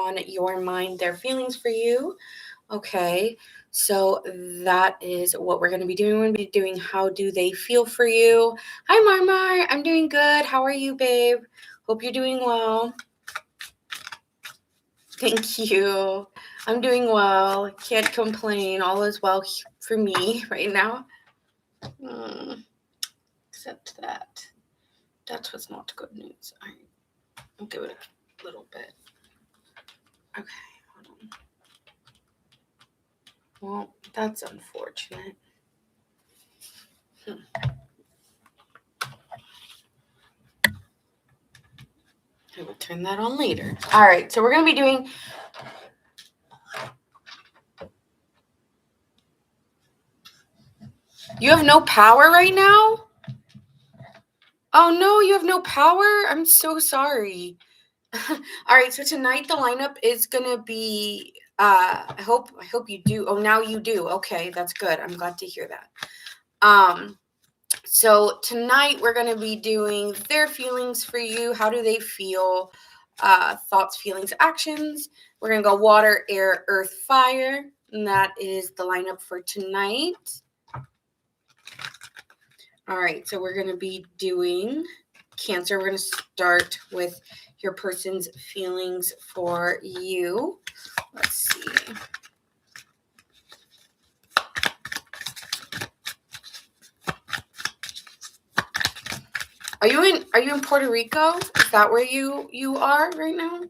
on your mind, their feelings for you. Okay, so that is what we're going to be doing. We're going to be doing how do they feel for you. Hi, Marmar. I'm doing good. How are you, babe? Hope you're doing well. Thank you. I'm doing well. Can't complain. All is well for me right now. Except that. That was not good news. All right. I'll give it a little bit. Okay, hold on. Well, that's unfortunate. I will turn that on later. All right, so we're going to be doing... You have no power right now? Oh, no, you have no power? I'm so sorry. All right, so tonight the lineup is going to be... I hope you do. Oh, now you do. Okay, that's good. I'm glad to hear that. So tonight we're going to be doing their feelings for you. How do they feel? Thoughts, feelings, actions. We're going to go water, air, earth, fire. And that is the lineup for tonight. All right, so we're going to be doing Cancer. We're going to start with your person's feelings for you. Let's see. Are you in Puerto Rico? Is that where you are right now?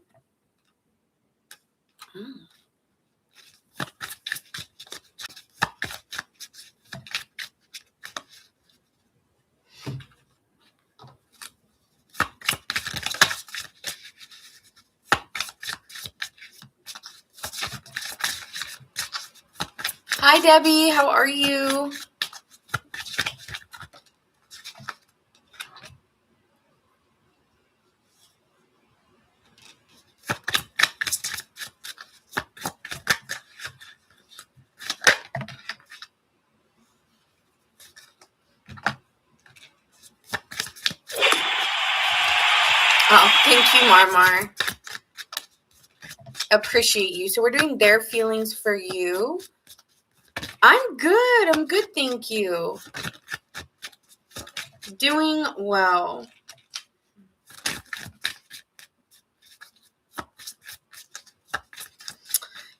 Hi, Debbie. How are you? Oh, thank you, Marmar. Appreciate you. So we're doing their feelings for you. I'm good, thank you. Doing well.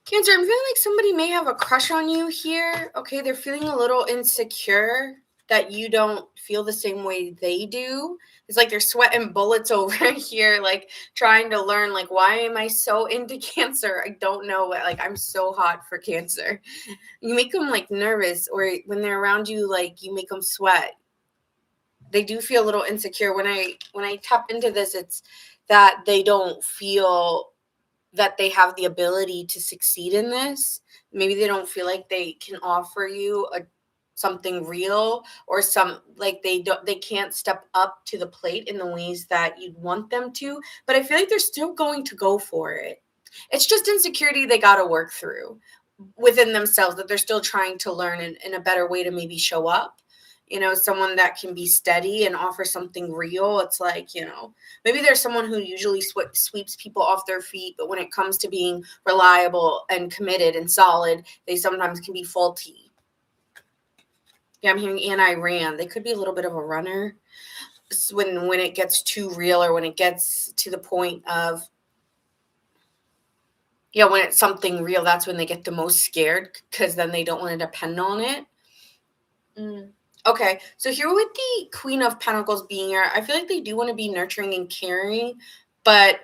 Cancer, I'm feeling like somebody may have a crush on you here. Okay, they're feeling a little insecure that you don't feel the same way they do. It's like they're sweating bullets over here, like trying to learn, like, why am I so into Cancer? I don't know. Like, I'm so hot for Cancer. You make them like nervous, or when they're around you, like you make them sweat. They do feel a little insecure. When I tap into this, it's that they don't feel that they have the ability to succeed in this. Maybe they don't feel like they can offer you something real, or they can't step up to the plate in the ways that you'd want them to, but I feel like they're still going to go for it. It's just insecurity they got to work through within themselves, that they're still trying to learn in a better way to maybe show up. Someone that can be steady and offer something real. It's like, maybe there's someone who usually sweeps people off their feet, but when it comes to being reliable and committed and solid, they sometimes can be faulty. Yeah, I'm hearing anti-ran. They could be a little bit of a runner when it gets too real, or when it gets to the point of, when it's something real, that's when they get the most scared, because then they don't want to depend on it. Okay, so here with the Queen of Pentacles being here, I feel like they do want to be nurturing and caring, but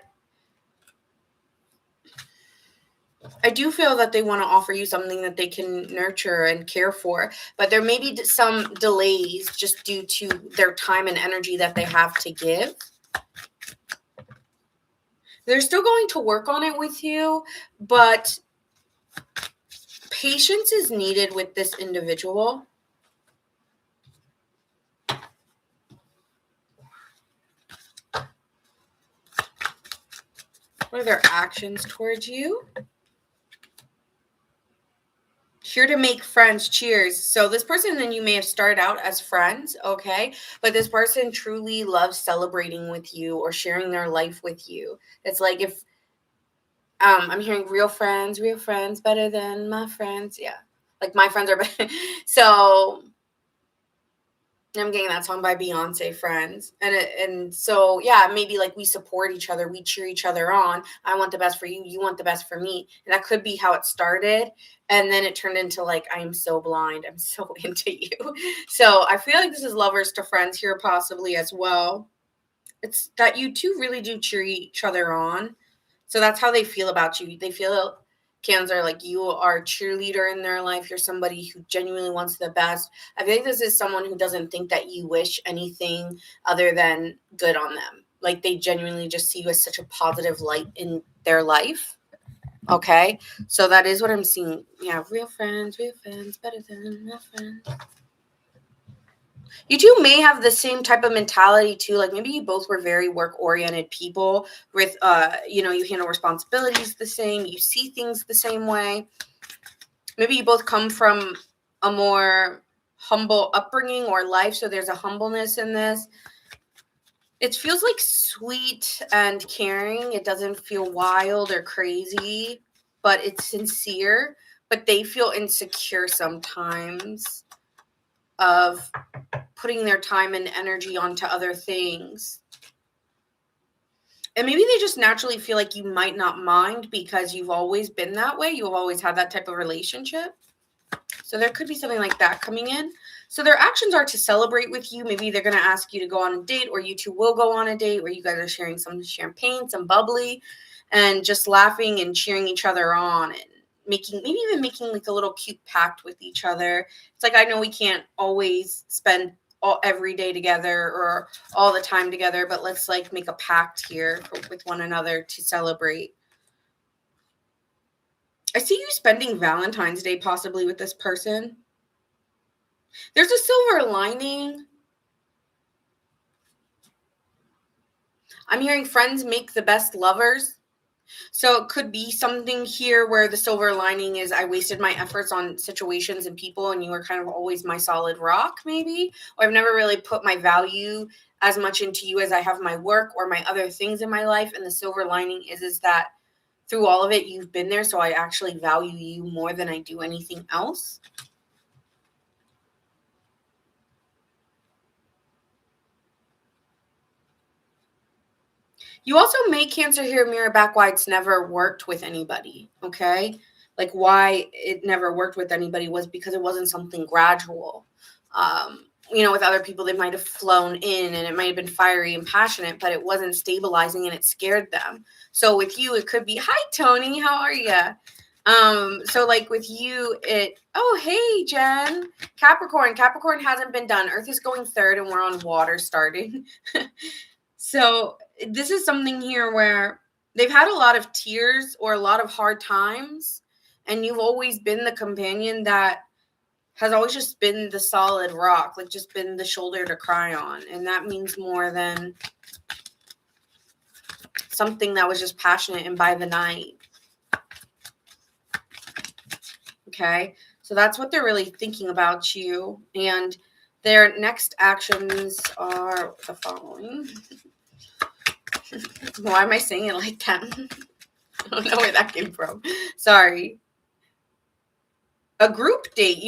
I do feel that they want to offer you something that they can nurture and care for, but there may be some delays just due to their time and energy that they have to give. They're still going to work on it with you, but patience is needed with this individual. What are their actions towards you? Here to make friends. Cheers. So this person, then you may have started out as friends, okay? But this person truly loves celebrating with you or sharing their life with you. It's like, if I'm hearing real friends better than my friends. Yeah. Like my friends are better. So I'm getting that song by Beyonce, Friends. And so yeah, maybe like we support each other, we cheer each other on. I want the best for you, you want the best for me. And that could be how it started. And then it turned into like, I'm so blind, I'm so into you. So I feel like this is lovers to friends here possibly as well. It's that you two really do cheer each other on. So that's how they feel about you. They feel Cancer like you are a cheerleader in their life. You're somebody who genuinely wants the best. I think this is someone who doesn't think that you wish anything other than good on them. Like they genuinely just see you as such a positive light in their life. Okay. So that is what I'm seeing. Yeah, real friends better than my friends. You two may have the same type of mentality too. Like maybe you both were very work-oriented people with, you handle responsibilities the same. You see things the same way. Maybe you both come from a more humble upbringing or life. So there's a humbleness in this. It feels like sweet and caring. It doesn't feel wild or crazy, but it's sincere. But they feel insecure sometimes of putting their time and energy onto other things. And maybe they just naturally feel like you might not mind because you've always been that way. You've always had that type of relationship. So there could be something like that coming in. So their actions are to celebrate with you. Maybe they're going to ask you to go on a date, or you two will go on a date where you guys are sharing some champagne, some bubbly, and just laughing and cheering each other on, and maybe even making like a little cute pact with each other. It's like, I know we can't always spend every day together or all the time together, but let's like make a pact here with one another to celebrate. I see you spending Valentine's Day possibly with this person. There's a silver lining. I'm hearing friends make the best lovers. So it could be something here where the silver lining is I wasted my efforts on situations and people, and you were kind of always my solid rock, maybe. Or I've never really put my value as much into you as I have my work or my other things in my life. And the silver lining is that through all of it, you've been there. So I actually value you more than I do anything else. You also may Cancer here mirror back why it's never worked with anybody, okay? Like why it never worked with anybody was because it wasn't something gradual. With other people, they might have flown in and it might have been fiery and passionate, but it wasn't stabilizing and it scared them. So with you, it could be, hi, Tony, how are you? So like with you, hey, Jen, Capricorn hasn't been done. Earth is going third and we're on water starting. So this is something here where they've had a lot of tears or a lot of hard times, and you've always been the companion that has always just been the solid rock, like just been the shoulder to cry on. And that means more than something that was just passionate and by the night. Okay, so that's what they're really thinking about you. And their next actions are the following. Why am I saying it like that? I don't know where that came from. Sorry. A group date.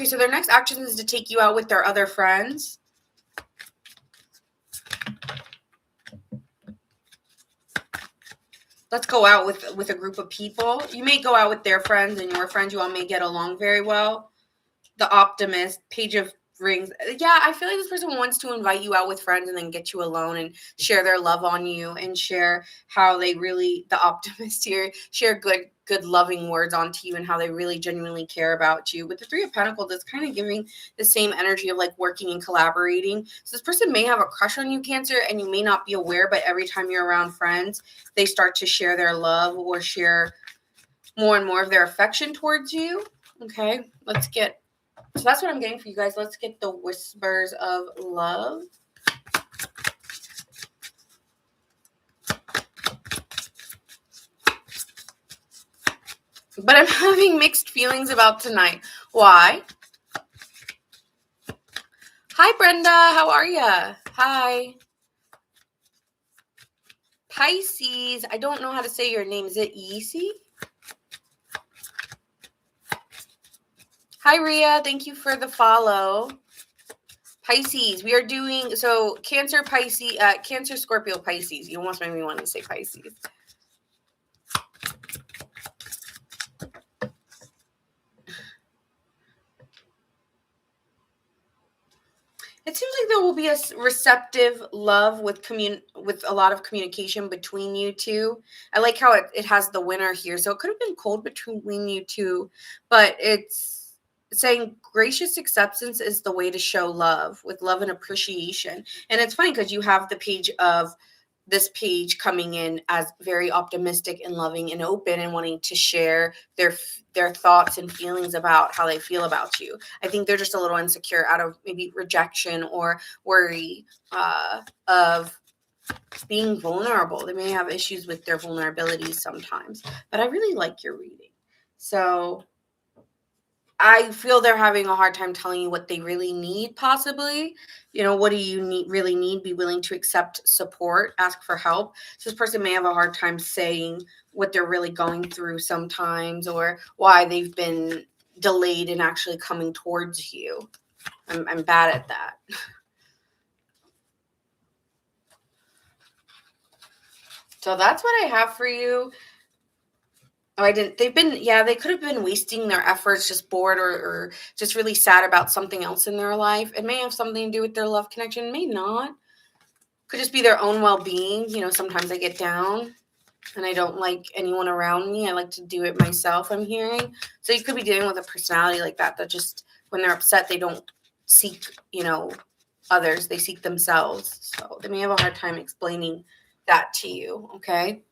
So their next action is to take you out with their other friends. Let's go out with a group of people. You may go out with their friends and your friends. You all may get along very well. The Optimist, Page of Rings. Yeah, I feel like this person wants to invite you out with friends and then get you alone and share their love on you and share how they really, the Optimist here, share good loving words onto you and how they really genuinely care about you. With the Three of Pentacles, it's kind of giving the same energy of like working and collaborating. So this person may have a crush on you, Cancer, and you may not be aware, but every time you're around friends, they start to share their love or share more and more of their affection towards you. Okay, so that's what I'm getting for you guys. Let's get the whispers of love. But I'm having mixed feelings about tonight. Why? Hi, Brenda. How are ya? Hi. Pisces, I don't know how to say your name. Is it Yeezy? Hi, Ria. Thank you for the follow. Pisces, we are doing, so Cancer, Pisces, Cancer, Scorpio, Pisces. You almost made me want to say Pisces. It seems like there will be a receptive love with a lot of communication between you two. I like how it has the winner here. So it could have been cold between you two, but it's saying gracious acceptance is the way to show love, with love and appreciation. And it's funny because you have the page of this page coming in as very optimistic and loving and open and wanting to share their thoughts and feelings about how they feel about you. I think they're just a little insecure out of maybe rejection or worry of being vulnerable. They may have issues with their vulnerabilities sometimes, but I really like your reading. So I feel they're having a hard time telling you what they really need, possibly. You know, what do you really need? Be willing to accept support, ask for help. So this person may have a hard time saying what they're really going through sometimes, or why they've been delayed in actually coming towards you. I'm bad at that. So that's what I have for you. Oh, I didn't. They could have been wasting their efforts, just bored or just really sad about something else in their life. It may have something to do with their love connection, it may not. Could just be their own well-being. You know, sometimes I get down and I don't like anyone around me. I like to do it myself, I'm hearing. So you could be dealing with a personality like that just when they're upset, they don't seek, others. They seek themselves. So they may have a hard time explaining that to you, okay?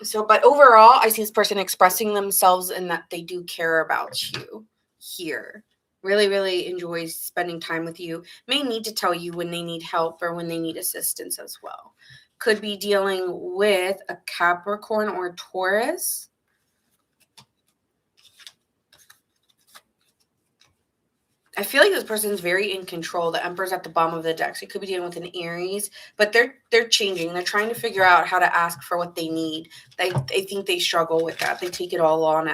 So, but overall, I see this person expressing themselves and that they do care about you here. Really, really enjoys spending time with you. May need to tell you when they need help or when they need assistance as well. Could be dealing with a Capricorn or a Taurus. I feel like this person's very in control. The Emperor's at the bottom of the deck. So you could be dealing with an Aries, but they're changing. They're trying to figure out how to ask for what they need. I think they struggle with that. They take it all on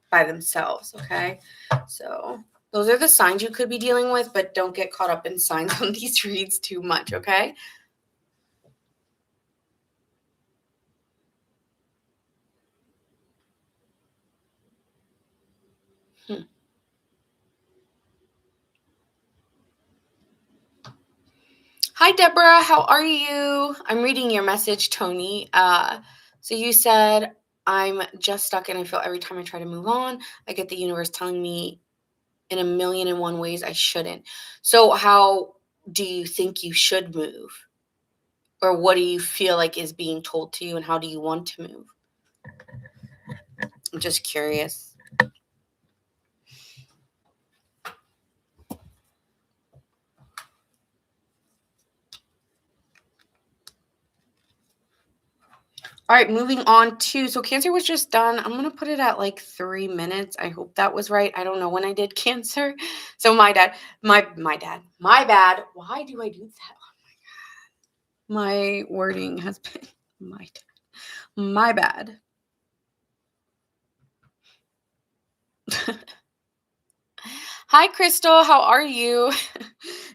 by themselves. Okay, so those are the signs you could be dealing with, but don't get caught up in signs on these reads too much. Okay. Hi, Deborah. How are you? I'm reading your message, Tony. So you said, I'm just stuck and I feel every time I try to move on, I get the universe telling me in a million and one ways I shouldn't. So how do you think you should move? Or what do you feel like is being told to you and how do you want to move? I'm just curious. All right, moving on to, so Cancer was just done. I'm going to put it at like 3 minutes. I hope that was right. I don't know when I did Cancer. So my bad. Why do I do that? Oh my God. My wording has been my bad. Hi, Crystal. How are you?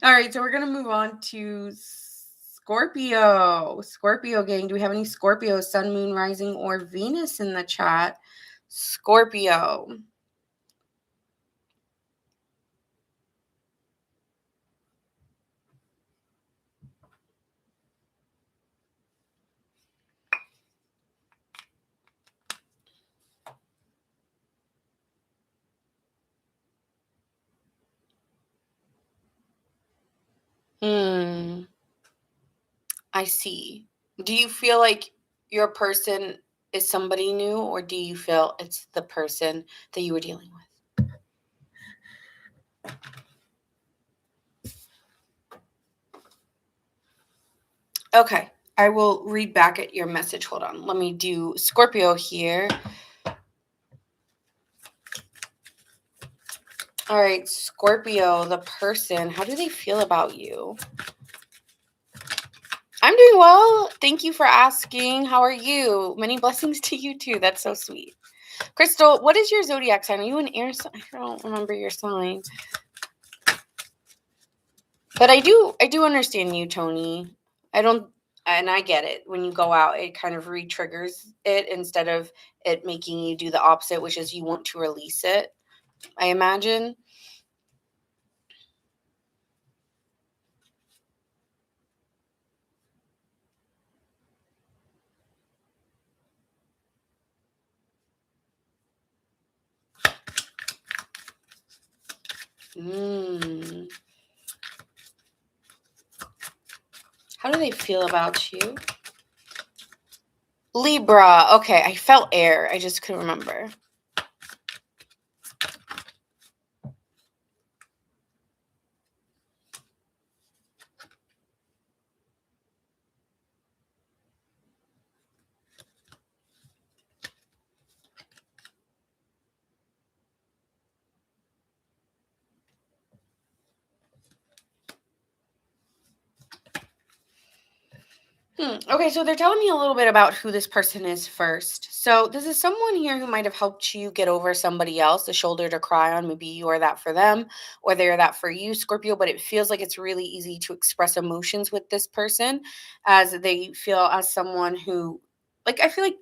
All right, so we're going to move on to Scorpio. Scorpio gang. Do we have any Scorpio, Sun, Moon, Rising, or Venus in the chat? Scorpio. I see. Do you feel like your person is somebody new, or do you feel it's the person that you were dealing with? Okay, I will read back at your message. Hold on. Let me do Scorpio here. All right, Scorpio, the person, how do they feel about you? I'm doing well. Thank you for asking. How are you? Many blessings to you too. That's so sweet. Crystal, what is your zodiac sign? Are you an air sign? I don't remember your sign. But I do understand you, Tony. I don't and I get it. When you go out, it kind of re-triggers it instead of it making you do the opposite, which is you want to release it, I imagine. Mm. How do they feel about you? Libra. Okay, I felt air. I just couldn't remember. Okay, so they're telling me a little bit about who this person is first. So this is someone here who might have helped you get over somebody else, a shoulder to cry on. Maybe you are that for them, or they're that for you, Scorpio. But it feels like it's really easy to express emotions with this person, as they feel as someone who, like, I feel like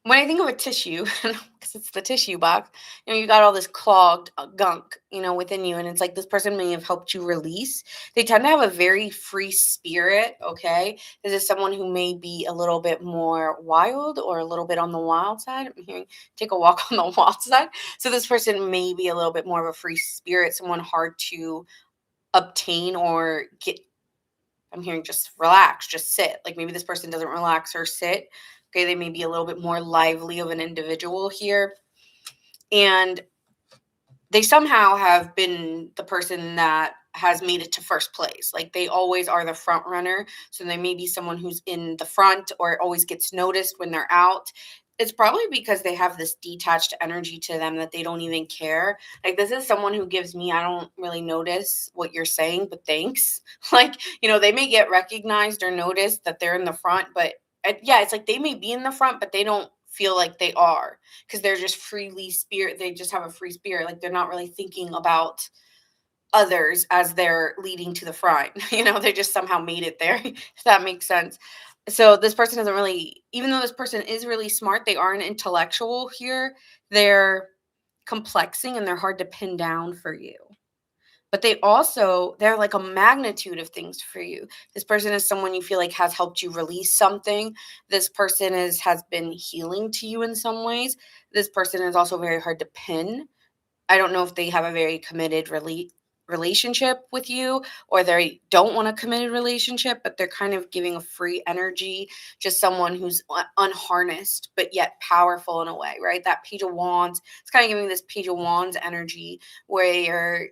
when I think of a tissue, because it's the tissue box, you got all this clogged gunk, within you, and it's like this person may have helped you release. They tend to have a very free spirit. Okay, this is someone who may be a little bit more wild or a little bit on the wild side. I'm hearing take a walk on the wild side. So this person may be a little bit more of a free spirit, someone hard to obtain or get. I'm hearing just relax, just sit. Like maybe this person doesn't relax or sit. Okay, they may be a little bit more lively of an individual here. And they somehow have been the person that has made it to first place. Like they always are the front runner. So they may be someone who's in the front or always gets noticed when they're out. It's probably because they have this detached energy to them that they don't even care. Like this is someone who gives me, I don't really notice what you're saying, but thanks. Like, they may get recognized or noticed that they're in the front, but yeah, it's like they may be in the front, but they don't feel like they are, because they're just freely spirit. They just have a free spirit. Like they're not really thinking about others as they're leading to the front. They just somehow made it there, if that makes sense. So this person doesn't really, even though this person is really smart, they are an intellectual here. They're complexing and they're hard to pin down for you. But they're like a magnitude of things for you. This person is someone you feel like has helped you release something. This person has been healing to you in some ways. This person is also very hard to pin. I don't know if they have a very committed relationship with you, or they don't want a committed relationship, but they're kind of giving a free energy, just someone who's unharnessed but yet powerful in a way, right? That Page of Wands, it's kind of giving this Page of Wands energy where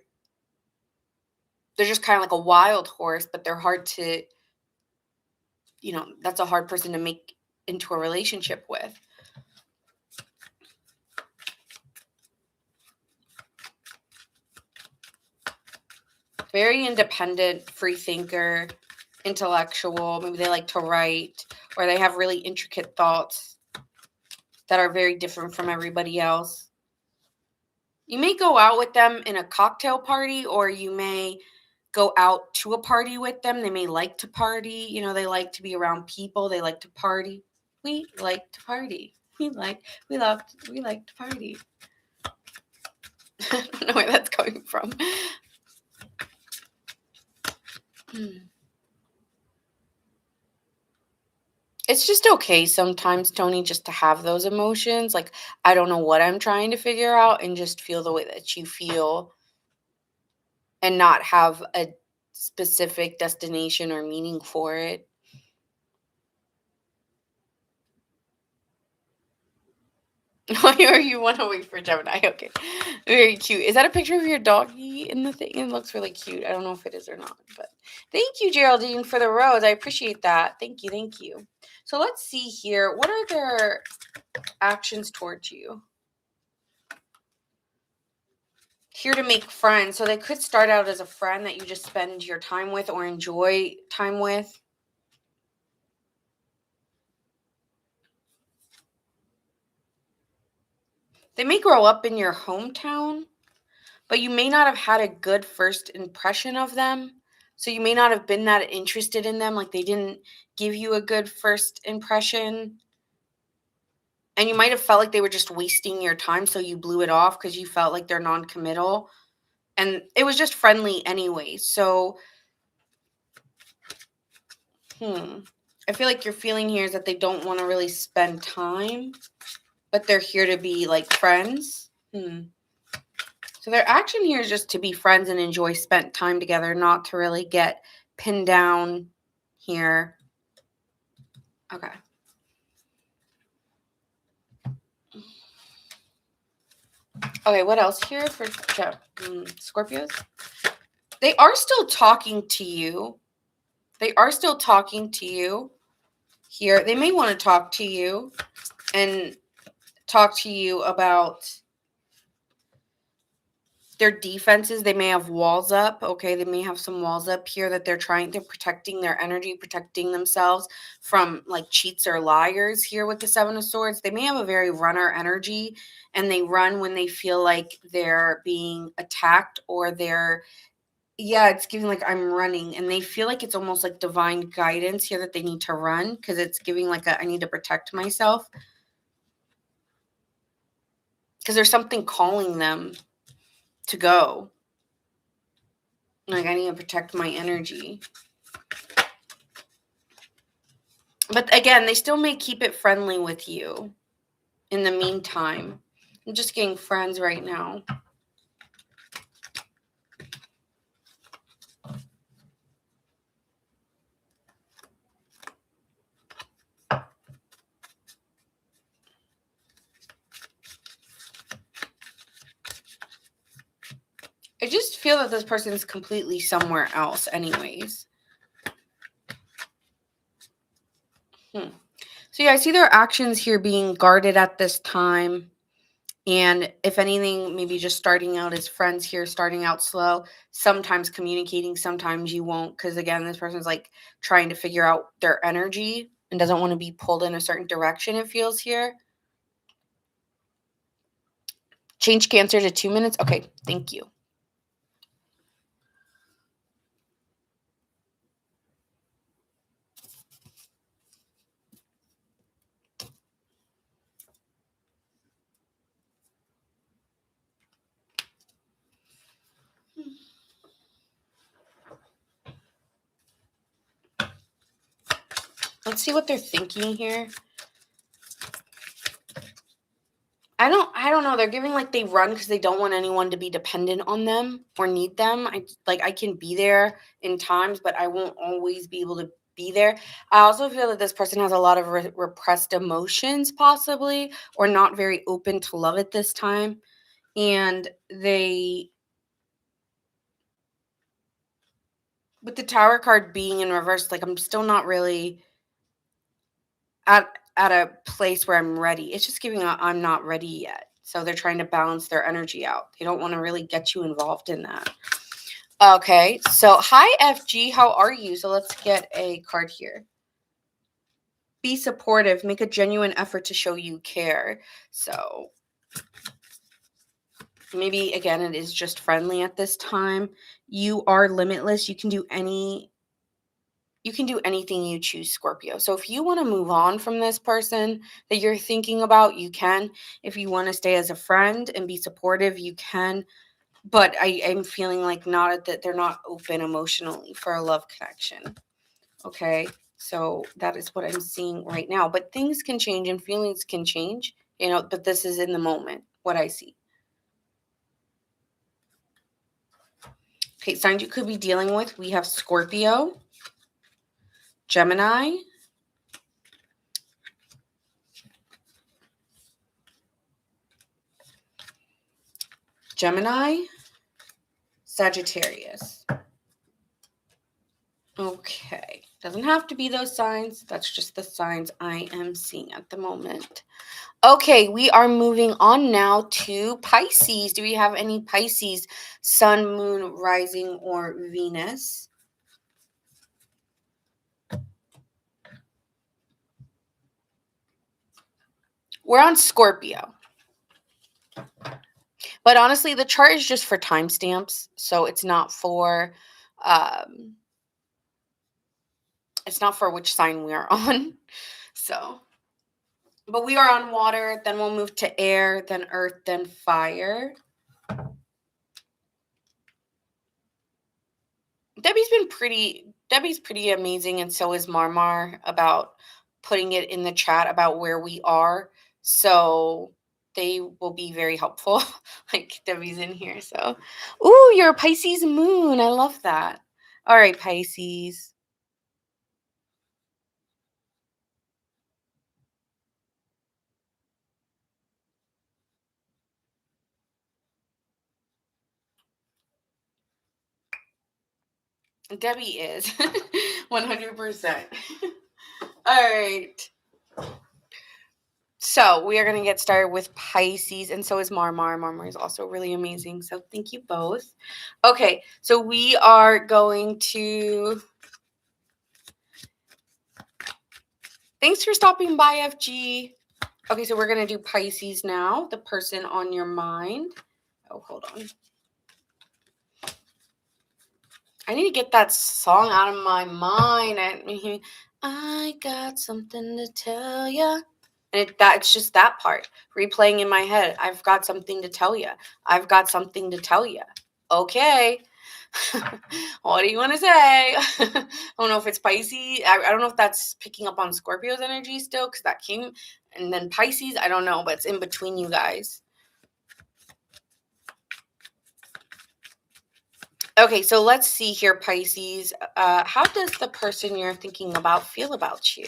they're just kind of like a wild horse, but they're hard to, that's a hard person to make into a relationship with. Very independent, free thinker, intellectual. Maybe they like to write, or they have really intricate thoughts that are very different from everybody else. You may go out with them in a cocktail party, or you may go out to a party with them. They may like to party. They like to be around people. They like to party. We like to party. We like to party. I don't know where that's coming from. It's just okay sometimes, Tony, just to have those emotions. Like, I don't know what I'm trying to figure out, and just feel the way that you feel and not have a specific destination or meaning for it. Or you want to wait for Gemini. Okay. Very cute. Is that a picture of your doggy in the thing? It looks really cute. I don't know if it is or not, but thank you, Geraldine, for the rose. I appreciate that. Thank you. Thank you. So let's see here. What are their actions towards you? here to make friends. So they could start out as a friend that you just spend your time with or enjoy time with. They may grow up in your hometown, but you may not have had a good first impression of them. So you may not have been that interested in them. Like they didn't give you a good first impression. And you might have felt like they were just wasting your time. So you blew it off because you felt like they're non-committal. And it was just friendly anyway. So, I feel like your feeling here is that they don't want to really spend time, but they're here to be like friends. So their action here is just to be friends and enjoy spent time together, not to really get pinned down here. Okay. Okay, what else here for Scorpios? They are still talking to you. They are still talking to you here. They may want to talk to you and talk to you about their defenses. They may have walls up. Okay, they may have some walls up here that they're protecting their energy, protecting themselves from like cheats or liars here with the Seven of Swords. They may have a very runner energy and they run when they feel like they're being attacked or it's giving like I'm running, and they feel like it's almost like divine guidance here that they need to run because it's giving like I need to protect myself because there's something calling them to go. Like I need to protect my energy. But again, they still may keep it friendly with you in the meantime. I'm just getting friends right now. I just feel that this person is completely somewhere else anyways. So yeah, I see their actions here being guarded at this time. And if anything, maybe just starting out as friends here, starting out slow, sometimes communicating, sometimes you won't. Because again, this person's like trying to figure out their energy and doesn't want to be pulled in a certain direction, it feels here. Change Cancer to 2 minutes. Okay, thank you. Let's see what they're thinking here. I don't know. They're giving like they run because they don't want anyone to be dependent on them or need them. I can be there in times, but I won't always be able to be there. I also feel that this person has a lot of repressed emotions, possibly, or not very open to love at this time. And with the Tower card being in reverse, like I'm still not really at a place where I'm ready. It's just giving out I'm not ready yet. So they're trying to balance their energy out. They don't want to really get you involved in that. Okay, so hi FG, how are you? So let's get a card here. Be supportive, make a genuine effort to show you care. So maybe again it is just friendly at this time. You are limitless. You can do anything you choose, Scorpio. So if you want to move on from this person that you're thinking about, you can. If you want to stay as a friend and be supportive, you can. But I'm feeling like that they're not open emotionally for a love connection. Okay. So that is what I'm seeing right now. But things can change and feelings can change, but this is in the moment, what I see. Okay, signs you could be dealing with. We have Scorpio, Gemini, Sagittarius. Okay, Doesn't have to be those signs. That's just the signs I am seeing at the moment. Okay, we are moving on now to Pisces. Do we have any Pisces, sun, moon, rising, or Venus? We're on Scorpio. But honestly, the chart is just for timestamps, so um it's not for which sign we are on. So, but we are on water, then we'll move to air, then earth, then fire. Debbie's pretty amazing, and so is Marmar, about putting it in the chat about where we are. So they will be very helpful. Like Debbie's in here. So, ooh, you're a Pisces moon. I love that. All right, Pisces. Debbie is 100%. All right. So we are going to get started with Pisces, and so is Marmar. Marmar is also really amazing. So thank you both. Okay, so we are going to. Thanks for stopping by, FG. Okay, so we're going to do Pisces now, the person on your mind. Oh, hold on. I need to get that song out of my mind. I got something to tell you. And it's just that part replaying in my head. I've got something to tell you. I've got something to tell you. Okay. What do you want to say? I don't know if it's Pisces. I don't know if that's picking up on Scorpio's energy still, because that came, and then Pisces. I don't know, but it's in between you guys. Okay, so let's see here, Pisces. How does the person you're thinking about feel about you?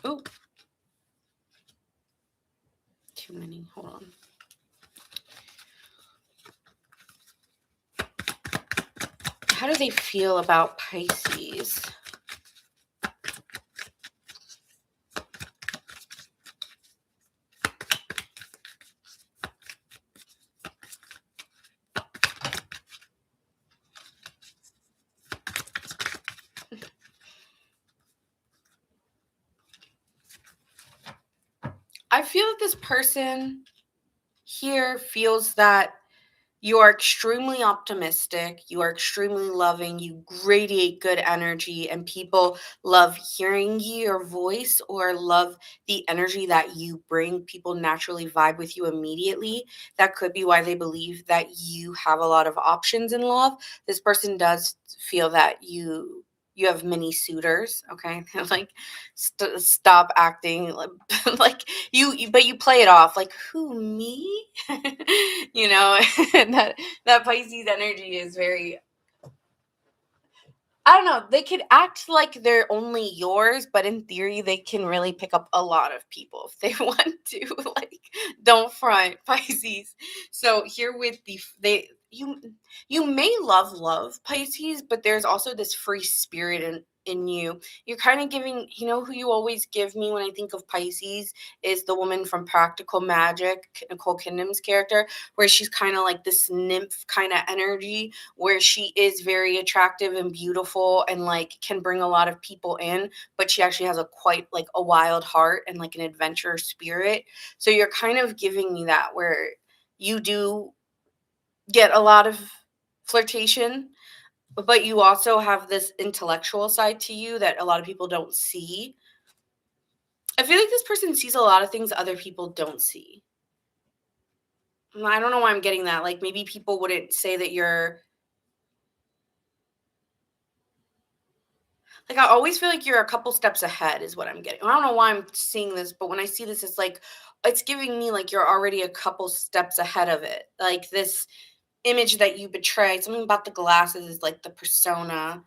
Oh, too many. Hold on. How do they feel about Pisces? I feel that this person here feels that you are extremely optimistic, you are extremely loving, you radiate good energy, and people love hearing your voice or love the energy that you bring. People naturally vibe with you immediately. That could be why they believe that you have a lot of options in love. This person does feel that you have many suitors. Okay. Like, stop acting like but you play it off like, who, me? You know. And that Pisces energy is very, I don't know, they could act like they're only yours, but in theory they can really pick up a lot of people if they want to. Like, don't front, Pisces. So here with you may love Pisces, but there's also this free spirit in you. You're kind of giving, who you always give me when I think of Pisces is the woman from Practical Magic, Nicole Kidman's character, where she's kind of like this nymph kind of energy, where she is very attractive and beautiful and like can bring a lot of people in, but she actually has a quite like a wild heart and like an adventure spirit. So you're kind of giving me that, where you do get a lot of flirtation, but you also have this intellectual side to you that a lot of people don't see. I feel like this person sees a lot of things other people don't see. I don't know why I'm getting that. Like, maybe people wouldn't say that you're, Like, I always feel like you're a couple steps ahead is what I'm getting. I don't know why I'm seeing this, but when I see this, it's like it's giving me like you're already a couple steps ahead of it. Like this image that you betray, something about the glasses is like the persona,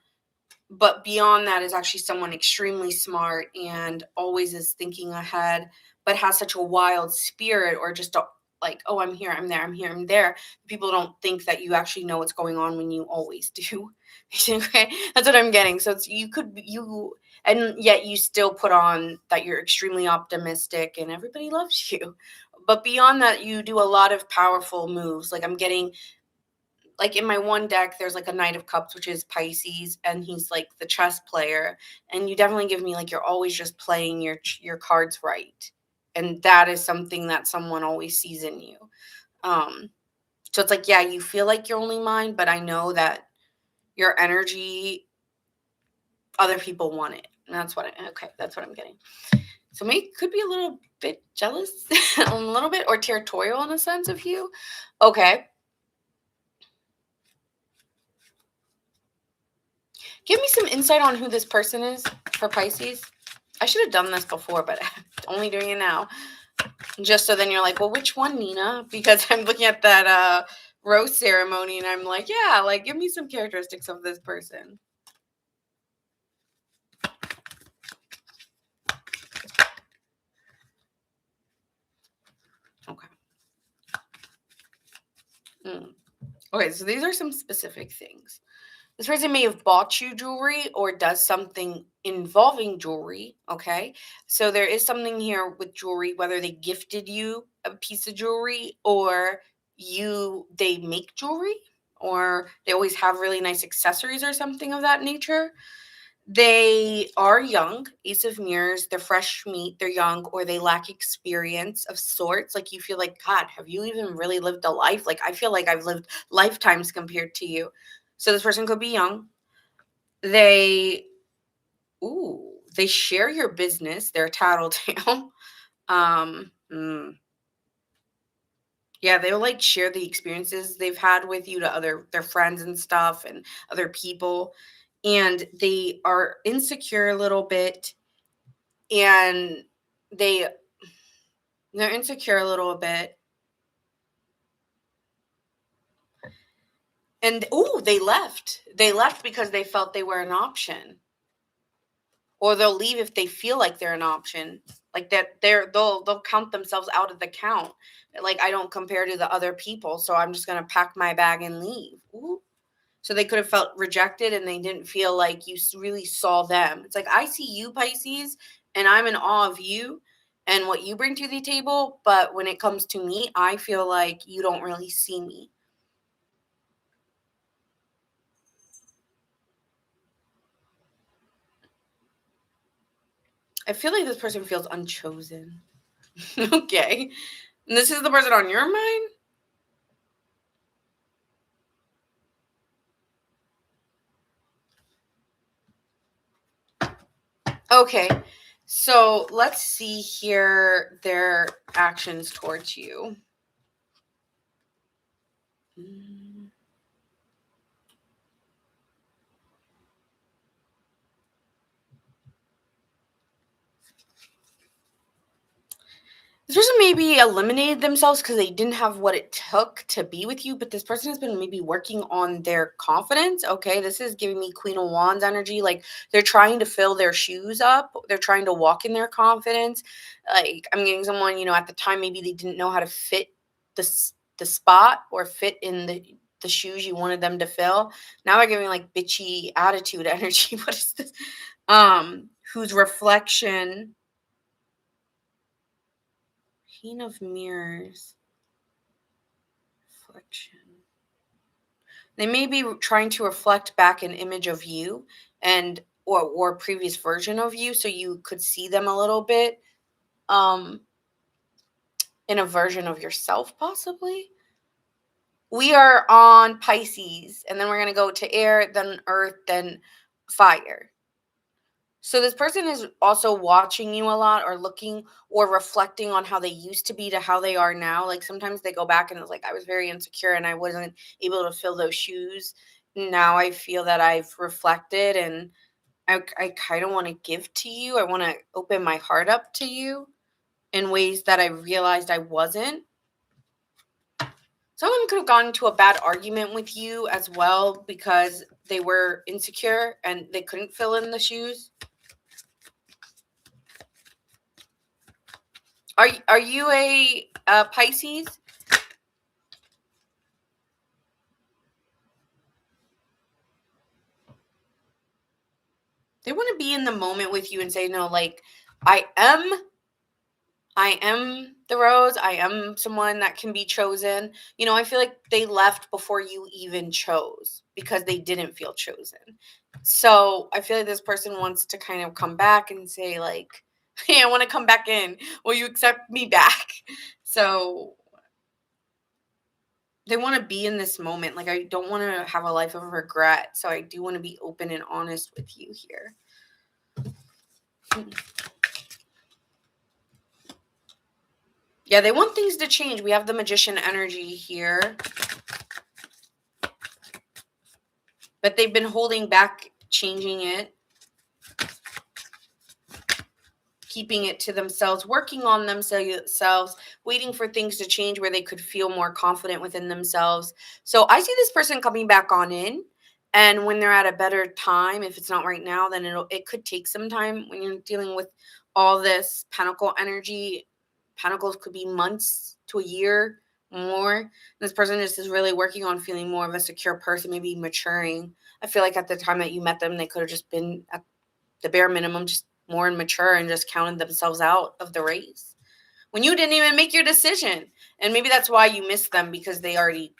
but beyond that is actually someone extremely smart and always is thinking ahead, but has such a wild spirit or just a, like, oh, I'm here, I'm there, I'm here, I'm there. People don't think that you actually know what's going on when you always do. Okay, that's what I'm getting. So it's you could you and yet you still put on that you're extremely optimistic and everybody loves you. But beyond that, you do a lot of powerful moves. Like I'm getting like in my one deck, there's like a Knight of Cups, which is Pisces, and he's like the chess player. And you definitely give me like you're always just playing your cards right, and that is something that someone always sees in you. Um, so it's like, yeah, you feel like you're only mine, but I know that your energy, other people want it, and that's what. Okay, that's what I'm getting. So maybe could be a little bit jealous, a little bit, or territorial in a sense of you. Okay, give me some insight on who this person is for Pisces. I should have done this before, but only doing it now. Just so then you're like, well, which one, Nina? Because I'm looking at that rose ceremony and I'm like, yeah, like give me some characteristics of this person. Okay. Okay, so these are some specific things. This person may have bought you jewelry or does something involving jewelry. Okay. So there is something here with jewelry, whether they gifted you a piece of jewelry or they make jewelry or they always have really nice accessories or something of that nature. They are young, Ace of Mirrors, they're fresh meat, they're young, or they lack experience of sorts. Like you feel like, God, have you even really lived a life? Like I feel like I've lived lifetimes compared to you. So this person could be young. They they share your business, they're tattletale. um mm, yeah, they'll like share the experiences they've had with you to other their friends and stuff and other people. And they are insecure a little bit and they they're insecure a little bit and they left because they felt they were an option, or they'll leave if they feel like they're an option, like that they'll count themselves out of the count, like I don't compare to the other people, so I'm just going to pack my bag and leave. Ooh. So they could have felt rejected and they didn't feel like you really saw them. It's like I see you, Pisces, and I'm in awe of you and what you bring to the table, but when it comes to me, I feel like you don't really see me. I feel like this person feels unchosen. Okay. And this is the person on your mind? Okay. So let's see here their actions towards you. Mm. This person maybe eliminated themselves because they didn't have what it took to be with you, but this person has been maybe working on their confidence. Okay, this is giving me Queen of Wands energy. Like they're trying to fill their shoes up, they're trying to walk in their confidence. Like I'm getting someone, at the time maybe they didn't know how to fit the spot or fit in the shoes you wanted them to fill. Now they're giving like bitchy attitude energy. What is this? Whose reflection, Queen of Mirrors. Reflection. They may be trying to reflect back an image of you and or previous version of you so you could see them a little bit um in a version of yourself possibly. We are on Pisces and then we're going to go to air, then earth, then fire. So this person is also watching you a lot or looking or reflecting on how they used to be to how they are now. Like sometimes they go back and it's like I was very insecure and I wasn't able to fill those shoes. Now I feel that I've reflected and I kind of want to give to you. I want to open my heart up to you in ways that I realized I wasn't. Some of them could have gone into a bad argument with you as well because they were insecure and they couldn't fill in the shoes. Are you a Pisces? They want to be in the moment with you and say, no, like, I am the rose. I am someone that can be chosen. You know, I feel like they left before you even chose because they didn't feel chosen. So I feel like this person wants to kind of come back and say, like, hey, I want to come back in. Will you accept me back? So they want to be in this moment. Like, I don't want to have a life of regret. So I do want to be open and honest with you here. Yeah, they want things to change. We have the Magician energy here. But they've been holding back changing it, keeping it to themselves, working on themselves, waiting for things to change where they could feel more confident within themselves. So I see this person coming back on in. And when they're at a better time, if it's not right now, then it could take some time when you're dealing with all this Pentacle energy. Pentacles could be months to a year more. This person just is really working on feeling more of a secure person, maybe maturing. I feel like at the time that you met them, they could have just been at the bare minimum, just more immature and just counted themselves out of the race when you didn't even make your decision. And maybe that's why you missed them, because they already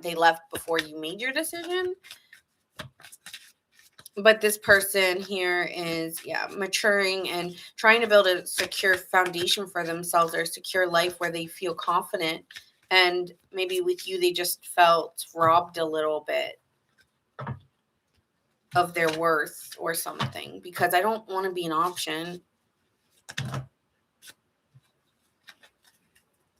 they left before you made your decision. But this person here is, maturing and trying to build a secure foundation for themselves, or a secure life where they feel confident. And maybe with you, they just felt robbed a little bit of their worth or something, because I don't want to be an option.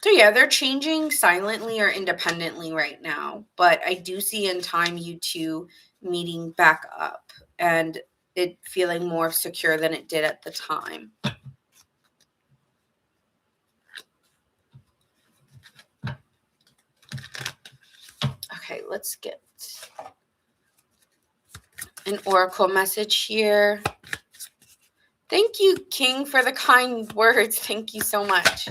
So yeah, they're changing silently or independently right now, but I do see in time you two meeting back up and it feeling more secure than it did at the time. Okay, let's get an oracle message here. Thank you, King, for the kind words. Thank you so much.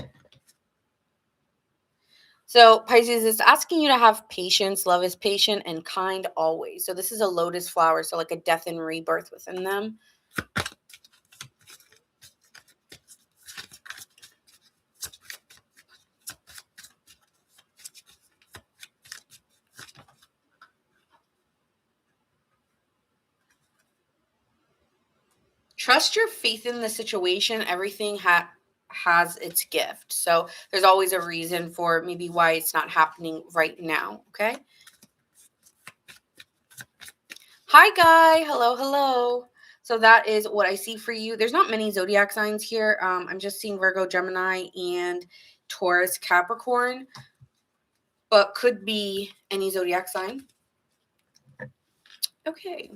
So Pisces is asking you to have patience. Love is patient and kind always. So this is a lotus flower, so like a death and rebirth within them. Trust your faith in the situation. Everything has its gift. So there's always a reason for maybe why it's not happening right now. Okay. Hi, Guy. Hello, hello. So that is what I see for you. There's not many zodiac signs here. I'm just seeing Virgo, Gemini, and Taurus, Capricorn, but could be any zodiac sign. Okay.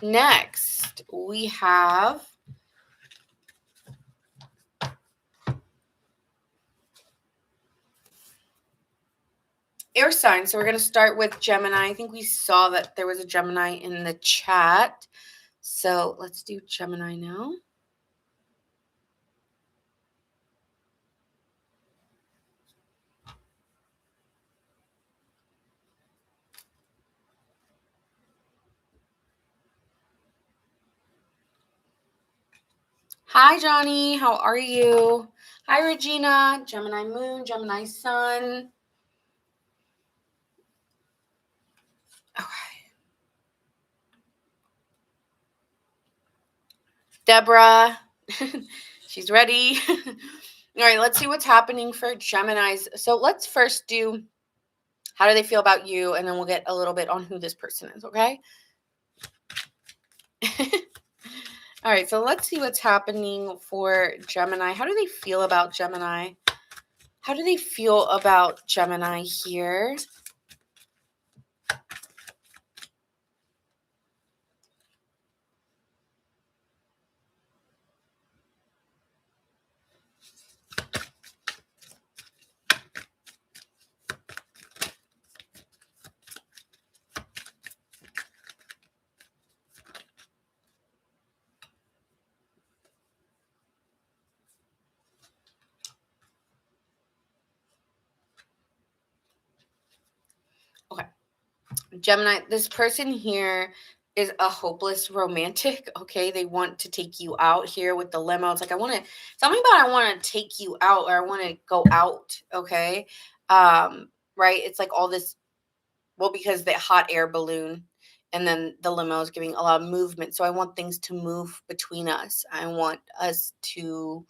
Next, we have air sign. So we're going to start with Gemini. I think we saw that there was a Gemini in the chat. So let's do Gemini now. Hi, Johnny. How are you? Hi, Regina. Gemini moon, Gemini sun. Okay. Deborah. She's ready. All right, let's see what's happening for Geminis. So let's first do how do they feel about you, and then we'll get a little bit on who this person is, okay? All right, so let's see what's happening for Gemini. How do they feel about Gemini? How do they feel about Gemini here? Okay. Gemini, this person here is a hopeless romantic. Okay. They want to take you out here with the limo. It's like, I want to, tell me about, I want to take you out, or I want to go out. Okay. Right. It's like all this, well, because the hot air balloon and then the limo is giving a lot of movement. So I want things to move between us. I want us to,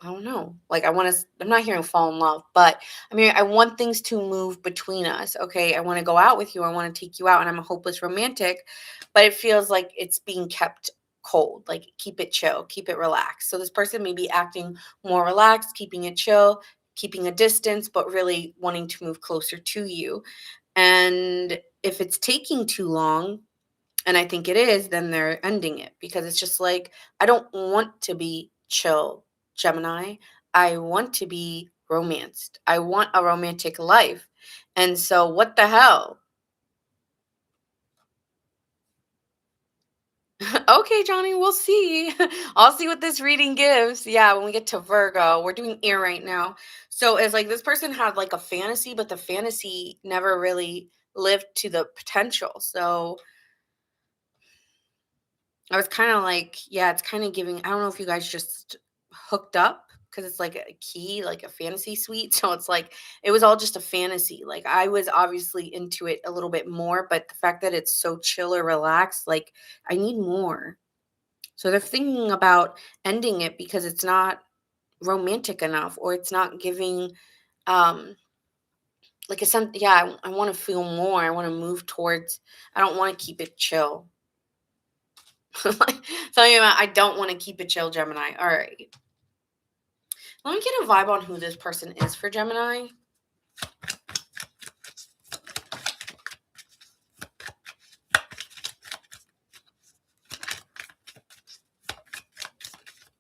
I don't know. Like I want to, I'm not hearing fall in love, but I mean, I want things to move between us. Okay. I want to go out with you. I want to take you out, and I'm a hopeless romantic, but it feels like it's being kept cold. Like keep it chill, keep it relaxed. So this person may be acting more relaxed, keeping it chill, keeping a distance, but really wanting to move closer to you. And if it's taking too long, and I think it is, then they're ending it, because it's just like, I don't want to be chill, Gemini. I want to be romanced. I want a romantic life. And so, what the hell? Okay, Johnny, we'll see. I'll see what this reading gives. Yeah, when we get to Virgo, we're doing air right now. So, it's like this person had like a fantasy, but the fantasy never really lived to the potential. So, I was kind of like, yeah, it's kind of giving. I don't know if you guys just hooked up, because it's like a key, like a fantasy suite. So it's like, it was all just a fantasy. Like I was obviously into it a little bit more, but the fact that it's so chill or relaxed, like I need more. So they're thinking about ending it because it's not romantic enough, or it's not giving, um, like a sense. Yeah, I want to feel more. I want to move towards, I don't want to keep it chill. Like, tell you about, I don't want to keep it chill, Gemini. All right. Let me get a vibe on who this person is for Gemini.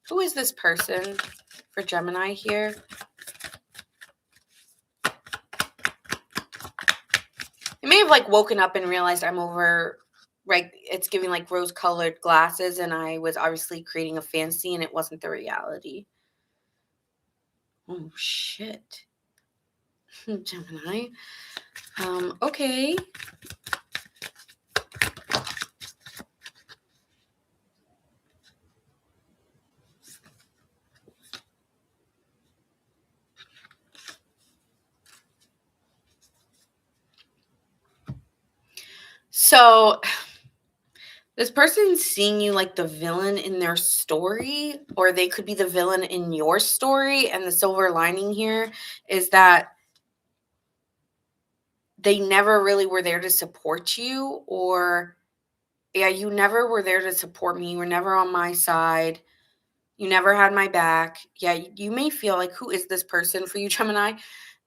Who is this person for Gemini here? I may have like woken up and realized I'm over, right? It's giving like rose colored glasses, and I was obviously creating a fantasy and it wasn't the reality. Oh shit. Gemini. Okay. So this person's seeing you like the villain in their story, or they could be the villain in your story. And the silver lining here is that they never really were there to support you, or yeah, you never were there to support me. You were never on my side. You never had my back. Yeah, you may feel like, who is this person for you, Gemini?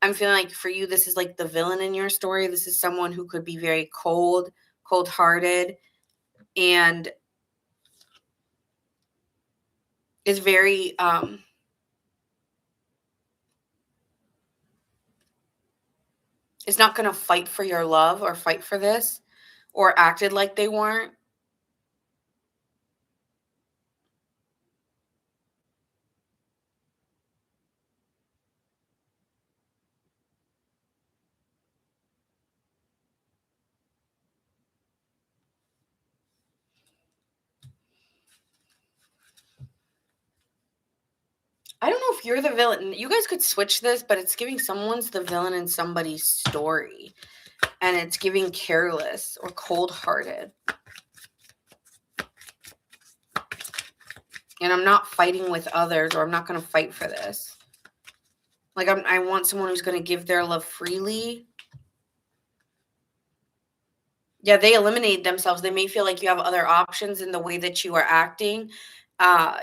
I'm feeling like for you, this is like the villain in your story. This is someone who could be very cold, cold hearted, and is very, is not going to fight for your love or fight for this, or acted like they weren't. I don't know if you're the villain. You guys could switch this, but it's giving someone's the villain in somebody's story. And it's giving careless or cold hearted. And I'm not fighting with others, or I'm not going to fight for this. Like I want someone who's going to give their love freely. Yeah, they eliminate themselves. They may feel like you have other options in the way that you are acting.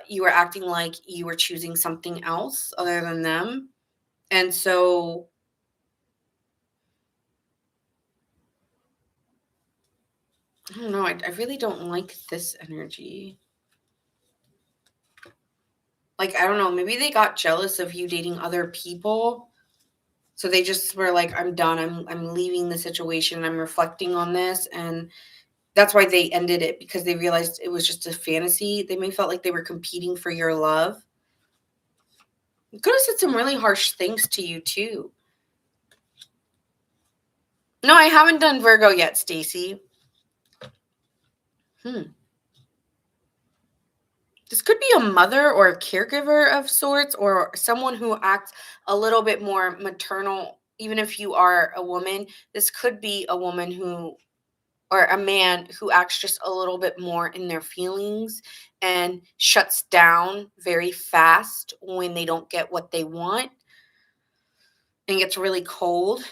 you were acting like you were choosing something else other than them. And so I don't know. I really don't like this energy. Like, I don't know. Maybe they got jealous of you dating other people. So they just were like, I'm done. I'm leaving the situation. I'm reflecting on this. And that's why they ended it, because they realized it was just a fantasy. They may felt like they were competing for your love. Could have said some really harsh things to you too. No, I haven't done Virgo yet, Stacy. This could be a mother or a caregiver of sorts, or someone who acts a little bit more maternal. Even if you are a woman, this could be a woman who, or a man who acts just a little bit more in their feelings and shuts down very fast when they don't get what they want and gets really cold.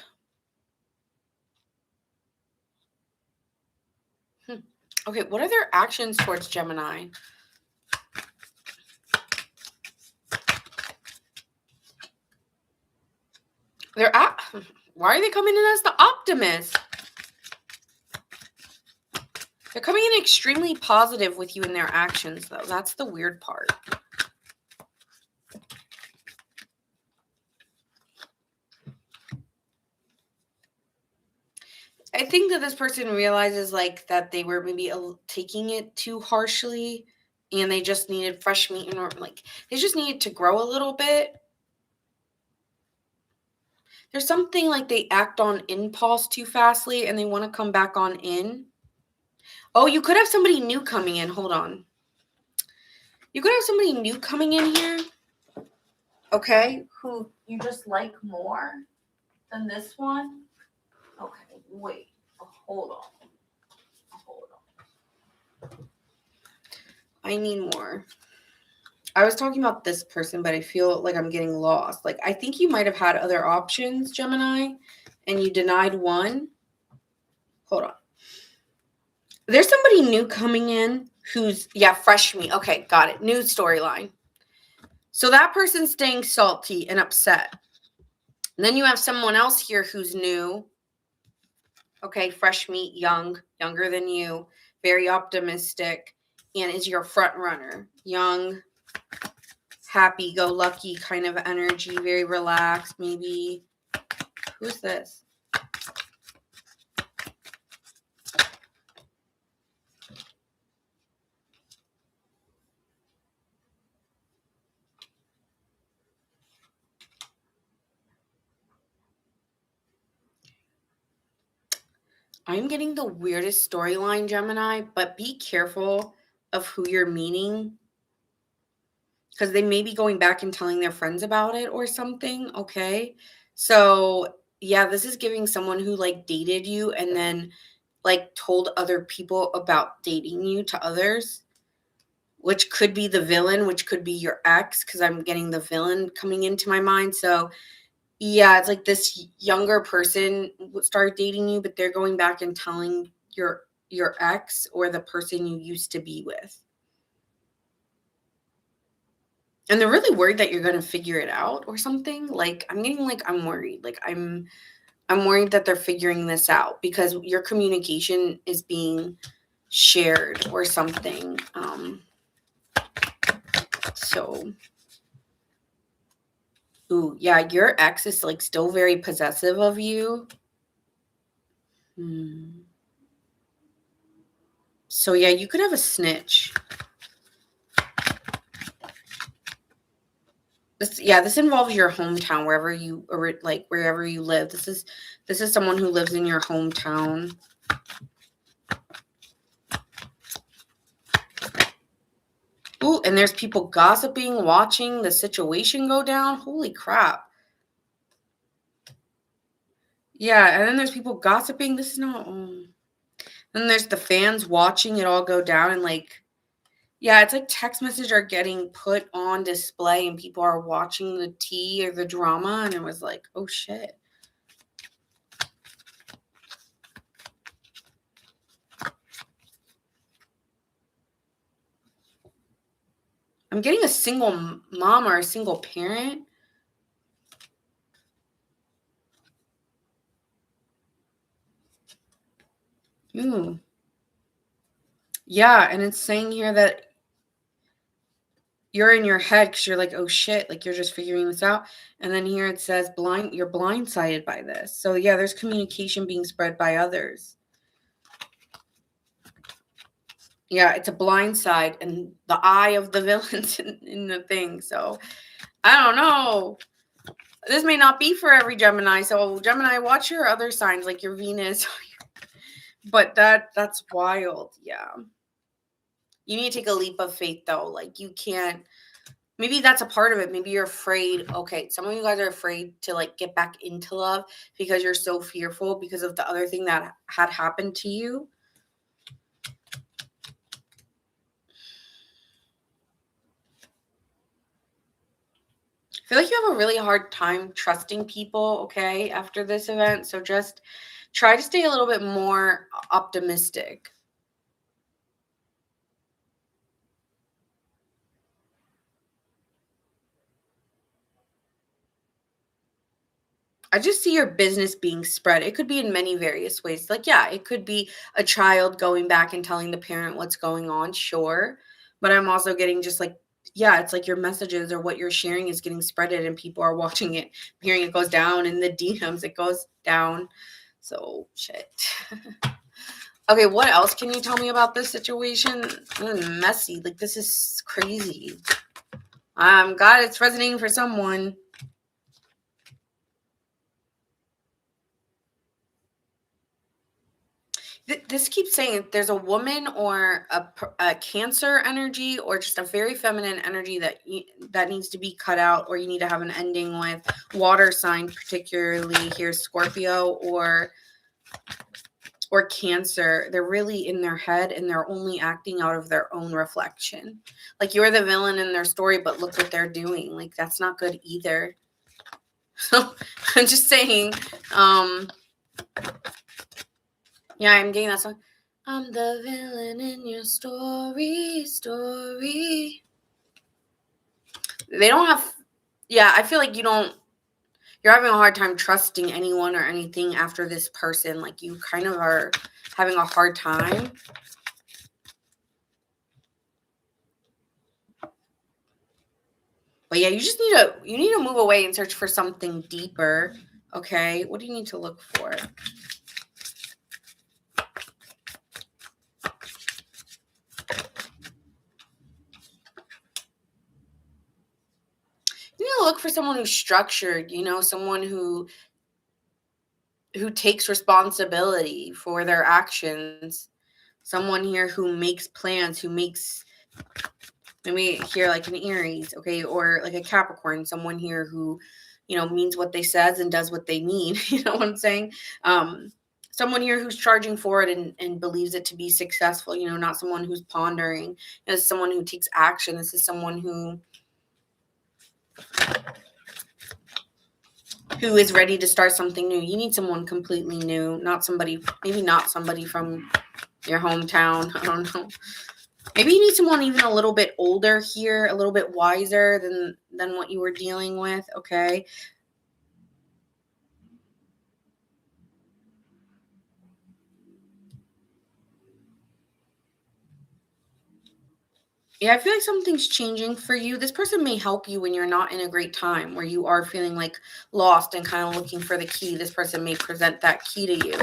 Okay, what are their actions towards Gemini? Why are they coming in as the optimist? They're coming in extremely positive with you in their actions, though. That's the weird part. I think that this person realizes like that they were maybe taking it too harshly, and they just needed fresh meat, or like they just needed to grow a little bit. There's something like they act on impulse too fastly and they want to come back on in. Oh, you could have somebody new coming in. Hold on. You could have somebody new coming in here. Okay. Who you just like more than this one. Okay. Wait. Hold on. I need more. I was talking about this person, but I feel like I'm getting lost. Like, I think you might have had other options, Gemini, and you denied one. Hold on. There's somebody new coming in who's, fresh meat. Okay, got it. New storyline. So that person's staying salty and upset. And then you have someone else here who's new. Okay, fresh meat, younger than you, very optimistic, and is your front runner. Young, happy-go-lucky kind of energy, very relaxed, maybe. Who's this? I'm getting the weirdest storyline, Gemini, but be careful of who you're meeting, because they may be going back and telling their friends about it or something, okay? So, yeah, this is giving someone who, like, dated you and then, like, told other people about dating you to others, which could be the villain, which could be your ex, because I'm getting the villain coming into my mind. So, yeah, it's like this younger person started dating you, but they're going back and telling your ex or the person you used to be with. And they're really worried that you're going to figure it out or something. Like, I'm getting like I'm worried. Like, I'm worried that they're figuring this out because your communication is being shared or something. So ooh, yeah, your ex is like still very possessive of you. So yeah, you could have a snitch. This involves your hometown, wherever you live. This is someone who lives in your hometown. Ooh, and there's people gossiping, watching the situation go down. Holy crap. Yeah, and then there's people gossiping. This is not. Then there's the fans watching it all go down, and like, yeah, it's like text messages are getting put on display, and people are watching the tea or the drama, and it was like, oh shit. I'm getting a single mom or a single parent. Ooh. Yeah, and it's saying here that you're in your head because you're like, oh shit, like you're just figuring this out. And then here it says you're blindsided by this. So yeah, there's communication being spread by others. Yeah, it's a blind side and the eye of the villains in the thing. So I don't know. This may not be for every Gemini. So Gemini, watch your other signs like your Venus. But that's wild. Yeah. You need to take a leap of faith though. Like you can't, maybe that's a part of it. Maybe you're afraid. Okay, some of you guys are afraid to like get back into love because you're so fearful because of the other thing that had happened to you. I feel like you have a really hard time trusting people, okay, after this event. So just try to stay a little bit more optimistic. I just see your business being spread. It could be in many various ways. Like, yeah, it could be a child going back and telling the parent what's going on, sure. But I'm also getting just like, yeah, it's like your messages or what you're sharing is getting spreaded and people are watching it, hearing it goes down in the DMs, it goes down. So, shit. Okay, what else can you tell me about this situation? Messy. Like, this is crazy. God, it's resonating for someone. This keeps saying there's a woman or a Cancer energy or just a very feminine energy that needs to be cut out, or you need to have an ending with water sign, particularly here Scorpio or Cancer. They're really in their head and they're only acting out of their own reflection. Like you're the villain in their story, but look what they're doing. Like that's not good either. So I'm just saying, yeah, I'm getting that song. I'm the villain in your story. They don't have, yeah, I feel like you're having a hard time trusting anyone or anything after this person. Like you kind of are having a hard time. But yeah, you need to move away and search for something deeper. Okay. What do you need to look for? You need to look for someone who's structured, someone who takes responsibility for their actions. Someone here who makes plans, who makes, maybe here like an Aries, okay, or like a Capricorn, someone here who, means what they says and does what they mean. You know what I'm saying? Someone here who's charging for it and believes it to be successful, not someone who's pondering. This is someone who takes action. This is someone who is ready to start something new. You need someone completely new, maybe not somebody from your hometown. I don't know. Maybe you need someone even a little bit older here, a little bit wiser than what you were dealing with, okay? Yeah, I feel like something's changing for you. This person may help you when you're not in a great time, where you are feeling like lost and kind of looking for the key. This person may present that key to you.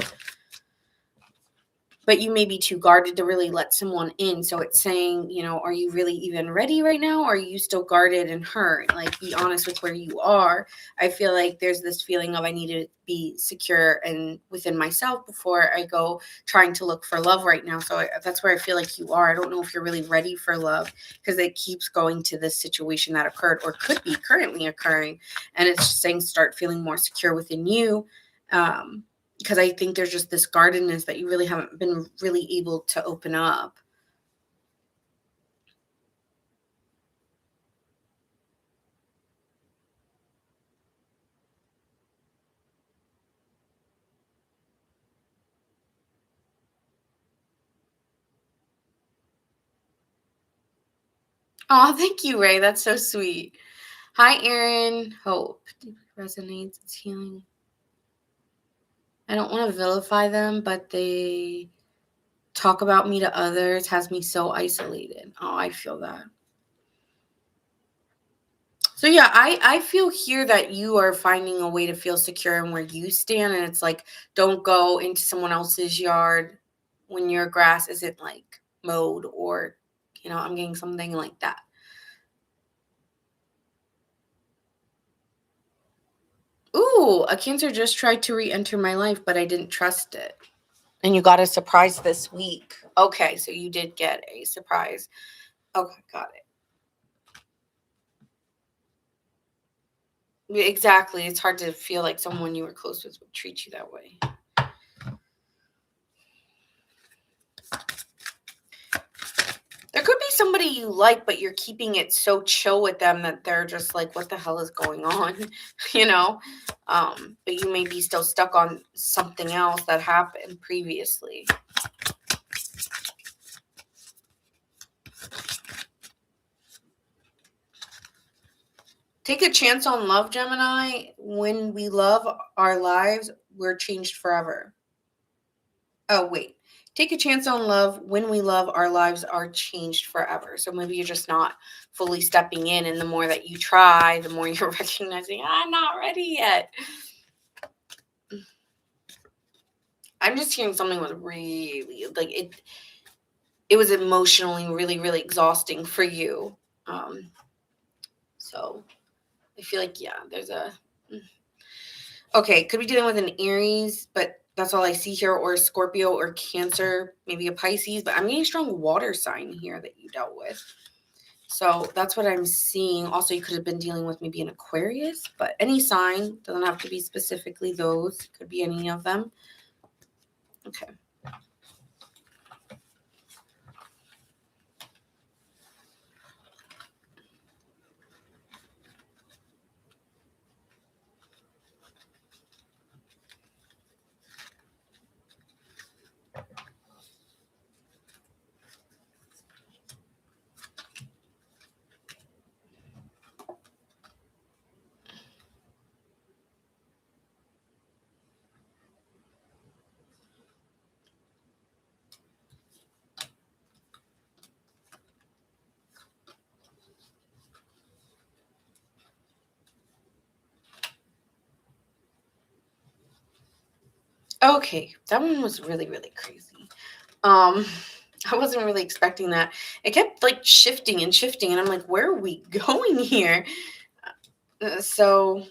But you may be too guarded to really let someone in. So it's saying, are you really even ready right now? Or are you still guarded and hurt? Like, be honest with where you are. I feel like there's this feeling of I need to be secure and within myself before I go trying to look for love right now. So that's where I feel like you are. I don't know if you're really ready for love because it keeps going to this situation that occurred or could be currently occurring. And it's just saying start feeling more secure within you. Because I think there's just this guardedness that you really haven't been really able to open up. Oh, thank you, Ray. That's so sweet. Hi, Aaron. Hope resonates. It's healing. I don't want to vilify them, but they talk about me to others has me so isolated. Oh, I feel that. So yeah, I feel here that you are finding a way to feel secure in where you stand, and it's like, don't go into someone else's yard when your grass isn't like mowed, or I'm getting something like that. Ooh, a Cancer just tried to re-enter my life, but I didn't trust it. And you got a surprise this week. Okay, so you did get a surprise. Okay, got it. Exactly. It's hard to feel like someone you were close with would treat you that way. There could be somebody you like, but you're keeping it so chill with them that they're just like, what the hell is going on? you know? But you may be still stuck on something else that happened previously. Take a chance on love, Gemini. When we love our lives, we're changed forever. Oh, wait. Take a chance on love. When we love, our lives are changed forever. So maybe you're just not fully stepping in. And the more that you try, the more you're recognizing, I'm not ready yet. I'm just hearing something was really, like, it was emotionally really, really exhausting for you. So I feel like, yeah, there's a. Okay, could be dealing with an Aries, but that's all I see here, or a Scorpio or Cancer, maybe a Pisces, but I'm getting a strong water sign here that you dealt with. So that's what I'm seeing. Also, you could have been dealing with maybe an Aquarius, but any sign, doesn't have to be specifically those, it could be any of them. Okay. Okay, that one was really, really crazy. I wasn't really expecting that. It kept like shifting and shifting, and I'm like, where are we going here? So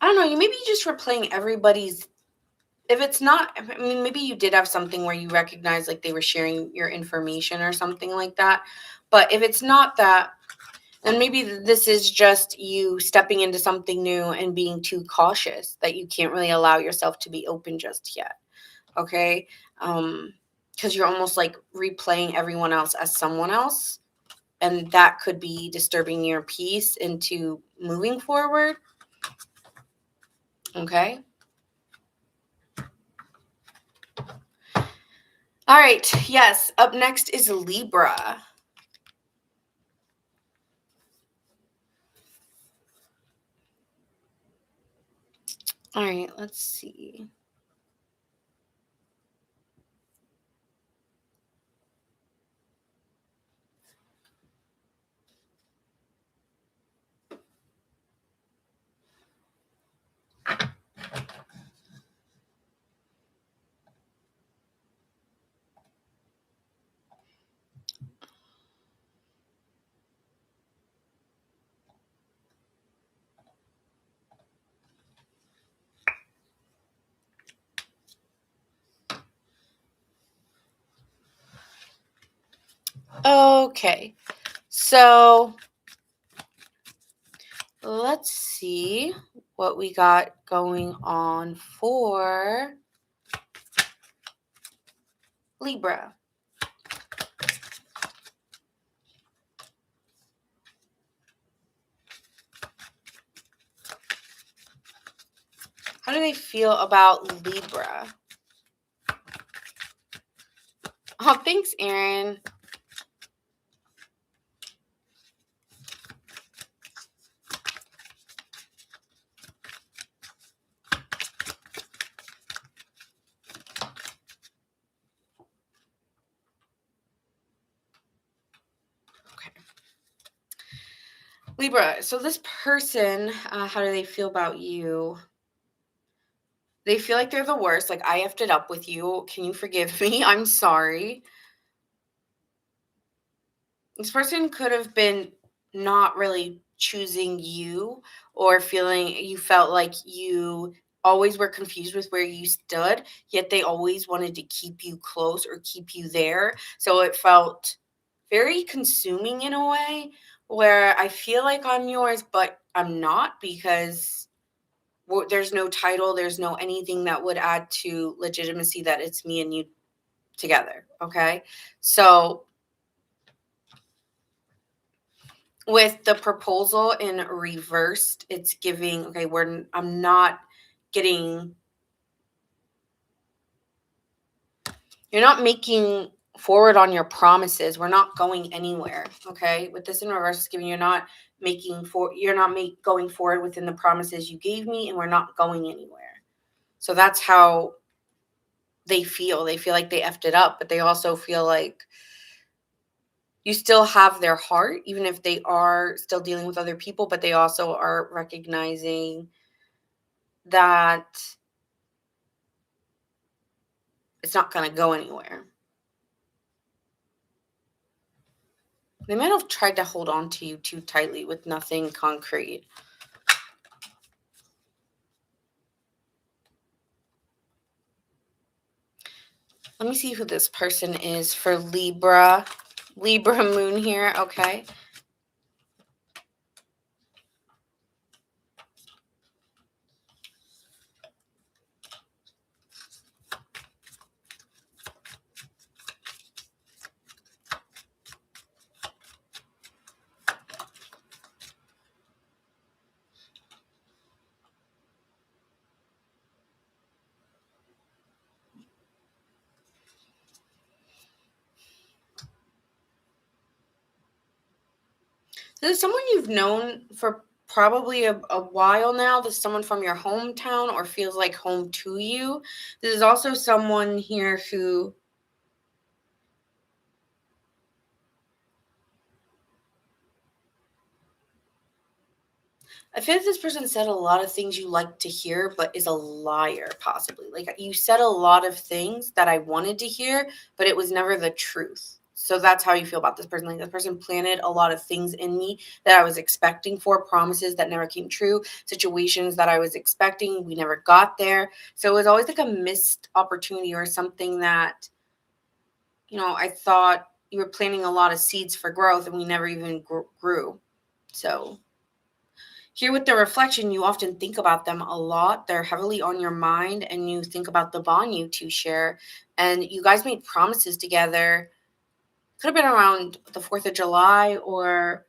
I don't know. You maybe just were playing everybody's. If it's not, I mean, maybe you did have something where you recognize like they were sharing your information or something like that. But if it's not that, and maybe this is just you stepping into something new and being too cautious that you can't really allow yourself to be open just yet. Okay. Because you're almost like replaying everyone else as someone else. And that could be disturbing your peace into moving forward. Okay. All right. Yes. Up next is Libra. All right. Let's see. Okay. So let's see what we got going on for Libra. How do they feel about Libra? Oh, thanks, Aaron. Libra, so this person, how do they feel about you? They feel like they're the worst. Like, I effed it up with you. Can you forgive me? I'm sorry. This person could have been not really choosing you, or feeling you felt like you always were confused with where you stood, yet they always wanted to keep you close or keep you there. So it felt very consuming in a way, where I feel like I'm yours, but I'm not, because there's no title, there's no anything that would add to legitimacy that it's me and you together. Okay. So with the proposal in reversed, it's giving, okay, I'm not getting, you're not making forward on your promises. We're not going anywhere. Okay. With this in reverse, it's giving, you're not going forward within the promises you gave me, and we're not going anywhere. So that's how they feel. They feel like they effed it up, but they also feel like you still have their heart, even if they are still dealing with other people, but they also are recognizing that it's not going to go anywhere. They might have tried to hold on to you too tightly with nothing concrete. Let me see who this person is for Libra. Libra moon here, okay? This is someone you've known for probably a while now. This is someone from your hometown or feels like home to you. This is also someone here who I feel like this person said a lot of things you like to hear, but is a liar, possibly. Like, you said a lot of things that I wanted to hear, but it was never the truth. So that's how you feel about this person. Like, this person planted a lot of things in me that I was expecting for, promises that never came true, situations that I was expecting, we never got there. So it was always like a missed opportunity or something that, I thought you were planting a lot of seeds for growth and we never even grew. So here with the reflection, you often think about them a lot. They're heavily on your mind, and you think about the bond you two share. And you guys made promises together. Could have been around the 4th of July, or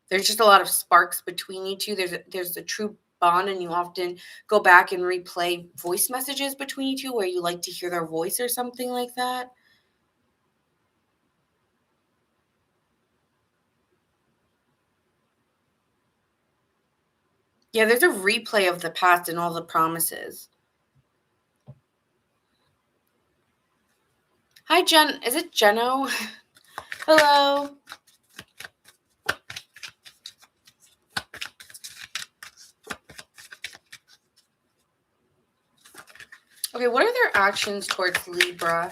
there's just a lot of sparks between you two. There's a true bond, and you often go back and replay voice messages between you two where you like to hear their voice or something like that. Yeah, there's a replay of the past and all the promises. Hi, Jen. Is it Jeno? Hello. Okay, what are their actions towards Libra?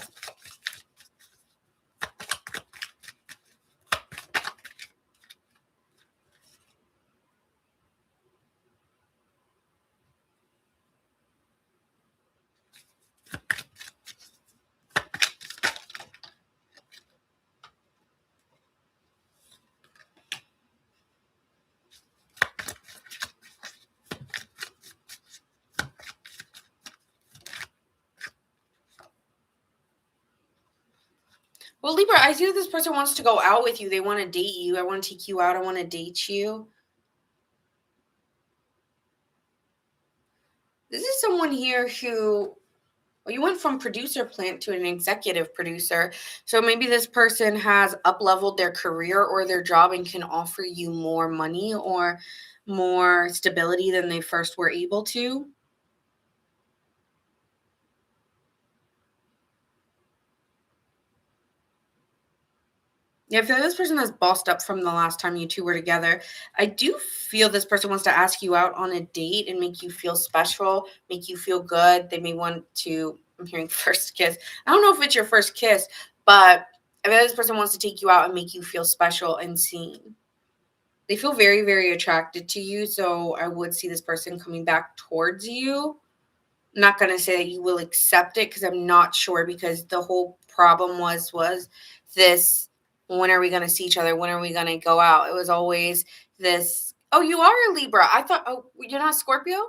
Well, Libra, I see that this person wants to go out with you. They want to date you. I want to take you out. I want to date you. This is someone here who, well, you went from producer plant to an executive producer. So maybe this person has up-leveled their career or their job and can offer you more money or more stability than they first were able to. Yeah, I feel like this person has bossed up from the last time you two were together. I do feel this person wants to ask you out on a date and make you feel special, make you feel good. They may want to, I'm hearing first kiss. I don't know if it's your first kiss, but I feel like this person wants to take you out and make you feel special and seen. They feel very, very attracted to you. So I would see this person coming back towards you. I'm not going to say that you will accept it because I'm not sure, because the whole problem was this, when are we going to see each other? When are we going to go out? It was always this, oh, you are a Libra. I thought, oh, you're not a Scorpio?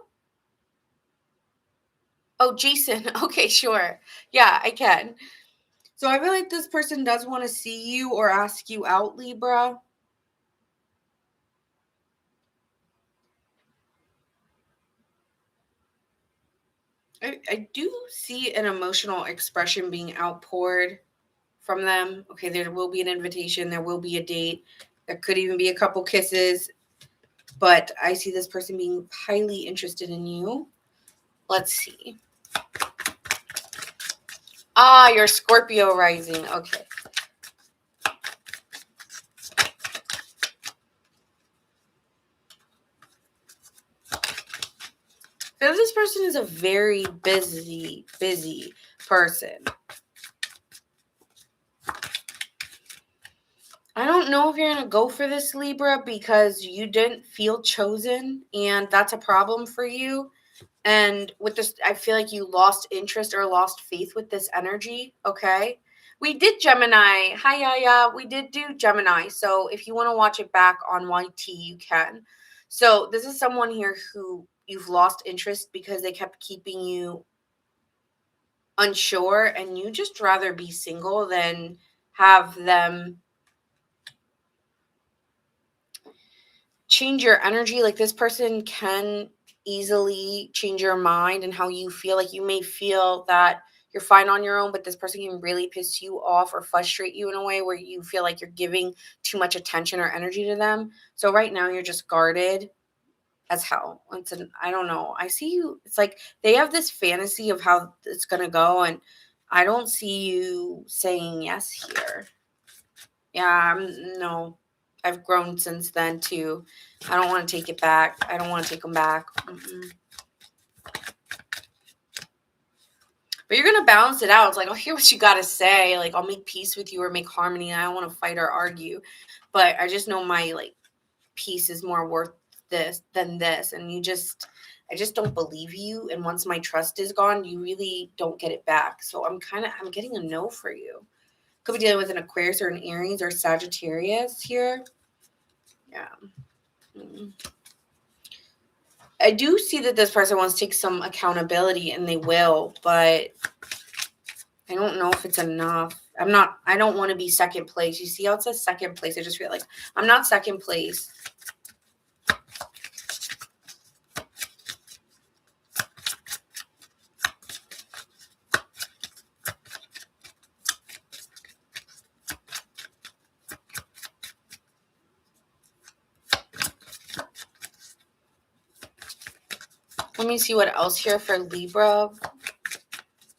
Oh, Jason. Okay, sure. Yeah, I can. So I feel like this person does want to see you or ask you out, Libra. I do see an emotional expression being outpoured from them. Okay, there will be an invitation, there will be a date, there could even be a couple kisses, but I see this person being highly interested in you. Let's see. Ah, you're Scorpio rising. Okay. So this person is a very busy person. I don't know if you're going to go for this, Libra, because you didn't feel chosen, and that's a problem for you. And with this, I feel like you lost interest or lost faith with this energy. Okay. We did Gemini. Hi, Yaya. We did do Gemini. So if you want to watch it back on YT, you can. So this is someone here who you've lost interest because they kept keeping you unsure, and you just rather be single than have them change your energy. Like, this person can easily change your mind and how you feel. Like, you may feel that you're fine on your own, but this person can really piss you off or frustrate you in a way where you feel like you're giving too much attention or energy to them. So right now you're just guarded as hell. I don't know. I see you. It's like they have this fantasy of how it's going to go, and I don't see you saying yes here. Yeah, no. I've grown since then too. I don't want to take it back. I don't want to take them back. Mm-mm. But you're gonna balance it out. It's like, I'll hear what you gotta say. Like, I'll make peace with you or make harmony. I don't want to fight or argue, but I just know my peace is more worth this than this. And I just don't believe you. And once my trust is gone, you really don't get it back. So I'm getting a no for you. Could be dealing with an Aquarius or an Aries or Sagittarius here. Yeah. Mm. I do see that this person wants to take some accountability, and they will, but I don't know if it's enough. I don't want to be second place. You see how it says second place? I just feel like I'm not second place. Let me see what else here for Libra.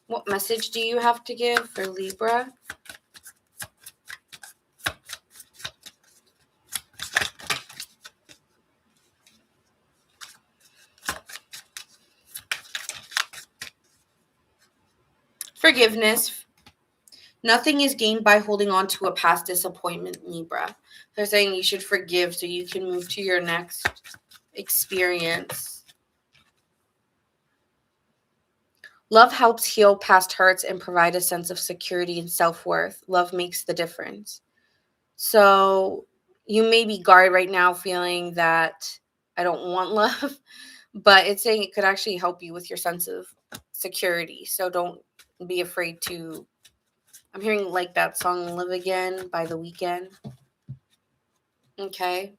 What message do you have to give for Libra? Forgiveness. Nothing is gained by holding on to a past disappointment, Libra. They're saying you should forgive so you can move to your next experience. Love helps heal past hurts and provide a sense of security and self-worth. Love makes the difference. So you may be guarded right now feeling that I don't want love, but it's saying it could actually help you with your sense of security. So don't be afraid to. I'm hearing like that song Live Again by The Weeknd. Okay.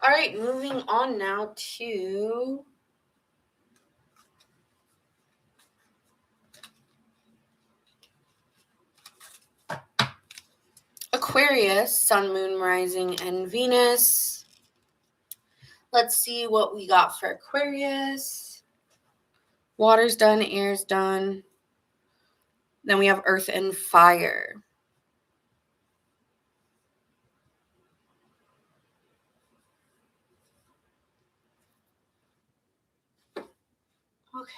All right, moving on now to Aquarius, Sun, Moon, Rising, and Venus. Let's see what we got for Aquarius. Water's done, air's done. Then we have Earth and Fire. Okay.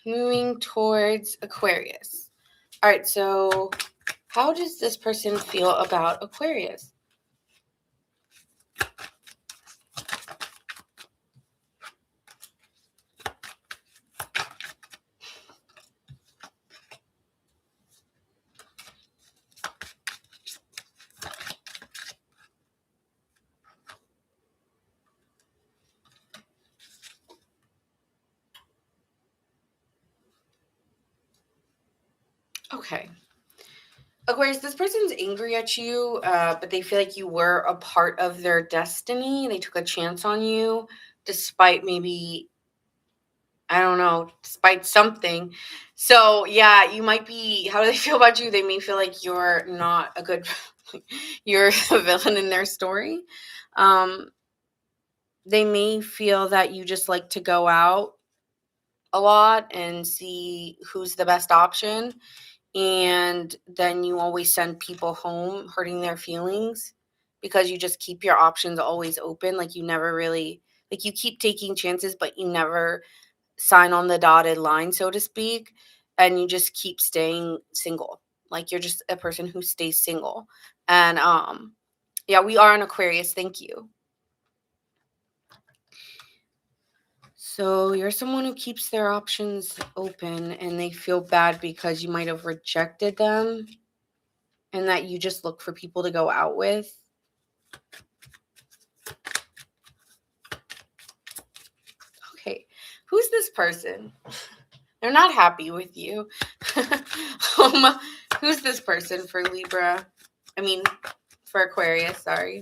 Moving towards Aquarius. All right, so how does this person feel about Aquarius? Okay. Aquarius, this person's angry at you, but they feel like you were a part of their destiny. They took a chance on you despite maybe, I don't know, despite something. So, yeah, you might be, how do they feel about you? They may feel like you're not a good, you're a villain in their story. They may feel that you just like to go out a lot and see who's the best option. And then you always send people home hurting their feelings because you just keep your options always open. Like you never really, like you keep taking chances, but you never sign on the dotted line, so to speak. And you just keep staying single. Like you're just a person who stays single. And yeah, we are an Aquarius. Thank you. So you're someone who keeps their options open and they feel bad because you might have rejected them and that you just look for people to go out with. Okay, who's this person? They're not happy with you. Who's this person for Libra? I mean, for Aquarius, sorry.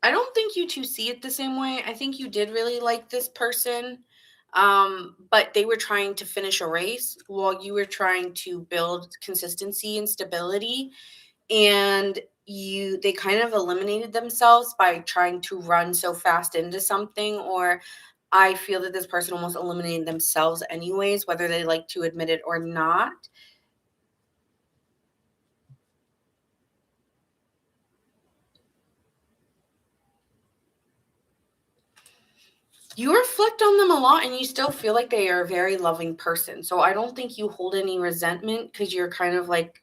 I don't think you two see it the same way. I think you did really like this person, but they were trying to finish a race while you were trying to build consistency and stability. And they kind of eliminated themselves by trying to run so fast into something, or I feel that this person almost eliminated themselves anyways, whether they like to admit it or not. You reflect on them a lot and you still feel like they are a very loving person. So I don't think you hold any resentment because you're kind of like,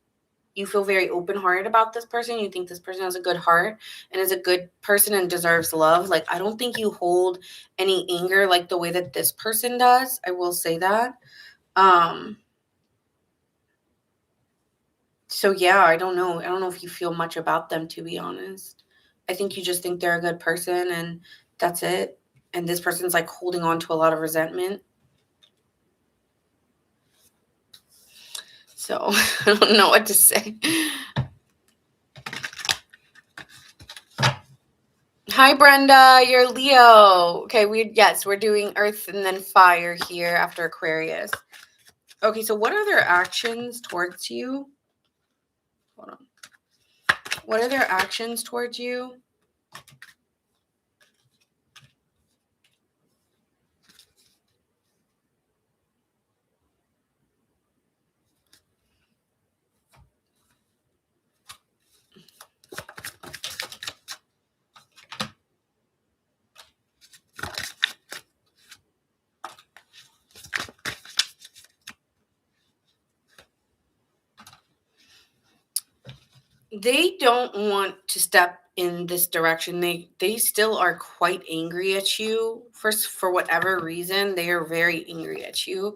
you feel very open-hearted about this person. You think this person has a good heart and is a good person and deserves love. Like, I don't think you hold any anger like the way that this person does. I will say that. So yeah, I don't know. I don't know if you feel much about them, to be honest. I think you just think they're a good person and that's it. And this person's like holding on to a lot of resentment. So I don't know what to say. Hi, Brenda. You're Leo. Okay, we're doing Earth and then Fire here after Aquarius. Okay, so what are their actions towards you? Hold on. What are their actions towards you? they don't want to step in this direction. They still are quite angry at you for whatever reason. They are very angry at you.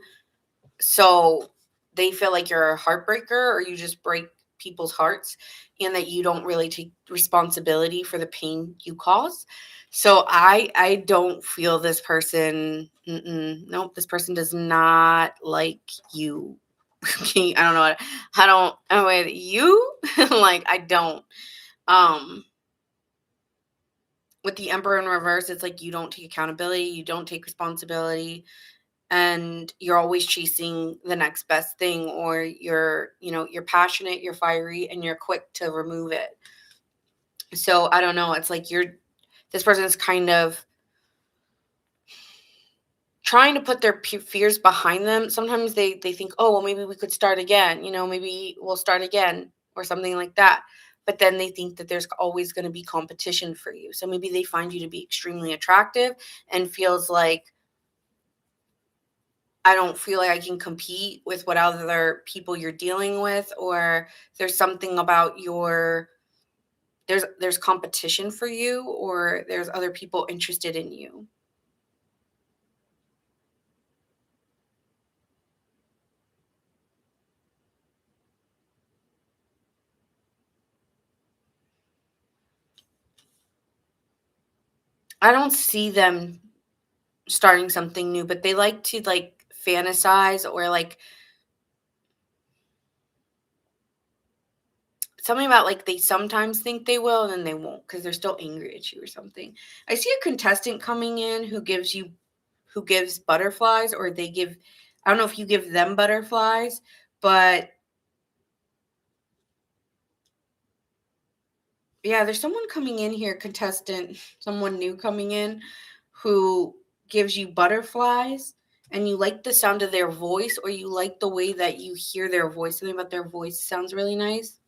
So they feel like you're a heartbreaker, or you just break people's hearts, and that you don't really take responsibility for the pain you cause. So I don't feel this person. Nope, this person does not like you. Okay, I don't know what I don't. Anyway, you like I don't. Um, with the Emperor in reverse, it's like you don't take accountability, you don't take responsibility, and you're always chasing the next best thing, or you're passionate, you're fiery, and you're quick to remove it. So I don't know, it's like this person is kind of trying to put their fears behind them. Sometimes they think, oh well, maybe we could start again, maybe we'll start again or something like that. But then they think that there's always going to be competition for you, so maybe they find you to be extremely attractive and feels like, I don't feel like I can compete with what other people you're dealing with, or there's something about there's competition for you, or there's other people interested in you. I don't see them starting something new, but they like to like fantasize, or like something about like they sometimes think they will and then they won't because they're still angry at you or something. I see a contestant coming in who gives butterflies, or they give, I don't know if you give them butterflies, but yeah, there's someone coming in here, contestant, someone new coming in who gives you butterflies, and you like the sound of their voice, or you like the way that you hear their voice. Something about their voice sounds really nice.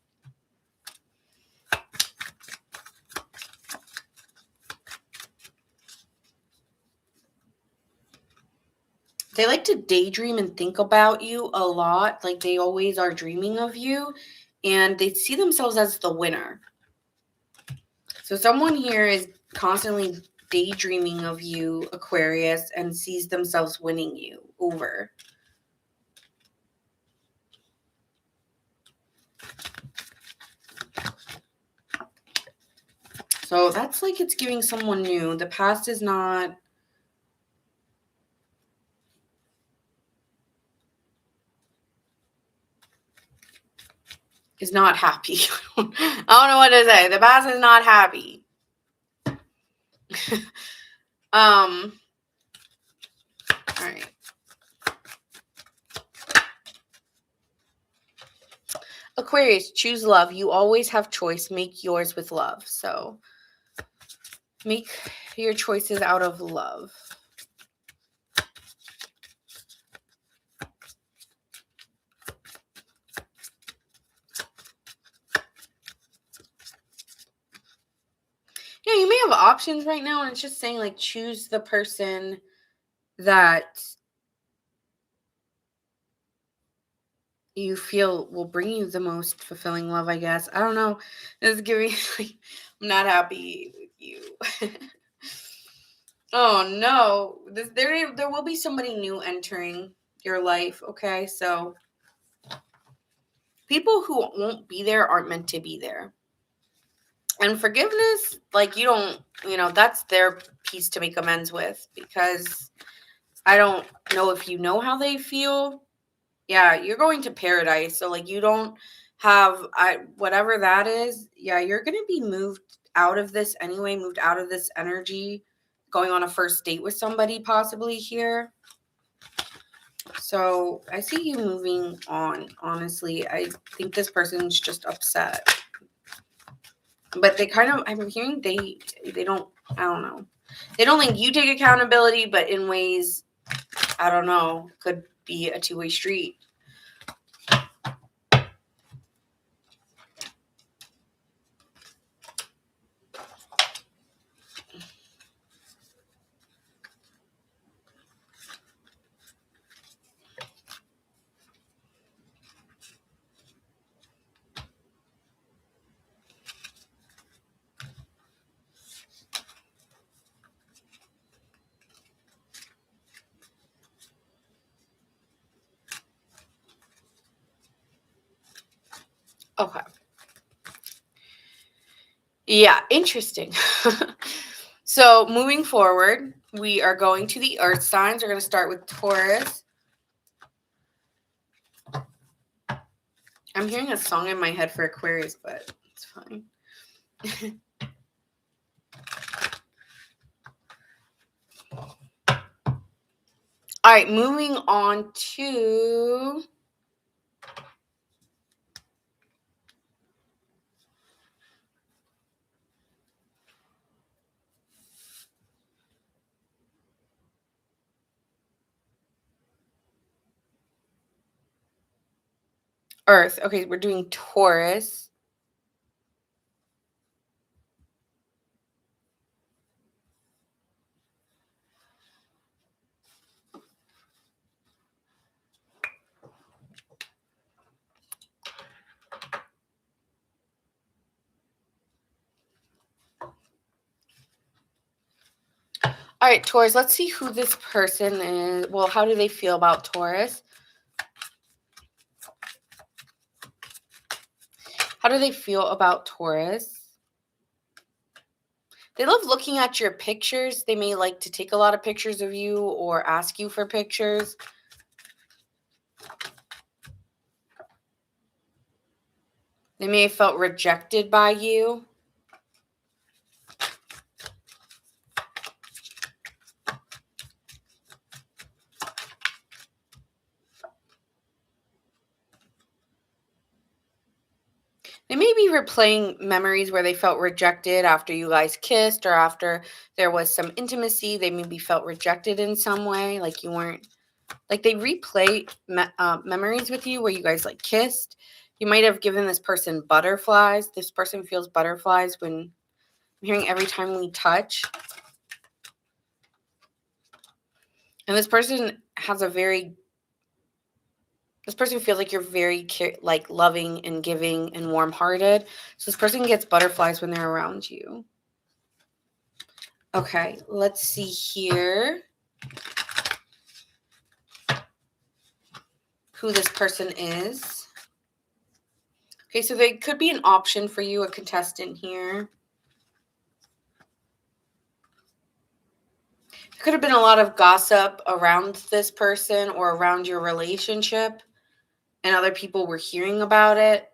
They like to daydream and think about you a lot. Like they always are dreaming of you, and they see themselves as the winner. So someone here is constantly daydreaming of you, Aquarius, and sees themselves winning you over. So that's like it's giving someone new. The past is not happy. I don't know what to say. The past is not happy. All right. Aquarius, choose love. You always have choice. Make yours with love. So make your choices out of love. Yeah, you may have options right now, and it's just saying like choose the person that you feel will bring you the most fulfilling love, I guess. I don't know. This is giving like I'm not happy with you. Oh no. There will be somebody new entering your life, okay? So people who won't be there aren't meant to be there. And forgiveness, like that's their piece to make amends with, because I don't know if you know how they feel. Yeah, you're going to paradise. So like you don't have whatever that is. Yeah, you're going to be moved out of this anyway, moved out of this energy, going on a first date with somebody possibly here. So I see you moving on. Honestly, I think this person's just upset. But they kind of, I'm hearing they don't, I don't know. They don't think you take accountability, but in ways, I don't know, could be a two-way street. Okay. Yeah, interesting. So moving forward, we are going to the earth signs. We're going to start with Taurus. I'm hearing a song in my head for Aquarius, but it's fine. All right, moving on to Earth. Okay, we're doing Taurus. All right, Taurus, let's see who this person is. Well, how do they feel about Taurus? How do they feel about Taurus? They love looking at your pictures. They may like to take a lot of pictures of you or ask you for pictures. They may have felt rejected by you. They may be replaying memories where they felt rejected after you guys kissed or after there was some intimacy. They maybe felt rejected in some way, like you weren't, like they replay memories with you where you guys like kissed. You might have given this person butterflies. This person feels butterflies when I'm hearing every time we touch. And this person feels like you're very like loving and giving and warm-hearted. So this person gets butterflies when they're around you. Okay, let's see here who this person is. Okay, so they could be an option for you, a contestant here. There could have been a lot of gossip around this person or around your relationship, and other people were hearing about it,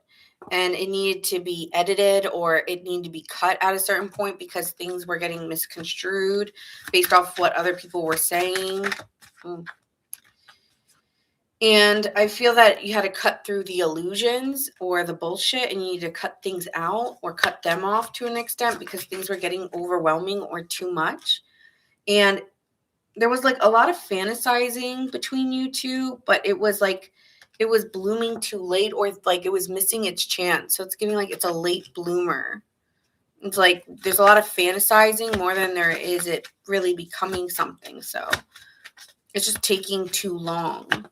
and it needed to be edited or it needed to be cut at a certain point because things were getting misconstrued based off what other people were saying. And I feel that you had to cut through the illusions or the bullshit, and you need to cut things out or cut them off to an extent because things were getting overwhelming or too much. And there was like a lot of fantasizing between you two, but it was like it was blooming too late, or like it was missing its chance. So it's giving like it's a late bloomer. It's like there's a lot of fantasizing more than there is it really becoming something. So it's just taking too long.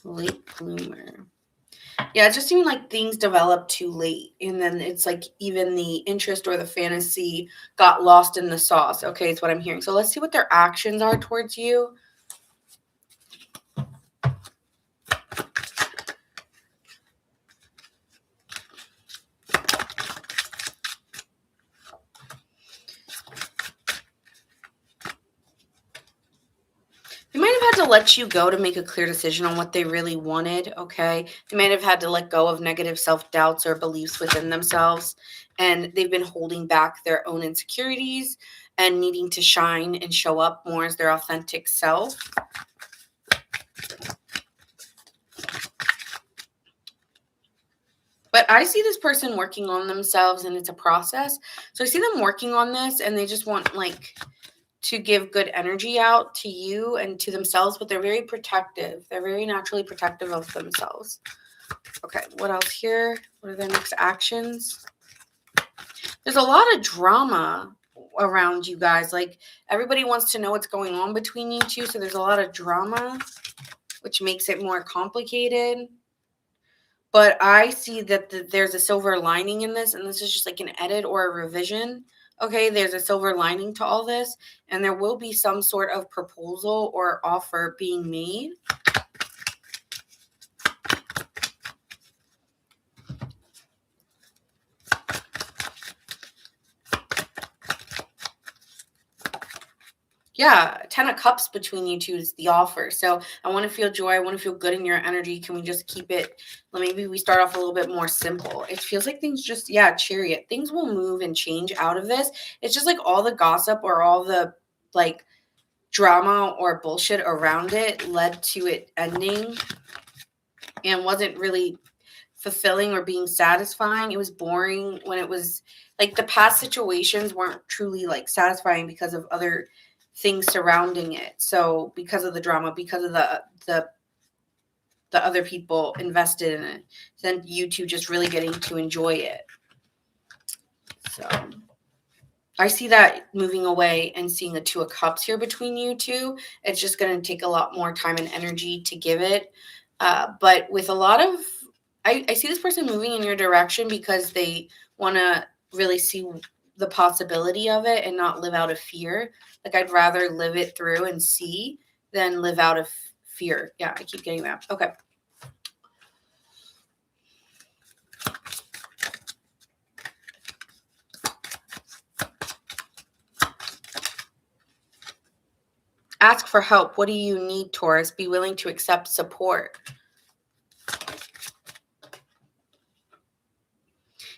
Late bloomer. Yeah, it just seemed like things developed too late. And then it's like even the interest or the fantasy got lost in the sauce. Okay, it's what I'm hearing. So let's see what their actions are towards you. They might have had to let you go to make a clear decision on what they really wanted, okay? They might have had to let go of negative self-doubts or beliefs within themselves, and they've been holding back their own insecurities and needing to shine and show up more as their authentic self. But I see this person working on themselves, and it's a process. So I see them working on this, and they just want like to give good energy out to you and to themselves, but they're very protective. They're very naturally protective of themselves. Okay, what else here? What are their next actions? There's a lot of drama around you guys. Like everybody wants to know what's going on between you two, so there's a lot of drama, which makes it more complicated. But I see that there's a silver lining in this, and this is just like an edit or a revision Okay, there's a silver lining to all this, and there will be some sort of proposal or offer being made. Yeah, 10 of cups between you two is the offer. So I want to feel joy. I want to feel good in your energy. Can we just keep it? Maybe we start off a little bit more simple. It feels like things just, yeah, chariot. Things will move and change out of this. It's just like all the gossip or all the like drama or bullshit around it led to it ending and wasn't really fulfilling or being satisfying. It was boring when it was like the past situations weren't truly like satisfying because of other things surrounding it. So because of the drama, because of the other people invested in it, then you two just really getting to enjoy it. So I see that moving away and seeing the 2 of cups here between you two. It's just going to take a lot more time and energy to give it. But with a lot of, I see this person moving in your direction because they want to really see the possibility of it and not live out of fear. Like I'd rather live it through and see than live out of fear. Yeah, I keep getting that. Okay. Ask for help. What do you need, Taurus? Be willing to accept support.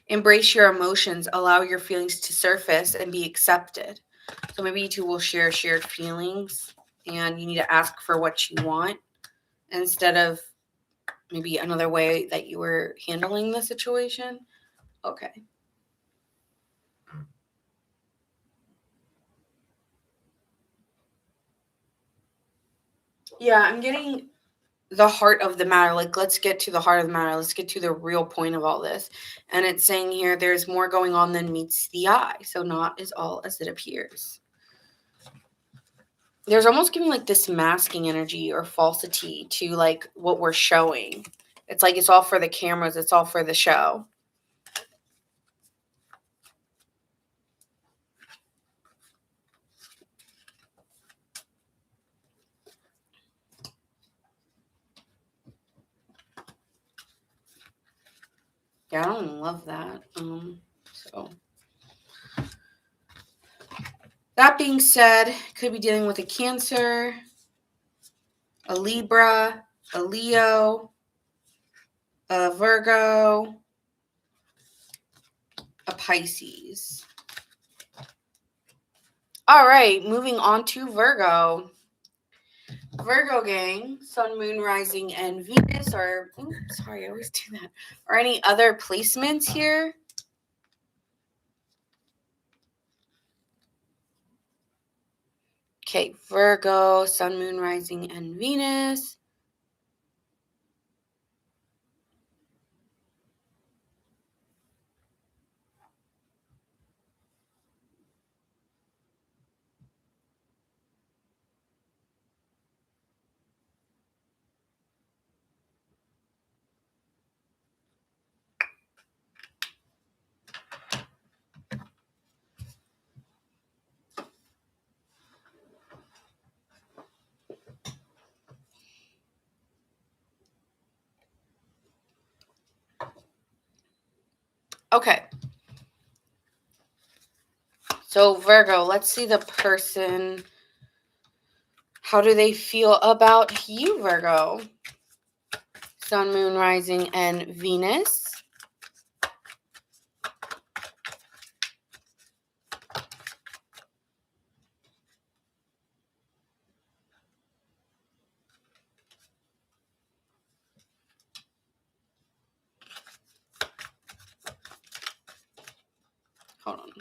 Embrace your emotions. Allow your feelings to surface and be accepted. So maybe you two will share shared feelings and you need to ask for what you want instead of maybe another way that you were handling the situation. Okay. Yeah, I'm getting the heart of the matter. Like, let's get to the heart of the matter. Let's get to the real point of all this. And it's saying here there's more going on than meets the eye. So not is all as it appears. There's almost giving like this masking energy or falsity to like what we're showing. It's like it's all for the cameras. It's all for the show. Yeah, I don't love that. So that being said, could be dealing with a Cancer, a Libra, a Leo, a Virgo, a Pisces. All right, moving on to Virgo. Virgo gang, Sun, Moon, Rising, and Venus, or sorry, I always do that. Or any other placements here? Okay, Virgo, Sun, Moon, Rising, and Venus. Okay. So Virgo, let's see the person. How do they feel about you, Virgo? Sun, Moon, Rising, and Venus. Hold on.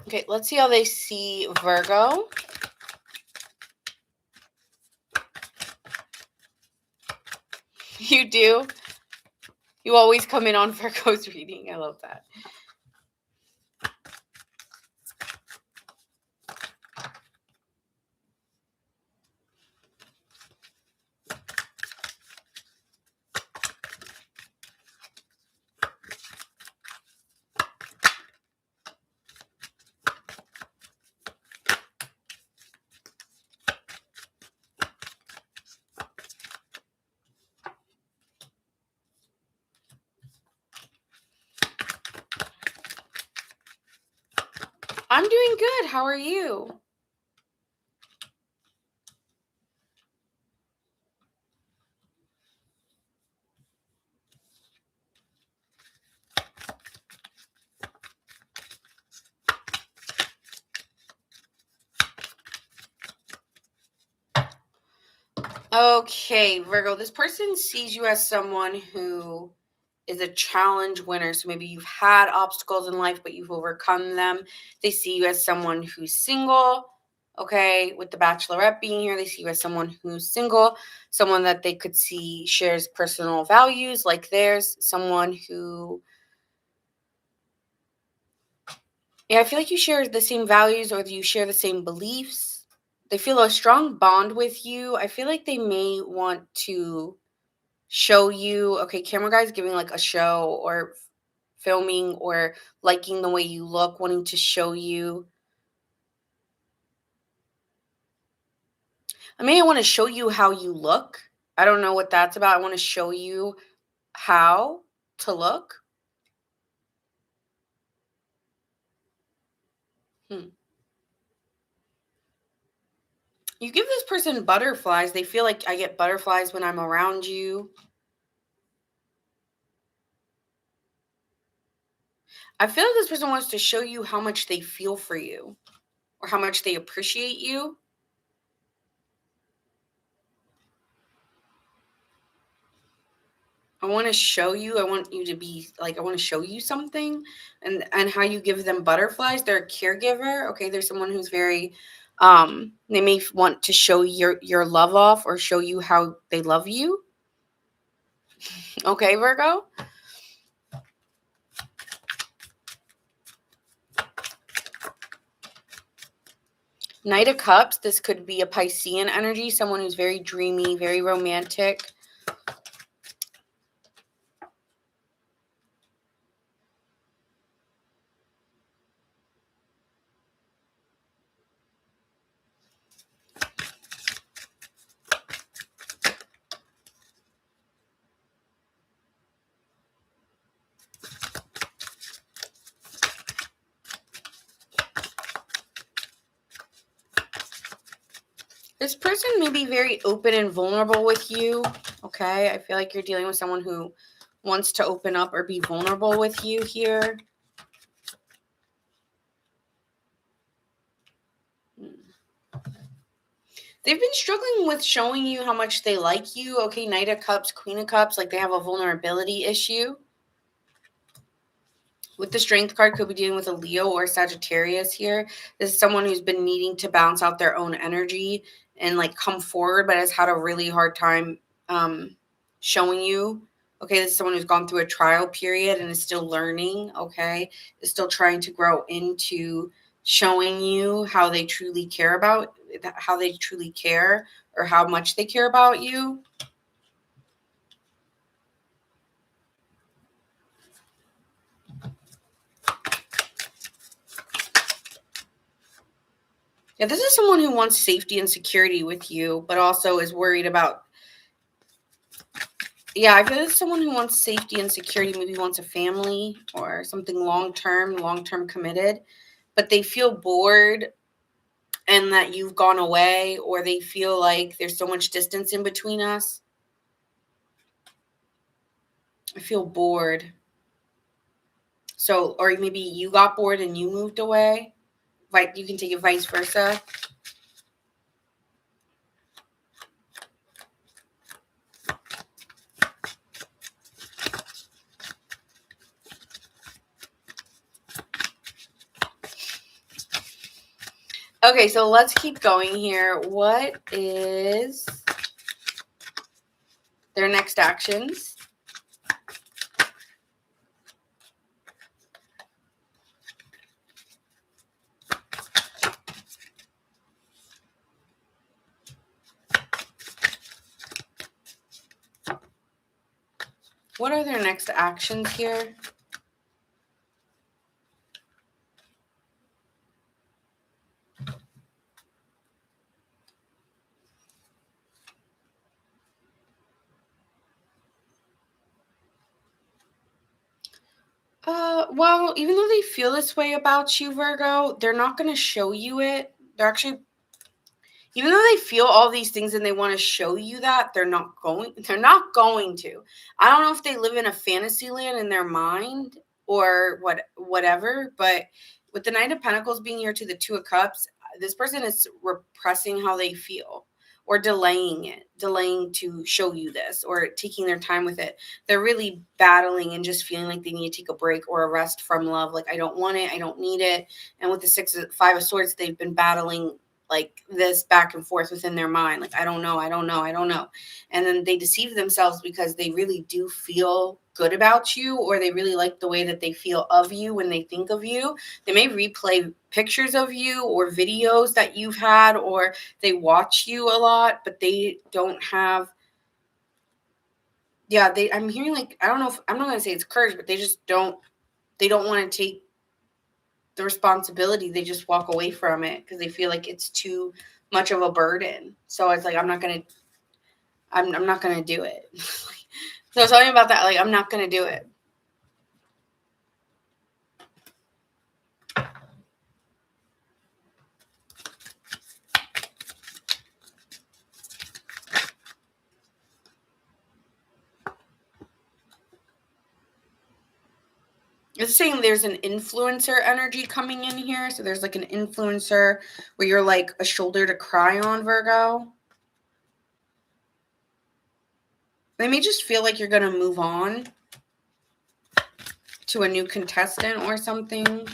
Okay, let's see how they see Virgo. You do? You always come in on Virgo's reading. I love that. I'm doing good. How are you? Okay, Virgo, this person sees you as someone who is a challenge winner. So maybe you've had obstacles in life, but you've overcome them. They see you as someone who's single. Okay, with the bachelorette being here, they see you as someone who's single, someone that they could see shares personal values like theirs, someone who, yeah, I feel like you share the same values or you share the same beliefs. They feel a strong bond with you. I feel like they may want to show you, okay, camera guy's giving like a show or filming or liking the way you look, wanting to show you. I mean, I want to show you how you look. I don't know what that's about. I want to show you how to look. Hmm. You give this person butterflies. They feel like I get butterflies when I'm around you. I feel like this person wants to show you how much they feel for you or how much they appreciate you. I want to show you. I want you to be like, I want to show you something, and how you give them butterflies. They're a caregiver. Okay, there's someone who's very they may want to show your love off or show you how they love you. Okay, Virgo. Knight of Cups. This could be a Piscean energy, someone who's very dreamy, very romantic. This person may be very open and vulnerable with you. Okay, I feel like you're dealing with someone who wants to open up or be vulnerable with you here. They've been struggling with showing you how much they like you. Okay, Knight of Cups, Queen of Cups, like they have a vulnerability issue. With the Strength card, could be dealing with a Leo or Sagittarius here. This is someone who's been needing to balance out their own energy and like come forward, but has had a really hard time showing you. Okay, this is someone who's gone through a trial period and is still learning. Okay, is still trying to grow into showing you how they truly care about, how they truly care, or how much they care about you. Yeah, this is someone who wants safety and security with you, but also is worried about. Yeah, I feel like someone who wants safety and security, maybe wants a family or something long term committed, but they feel bored and that you've gone away, or they feel like there's so much distance in between us. I feel bored. So, or maybe you got bored and you moved away. Like you can take it vice versa. Okay, so let's keep going here. What is their next actions? What are their next actions here? Well, even though they feel this way about you, Virgo, they're not going to show you it. They're actually, even though they feel all these things and they want to show you that, they're not going to. I don't know if they live in a fantasy land in their mind or whatever, but with the Knight of Pentacles being here to the Two of Cups, this person is repressing how they feel or delaying to show you this or taking their time with it. They're really battling and just feeling like they need to take a break or a rest from love. Like, I don't want it. I don't need it. And with the Five of Swords, they've been battling like this back and forth within their mind. Like, I don't know. And then they deceive themselves because they really do feel good about you, or they really like the way that they feel of you when they think of you. They may replay pictures of you or videos that you've had, or they watch you a lot, but they don't have, I'm hearing like, I don't know if, I'm not going to say it's courage, but they don't want to take the responsibility. They just walk away from it because they feel like it's too much of a burden. So it's like, I'm not going to do it. So tell me about that. Like, I'm not going to do it. It's saying there's an influencer energy coming in here. So there's like an influencer where you're like a shoulder to cry on, Virgo. They may just feel like you're going to move on to a new contestant or something.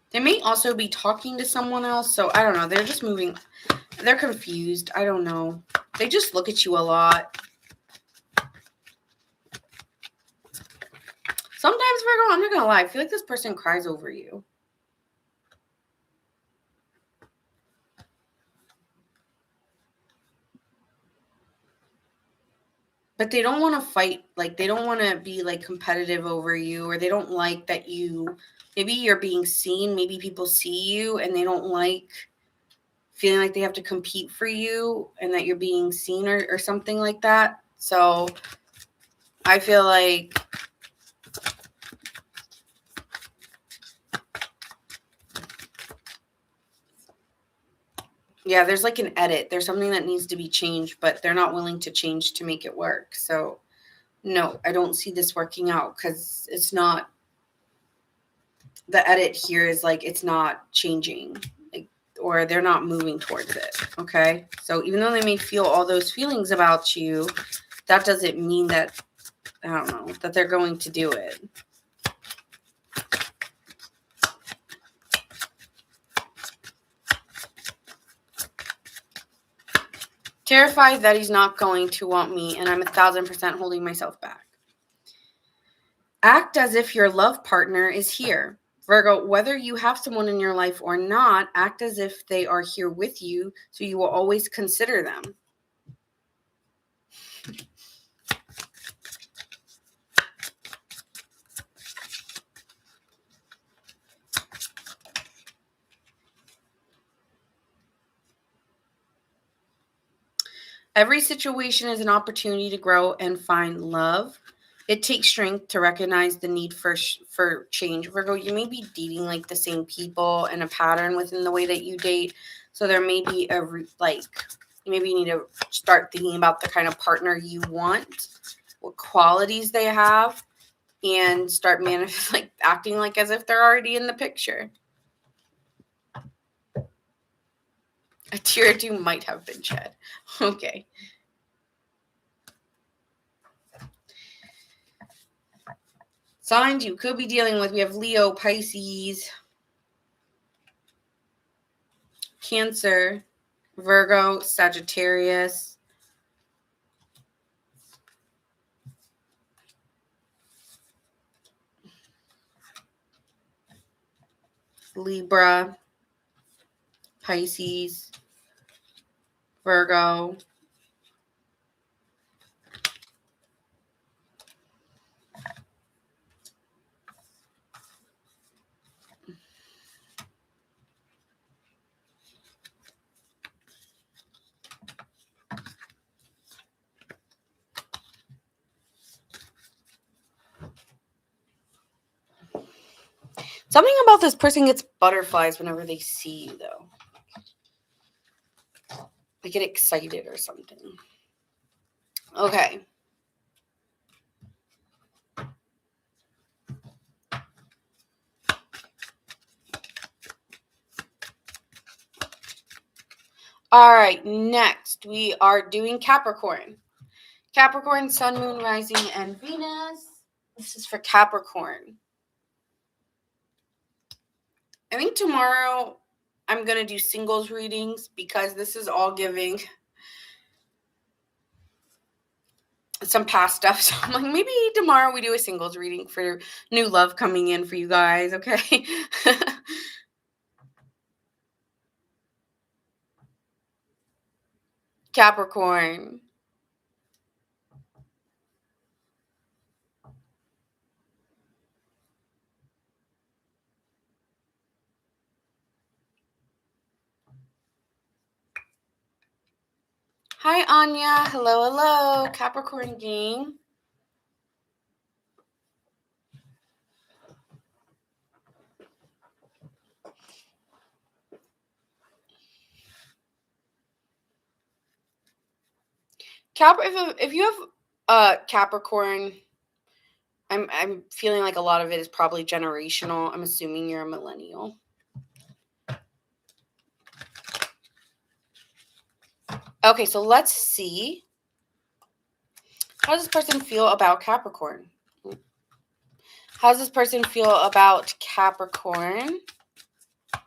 They may also be talking to someone else. So I don't know. They're just moving. They're confused. I don't know. They just look at you a lot. Sometimes, Virgo, I'm not going to lie, I feel like this person cries over you. But they don't want to fight. Like, they don't want to be like competitive over you, or they don't like that maybe you're being seen. Maybe people see you and they don't like feeling like they have to compete for you and that you're being seen or something like that. So I feel like there's like an edit. There's something that needs to be changed, but they're not willing to change to make it work. So no, I don't see this working out because it's not, the edit here is like, it's not changing, like, or they're not moving towards it. Okay. So even though they may feel all those feelings about you, that doesn't mean that, I don't know, that they're going to do it. Terrified that he's not going to want me, and I'm 1,000% holding myself back. Act as if your love partner is here. Virgo, whether you have someone in your life or not, act as if they are here with you, so you will always consider them. Every situation is an opportunity to grow and find love. It takes strength to recognize the need for change. Virgo, you may be dating like the same people and a pattern within the way that you date. So there may be maybe you need to start thinking about the kind of partner you want, what qualities they have, and start acting like as if they're already in the picture. A tear or two might have been shed. Okay. Signs you could be dealing with. We have Leo, Pisces, Cancer, Virgo, Sagittarius, Libra, Pisces, Virgo, Something about this person gets butterflies whenever they see you, though. They get excited or something. Okay. All right, next we are doing Capricorn. Capricorn, Sun, Moon, Rising, and Venus. This is for Capricorn. I think tomorrow I'm going to do singles readings because this is all giving some past stuff. So I'm like, maybe tomorrow we do a singles reading for new love coming in for you guys, okay? Capricorn. Hi, Anya. Hello, hello. Capricorn gang. If you have Capricorn, I'm feeling like a lot of it is probably generational. I'm assuming you're a millennial. Okay, so let's see. How does this person feel about Capricorn? How does this person feel about Capricorn?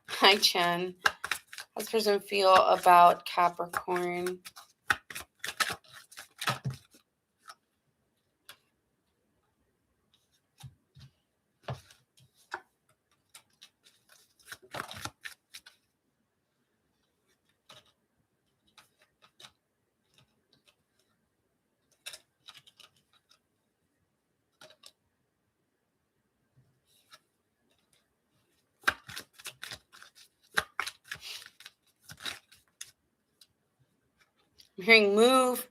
Hi, Chen. How does this person feel about Capricorn? I'm hearing move.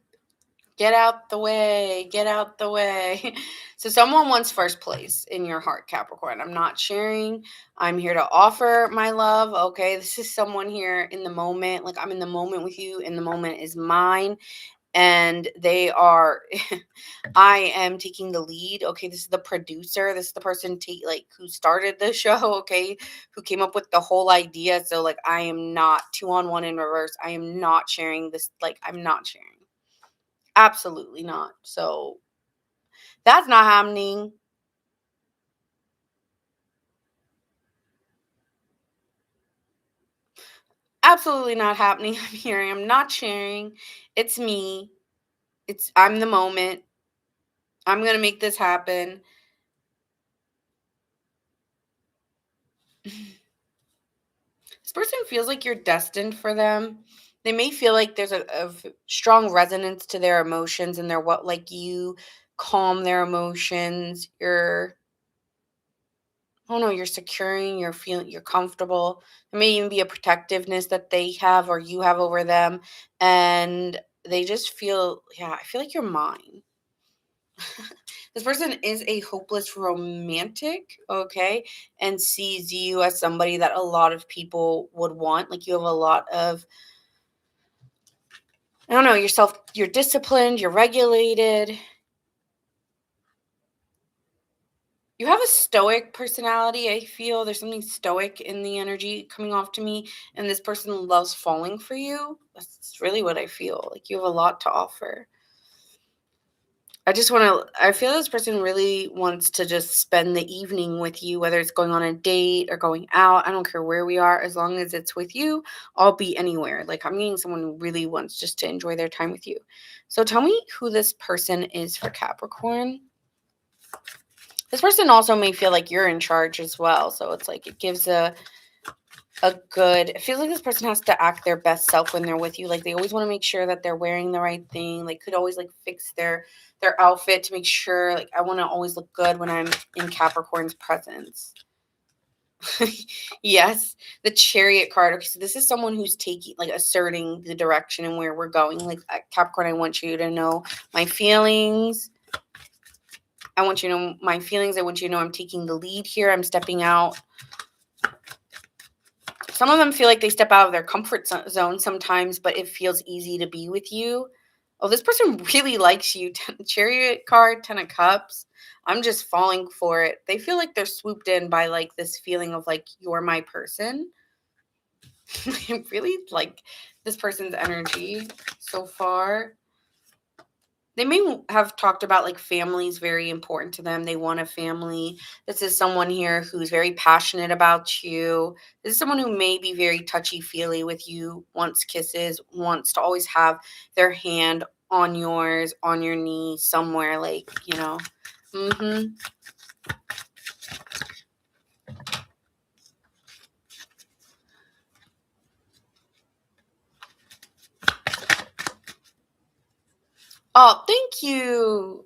Get out the way. Get out the way. So someone wants first place in your heart, Capricorn. I'm not sharing. I'm here to offer my love. Okay. This is someone here in the moment. Like I'm in the moment with you, and the moment is mine. And they are, I am taking the lead. Okay. This is the producer. This is the person who started the show. Okay. Who came up with the whole idea. So like, I am not 2-on-1 in reverse. I am not sharing this. Like I'm not sharing. Absolutely not. So that's not happening. Absolutely not happening. I'm hearing. I'm not sharing. It's me. I'm the moment. I'm going to make this happen. This person feels like you're destined for them. They may feel like there's a strong resonance to their emotions, and they're what like you calm their emotions. You're securing, you're comfortable. There may even be a protectiveness that they have or you have over them. And they just feel, yeah, I feel like you're mine. This person is a hopeless romantic, okay, and sees you as somebody that a lot of people would want. Like you have a lot of, I don't know, you're disciplined, you're regulated. You have a stoic personality, I feel. There's something stoic in the energy coming off to me, and this person loves falling for you. That's really what I feel. Like you have a lot to offer. I feel this person really wants to just spend the evening with you, whether it's going on a date or going out. I don't care where we are, as long as it's with you, I'll be anywhere. Like I'm meeting someone who really wants just to enjoy their time with you. So tell me who this person is for Capricorn. This person also may feel like you're in charge as well. So it's like it gives a good, it feels like this person has to act their best self when they're with you. Like they always want to make sure that they're wearing the right thing. Like could always like fix their outfit to make sure, like I want to always look good when I'm in Capricorn's presence. Yes, the Chariot card. Okay, so this is someone who's taking, like, asserting the direction and where we're going. Like Capricorn, I want you to know my feelings. I want you to know my feelings. I want you to know I'm taking the lead here. I'm stepping out. Some of them feel like they step out of their comfort zone sometimes, but it feels easy to be with you. Oh, this person really likes you. Chariot card, 10 of Cups. I'm just falling for it. They feel like they're swooped in by like this feeling of like, you're my person. I really like this person's energy so far. They may have talked about like family is very important to them. They want a family. This is someone here who's very passionate about you. This is someone who may be very touchy-feely with you, wants kisses, wants to always have their hand on yours, on your knee, somewhere, like, you know. Oh, thank you.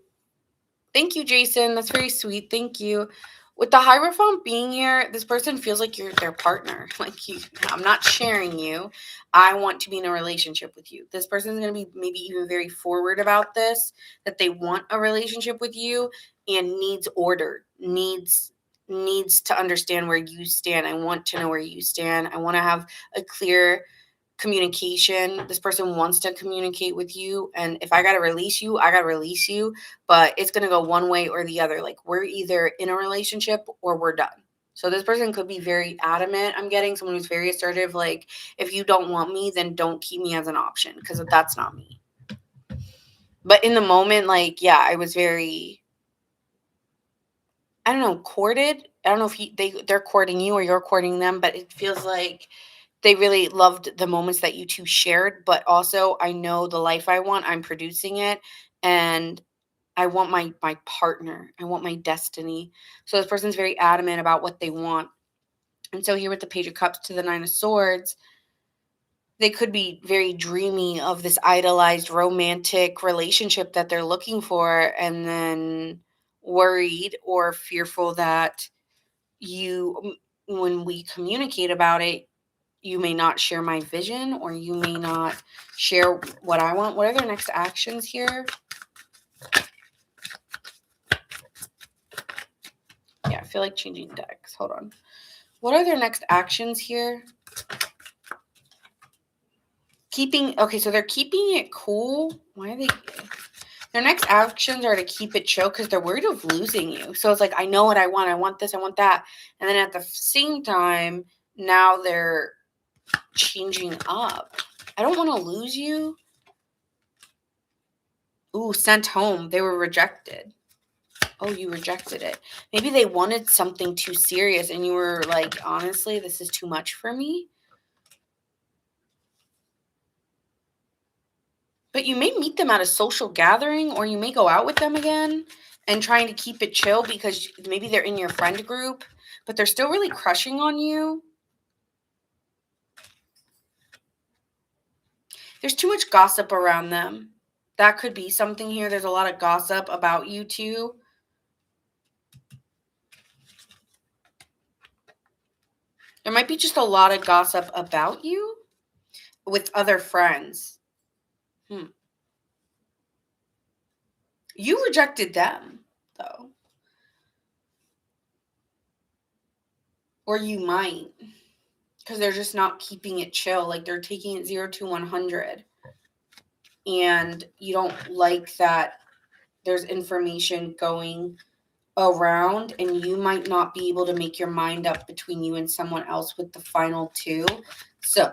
Thank you, Jason. That's very sweet. Thank you. With the Hierophant being here, this person feels like you're their partner. Like you, I'm not sharing you. I want to be in a relationship with you. This person's going to be maybe even very forward about this, that they want a relationship with you and needs order, needs to understand where you stand. I want to know where you stand. I want to have a clear communication. This person wants to communicate with you, and if I got to release you, I got to release you, but it's going to go one way or the other. Like we're either in a relationship or we're done. So this person could be very adamant. I'm getting someone who's very assertive, like if you don't want me, then don't keep me as an option, because that's not me. But in the moment, like, yeah, I was very, I don't know, courted. I don't know if they're courting you or you're courting them, but it feels like they really loved the moments that you two shared. But also, I know the life I want, I'm producing it, and I want my partner. I want my destiny. So this person's very adamant about what they want. And so here with the Page of Cups to the Nine of Swords, they could be very dreamy of this idolized romantic relationship that they're looking for, and then worried or fearful that when we communicate about it, you may not share my vision, or you may not share what I want. What are their next actions here? Yeah, I feel like changing decks. Hold on. What are their next actions here? Okay, so they're keeping it cool. Why are they? Their next actions are to keep it chill because they're worried of losing you. So it's like, I know what I want. I want this. I want that. And then at the same time, now they're changing up. I don't want to lose you. Ooh, sent home. They were rejected. Oh, you rejected it. Maybe they wanted something too serious and you were like, honestly, this is too much for me. But you may meet them at a social gathering, or you may go out with them again and trying to keep it chill because maybe they're in your friend group, but they're still really crushing on you. There's too much gossip around them. That could be something here. There's a lot of gossip about you two. There might be just a lot of gossip about you with other friends. You rejected them, though. Or you might. Because they're just not keeping it chill. Like they're taking it 0 to 100. And you don't like that there's information going around, and you might not be able to make your mind up between you and someone else with the final two. So,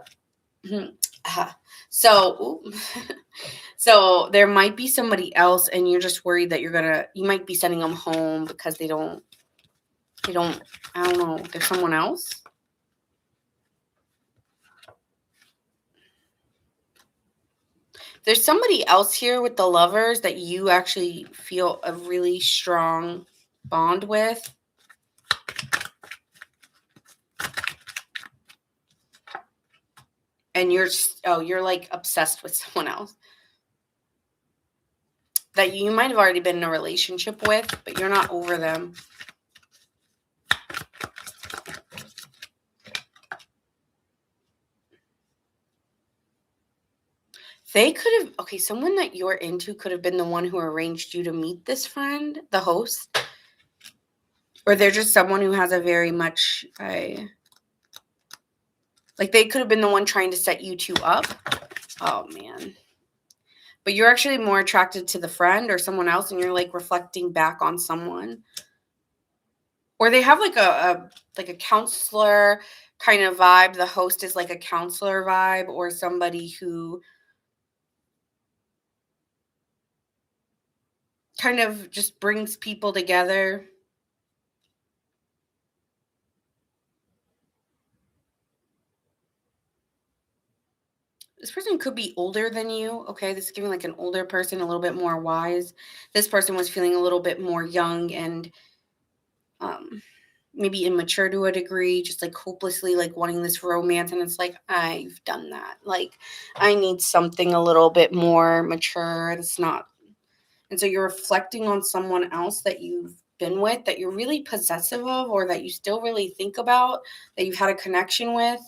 so there might be somebody else, and you're just worried that you might be sending them home because they don't, I don't know, there's someone else. There's somebody else here with the Lovers that you actually feel a really strong bond with. And you're like obsessed with someone else that you might have already been in a relationship with, but you're not over them. They could have, okay, someone that you're into could have been the one who arranged you to meet this friend, the host. Or they're just someone who has a very much, like they could have been the one trying to set you two up. Oh, man. But you're actually more attracted to the friend or someone else, and you're like reflecting back on someone. Or they have like a counselor kind of vibe. The host is like a counselor vibe, or somebody who kind of just brings people together. This person could be older than you, okay? This is giving like an older person, a little bit more wise. This person was feeling a little bit more young and maybe immature to a degree, just like hopelessly like wanting this romance. And it's like, I've done that. Like, I need something a little bit more mature. It's not. And so you're reflecting on someone else that you've been with, that you're really possessive of, or that you still really think about, that you've had a connection with.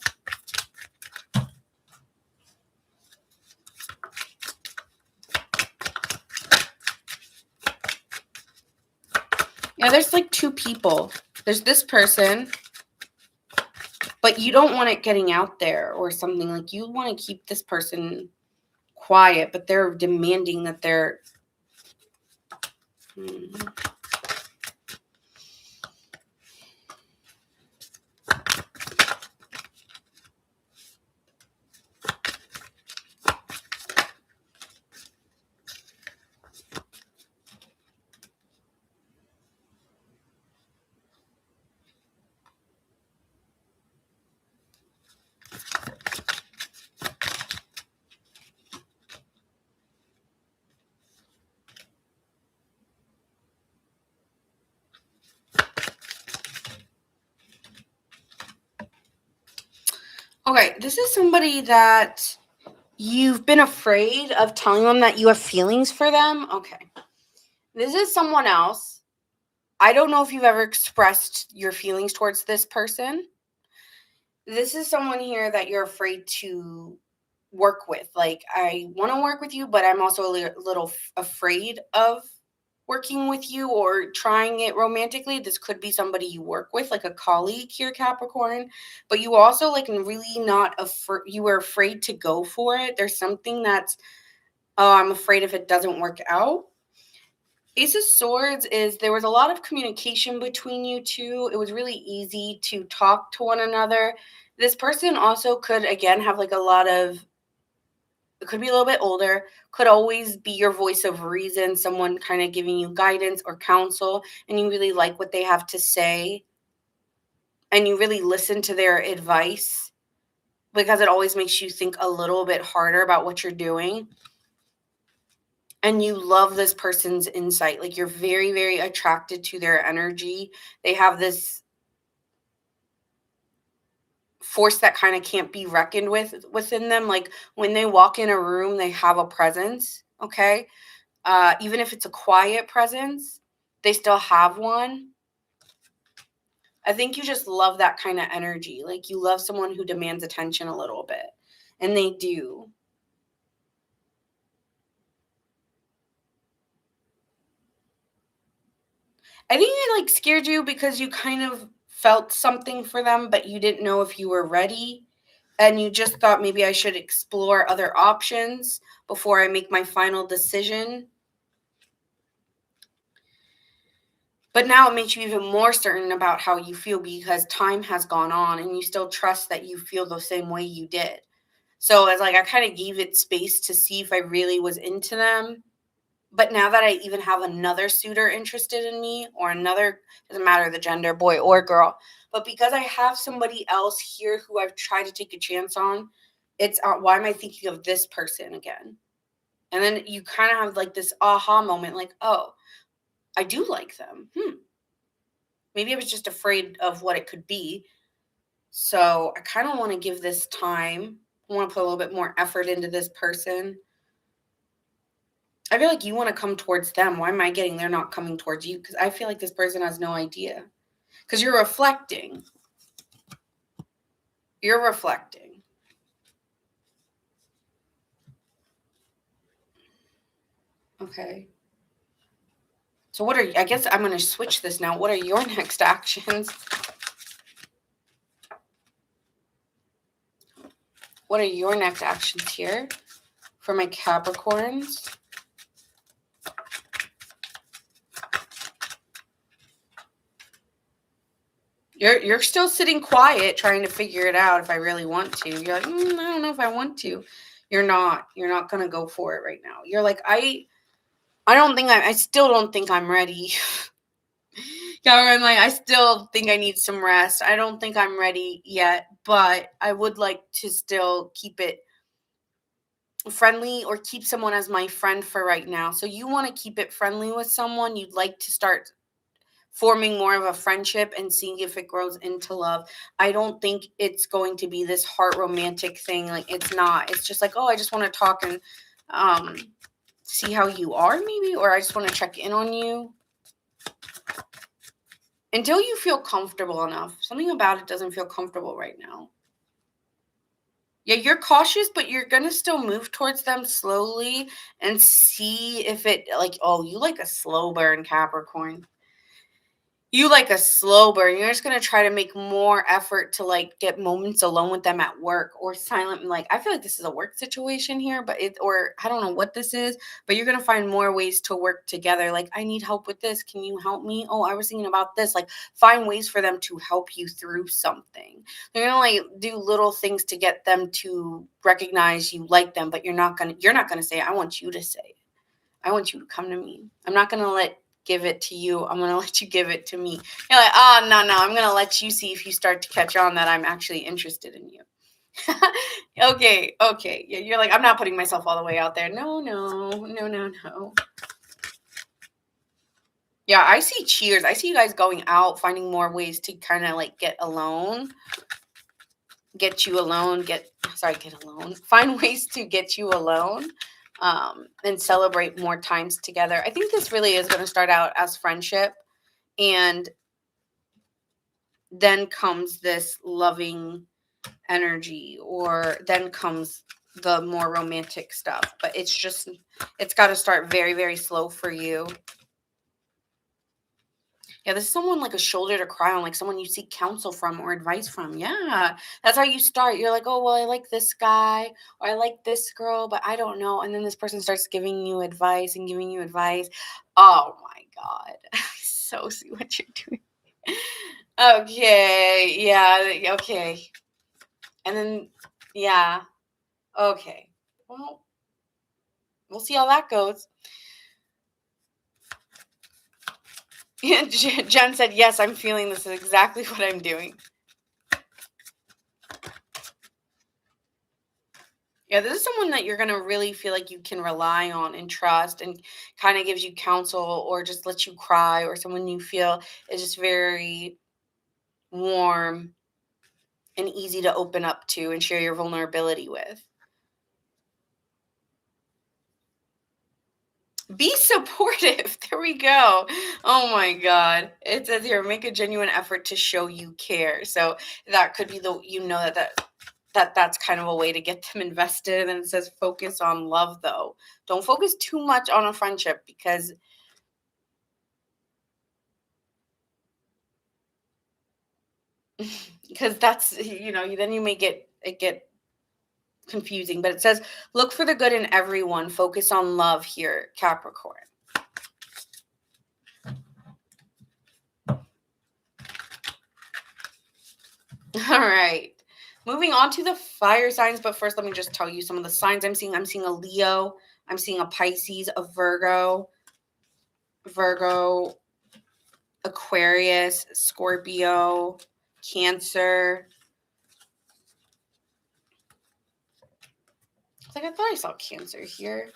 Yeah, there's like two people. There's this person, but you don't want it getting out there or something. Like, you want to keep this person quiet, but they're demanding that they're... Okay, this is somebody that you've been afraid of telling them that you have feelings for them. Okay. This is someone else. I don't know if you've ever expressed your feelings towards this person. This is someone here that you're afraid to work with. Like, I want to work with you, but I'm also a little afraid of working with you or trying it romantically. This could be somebody you work with, like a colleague here, Capricorn, but you also like really not you were afraid to go for it. There's something that's, oh, I'm afraid if it doesn't work out. Ace of Swords is, there was a lot of communication between you two. It was really easy to talk to one another. This person also could, again, have like a lot of, it could be a little bit older, could always be your voice of reason, someone kind of giving you guidance or counsel, and you really like what they have to say, and you really listen to their advice because it always makes you think a little bit harder about what you're doing. And you love this person's insight. Like, you're very, very attracted to their energy. They have this force that kind of can't be reckoned with within them. Like, when they walk in a room, they have a presence, okay? Even if it's a quiet presence, they still have one. I think you just love that kind of energy. Like, you love someone who demands attention a little bit. And they do. I think it like scared you because you kind of felt something for them, but you didn't know if you were ready. And you just thought maybe I should explore other options before I make my final decision. But now it makes you even more certain about how you feel because time has gone on and you still trust that you feel the same way you did. So it's like I kind of gave it space to see if I really was into them. But now that I even have another suitor interested in me, or another, doesn't matter the gender, boy or girl, but because I have somebody else here who I've tried to take a chance on, it's why am I thinking of this person again? And then you kind of have like this aha moment, like, oh, I do like them. Maybe I was just afraid of what it could be. So I kind of want to give this time. I want to put a little bit more effort into this person. I feel like you want to come towards them. Why am I getting they're not coming towards you? Because I feel like this person has no idea. Because you're reflecting. You're reflecting. Okay. So what are, I guess I'm going to switch this now. What are your next actions? What are your next actions here for my Capricorns? You're still sitting quiet trying to figure it out if I really want to. You're like, I don't know if I want to. You're not. You're not going to go for it right now. You're like, I still don't think I'm ready. Yeah, I'm like, I still think I need some rest. I don't think I'm ready yet, but I would like to still keep it friendly or keep someone as my friend for right now. So you want to keep it friendly with someone. You'd like to start forming more of a friendship and seeing if it grows into love. I don't think it's going to be this heart romantic thing. Like, it's not. It's just like, oh, I just want to talk and see how you are, maybe, or I just want to check in on you. Until you feel comfortable enough. Something about it doesn't feel comfortable right now. Yeah, you're cautious, but you're going to still move towards them slowly and see if it, like, oh, you like a slow burn, Capricorn. You like a slow burn. You're just going to try to make more effort to, like, get moments alone with them at work or silent. Like, I feel like this is a work situation here, but or I don't know what this is, but you're going to find more ways to work together. Like, I need help with this. Can you help me? Oh, I was thinking about this. Like, find ways for them to help you through something. They're going to, like, do little things to get them to recognize you like them, but you're not going to say, I want you to say it. I want you to come to me. I'm not going to give it to you. I'm going to let you give it to me. You're like, oh, no. I'm going to let you see if you start to catch on that I'm actually interested in you. Okay. Yeah, you're like, I'm not putting myself all the way out there. No. Yeah, I see cheers. I see you guys going out, finding more ways to kind of like get alone. Get alone. Find ways to get you alone. And celebrate more times together. I think this really is going to start out as friendship, and then comes this loving energy, or then comes the more romantic stuff. But it's got to start very, very slow for you. Yeah, this is someone like a shoulder to cry on, like someone you seek counsel from or advice from. Yeah, that's how you start. You're like, oh, well, I like this guy or I like this girl, but I don't know. And then this person starts giving you advice and giving you advice. Oh my God. I so see what you're doing. Okay. Yeah. Okay. And then, yeah. Okay. Well, we'll see how that goes. Jen said, yes, I'm feeling this is exactly what I'm doing. Yeah, this is someone that you're going to really feel like you can rely on and trust, and kind of gives you counsel or just lets you cry, or someone you feel is just very warm and easy to open up to and share your vulnerability with. Be supportive. There we go. Oh my God. It says here, make a genuine effort to show you care. So that could be that's kind of a way to get them invested. And it says focus on love, though. Don't focus too much on a friendship, because that's, then you may get confusing. But it says look for the good in everyone. Focus on love here, Capricorn. All right. Moving on to the fire signs, but first let me just tell you some of the signs I'm seeing. I'm seeing a Leo, I'm seeing a Pisces, a Virgo, Aquarius, Scorpio, Cancer. It's like I thought I saw Cancer here.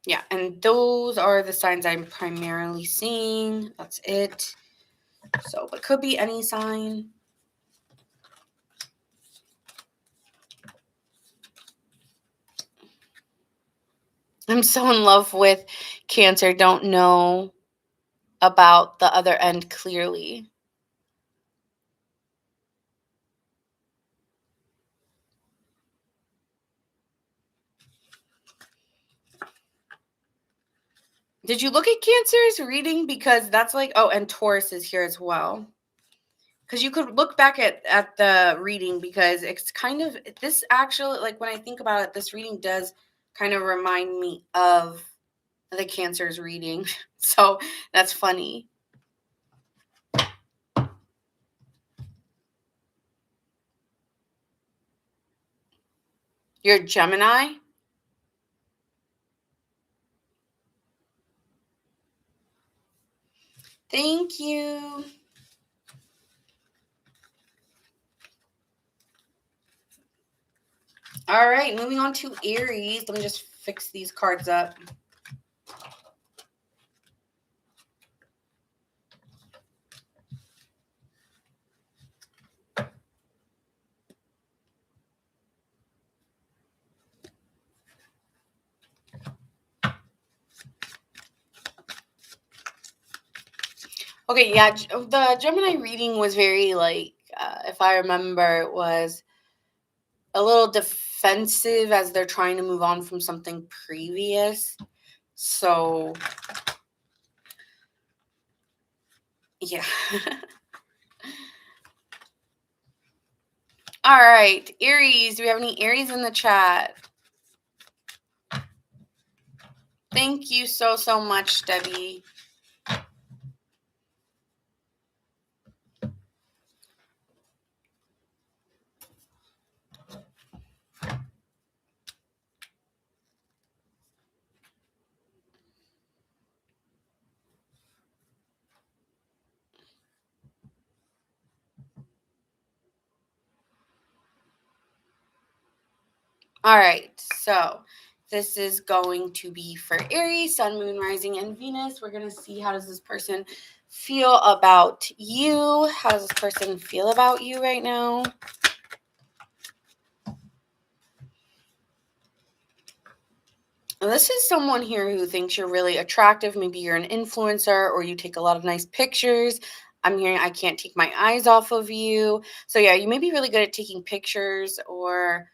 Yeah, and those are the signs I'm primarily seeing. That's it. So, but could be any sign. I'm so in love with Cancer. Don't know about the other end clearly. Did you look at Cancer's reading? Because that's like, oh, and Taurus is here as well. Because you could look back at the reading, because it's kind of, this actually, like when I think about it, this reading does kind of remind me of the Cancer's reading. So that's funny. You're Gemini? Thank you. All right, moving on to Aries. Let me just fix these cards up. Okay, yeah, the Gemini reading was very like, if I remember, it was a little defensive as they're trying to move on from something previous. So, yeah. All right, Aries. Do we have any Aries in the chat? Thank you so much, Debbie. All right, so this is going to be for Aries, Sun, Moon, Rising, and Venus. We're going to see, how does this person feel about you? How does this person feel about you right now? And this is someone here who thinks you're really attractive. Maybe you're an influencer or you take a lot of nice pictures. I'm hearing, I can't take my eyes off of you. So yeah, you may be really good at taking pictures, or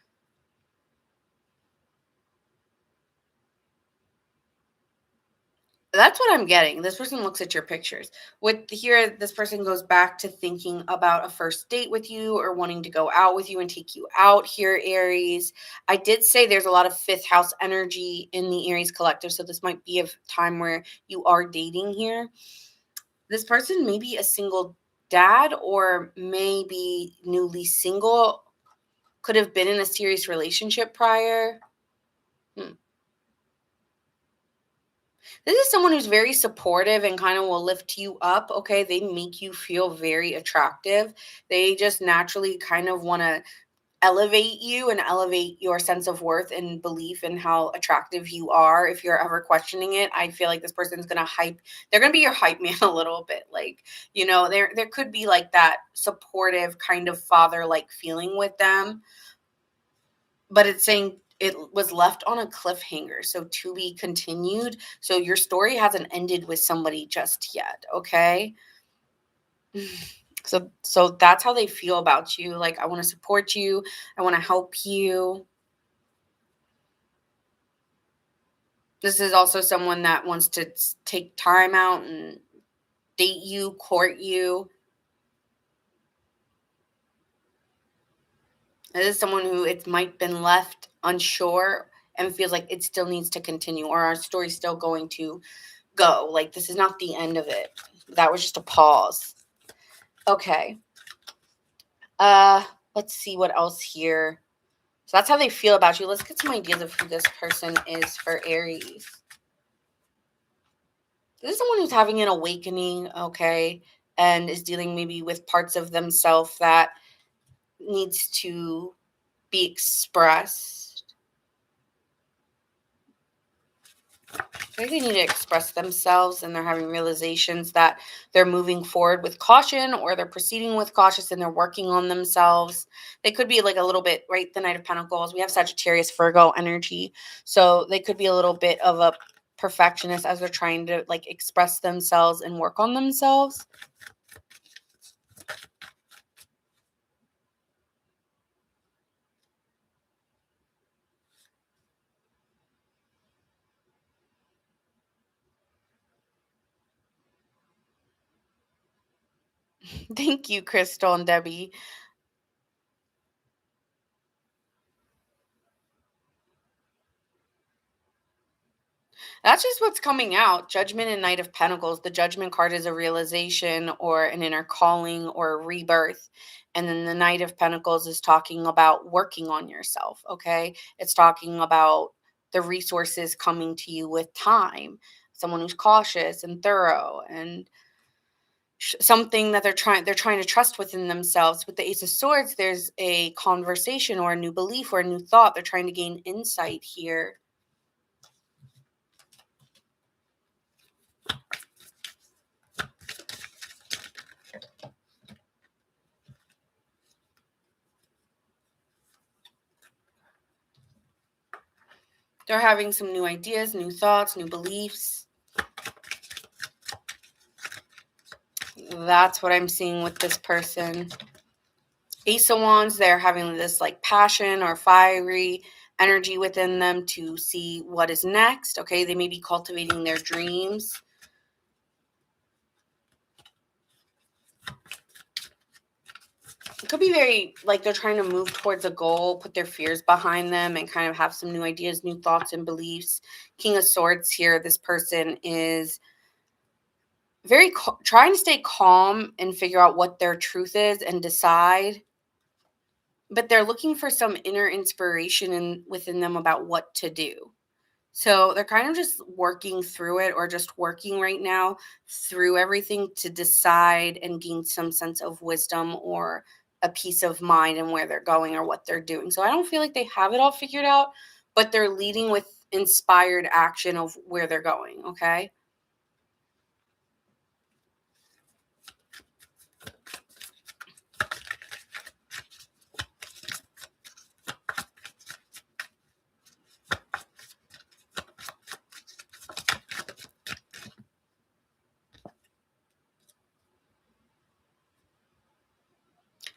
that's what I'm getting. This person looks at your pictures. With here, this person goes back to thinking about a first date with you or wanting to go out with you and take you out here, Aries. I did say there's a lot of fifth house energy in the Aries collective. So this might be a time where you are dating here. This person may be a single dad or maybe newly single, could have been in a serious relationship prior. This is someone who's very supportive and kind of will lift you up. Okay. They make you feel very attractive. They just naturally kind of want to elevate you and elevate your sense of worth and belief in how attractive you are. If you're ever questioning it, I feel like this person's going to hype. They're going to be your hype man a little bit. Like, there could be like that supportive kind of father like feeling with them, but it's saying it was left on a cliffhanger, so to be continued. So your story hasn't ended with somebody just yet, okay? So that's how they feel about you. Like, I want to support you, I want to help you. This is also someone that wants to take time out and date you, court you. This is someone who it might been left unsure and feels like it still needs to continue, or our story's still going to go. Like, this is not the end of it. That was just a pause. Okay. Let's see what else here. So that's how they feel about you. Let's get some ideas of who this person is for Aries. This is someone who's having an awakening, okay, and is dealing maybe with parts of themselves that needs to be expressed. I think they need to express themselves, and they're having realizations that they're moving forward with caution, or they're proceeding with cautious, and they're working on themselves. They could be like a little bit, right? The Knight of Pentacles. We have Sagittarius, Virgo energy. So they could be a little bit of a perfectionist as they're trying to like express themselves and work on themselves. Thank you, Crystal and Debbie. That's just what's coming out. Judgment and Knight of Pentacles. The Judgment card is a realization or an inner calling or a rebirth. And then the Knight of Pentacles is talking about working on yourself. Okay. It's talking about the resources coming to you with time. Someone who's cautious and thorough and something that they're trying to trust within themselves. With the Ace of Swords, there's a conversation or a new belief or a new thought. They're trying to gain insight here. They're having some new ideas, new thoughts, new beliefs. That's what I'm seeing with this person. Ace of Wands, they're having this like passion or fiery energy within them to see what is next. Okay, they may be cultivating their dreams. It could be very like they're trying to move towards a goal, put their fears behind them, and kind of have some new ideas, new thoughts, and beliefs. King of Swords here, this person is very trying to stay calm and figure out what their truth is and decide. But they're looking for some inner inspiration within them about what to do. So they're kind of just working through it or just working right now through everything to decide and gain some sense of wisdom or a peace of mind and where they're going or what they're doing. So I don't feel like they have it all figured out, but they're leading with inspired action of where they're going. Okay.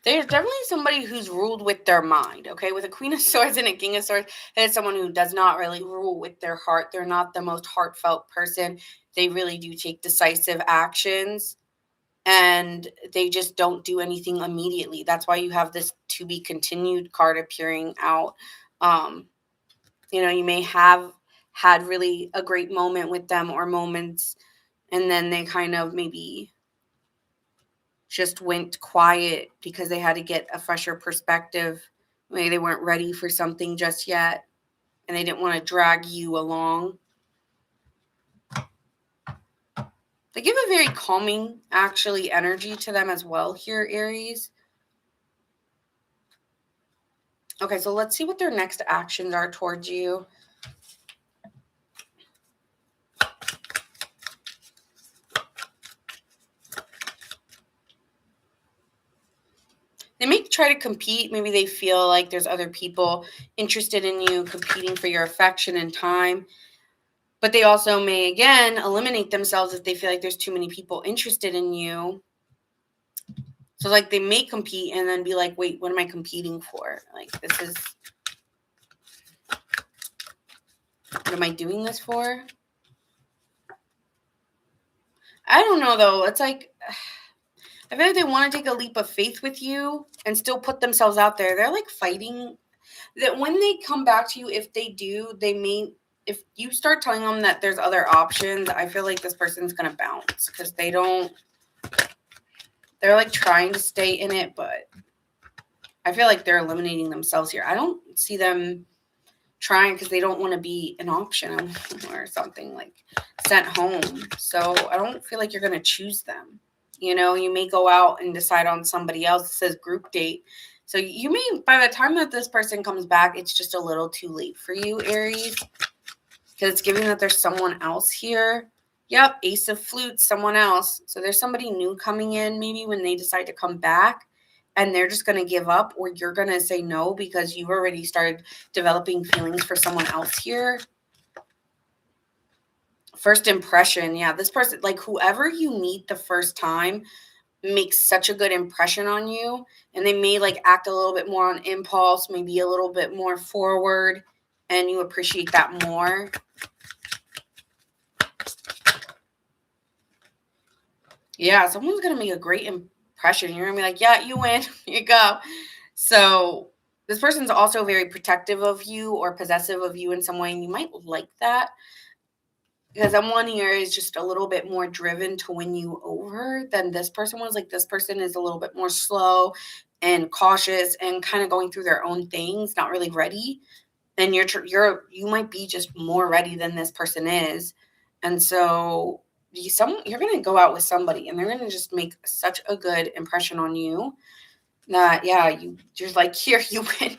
There's definitely somebody who's ruled with their mind, okay? With a Queen of Swords and a King of Swords, that is someone who does not really rule with their heart. They're not the most heartfelt person. They really do take decisive actions and they just don't do anything immediately. That's why you have this to be continued card appearing out. Um, you may have had really a great moment with them or moments, and then they kind of maybe just went quiet because they had to get a fresher perspective. Maybe they weren't ready for something just yet and they didn't want to drag you along. They give a very calming, actually, energy to them as well here, Aries. Okay, so let's see what their next actions are towards you. They may try to compete. Maybe they feel like there's other people interested in you, competing for your affection and time. But they also may, again, eliminate themselves if they feel like there's too many people interested in you. So, like, they may compete and then be like, wait, what am I competing for? Like, what am I doing this for? I don't know, though. It's like, I feel like they want to take a leap of faith with you and still put themselves out there. They're like fighting that when they come back to you, if they do, if you start telling them that there's other options, I feel like this person's going to bounce because they're like trying to stay in it, but I feel like they're eliminating themselves here. I don't see them trying because they don't want to be an option or something like sent home. So I don't feel like you're going to choose them. You may go out and decide on somebody else. It says group date. So you may, by the time that this person comes back, it's just a little too late for you, Aries, because it's giving that there's someone else here. Yep, Ace of Flutes, someone else. So there's somebody new coming in maybe when they decide to come back and they're just going to give up, or you're going to say no because you've already started developing feelings for someone else here. First impression. Yeah, this person, like whoever you meet the first time makes such a good impression on you, and they may like act a little bit more on impulse, maybe a little bit more forward, and you appreciate that more. Yeah, someone's going to make a great pressure. You're going to be like, yeah, you win. Here you go. So this person's also very protective of you or possessive of you in some way. And you might like that because someone here is just a little bit more driven to win you over than this person was. Like this person is a little bit more slow and cautious and kind of going through their own things, not really ready. And you might be just more ready than this person is. And so you're going to go out with somebody and they're going to just make such a good impression on you that, yeah, you're like, here, you win.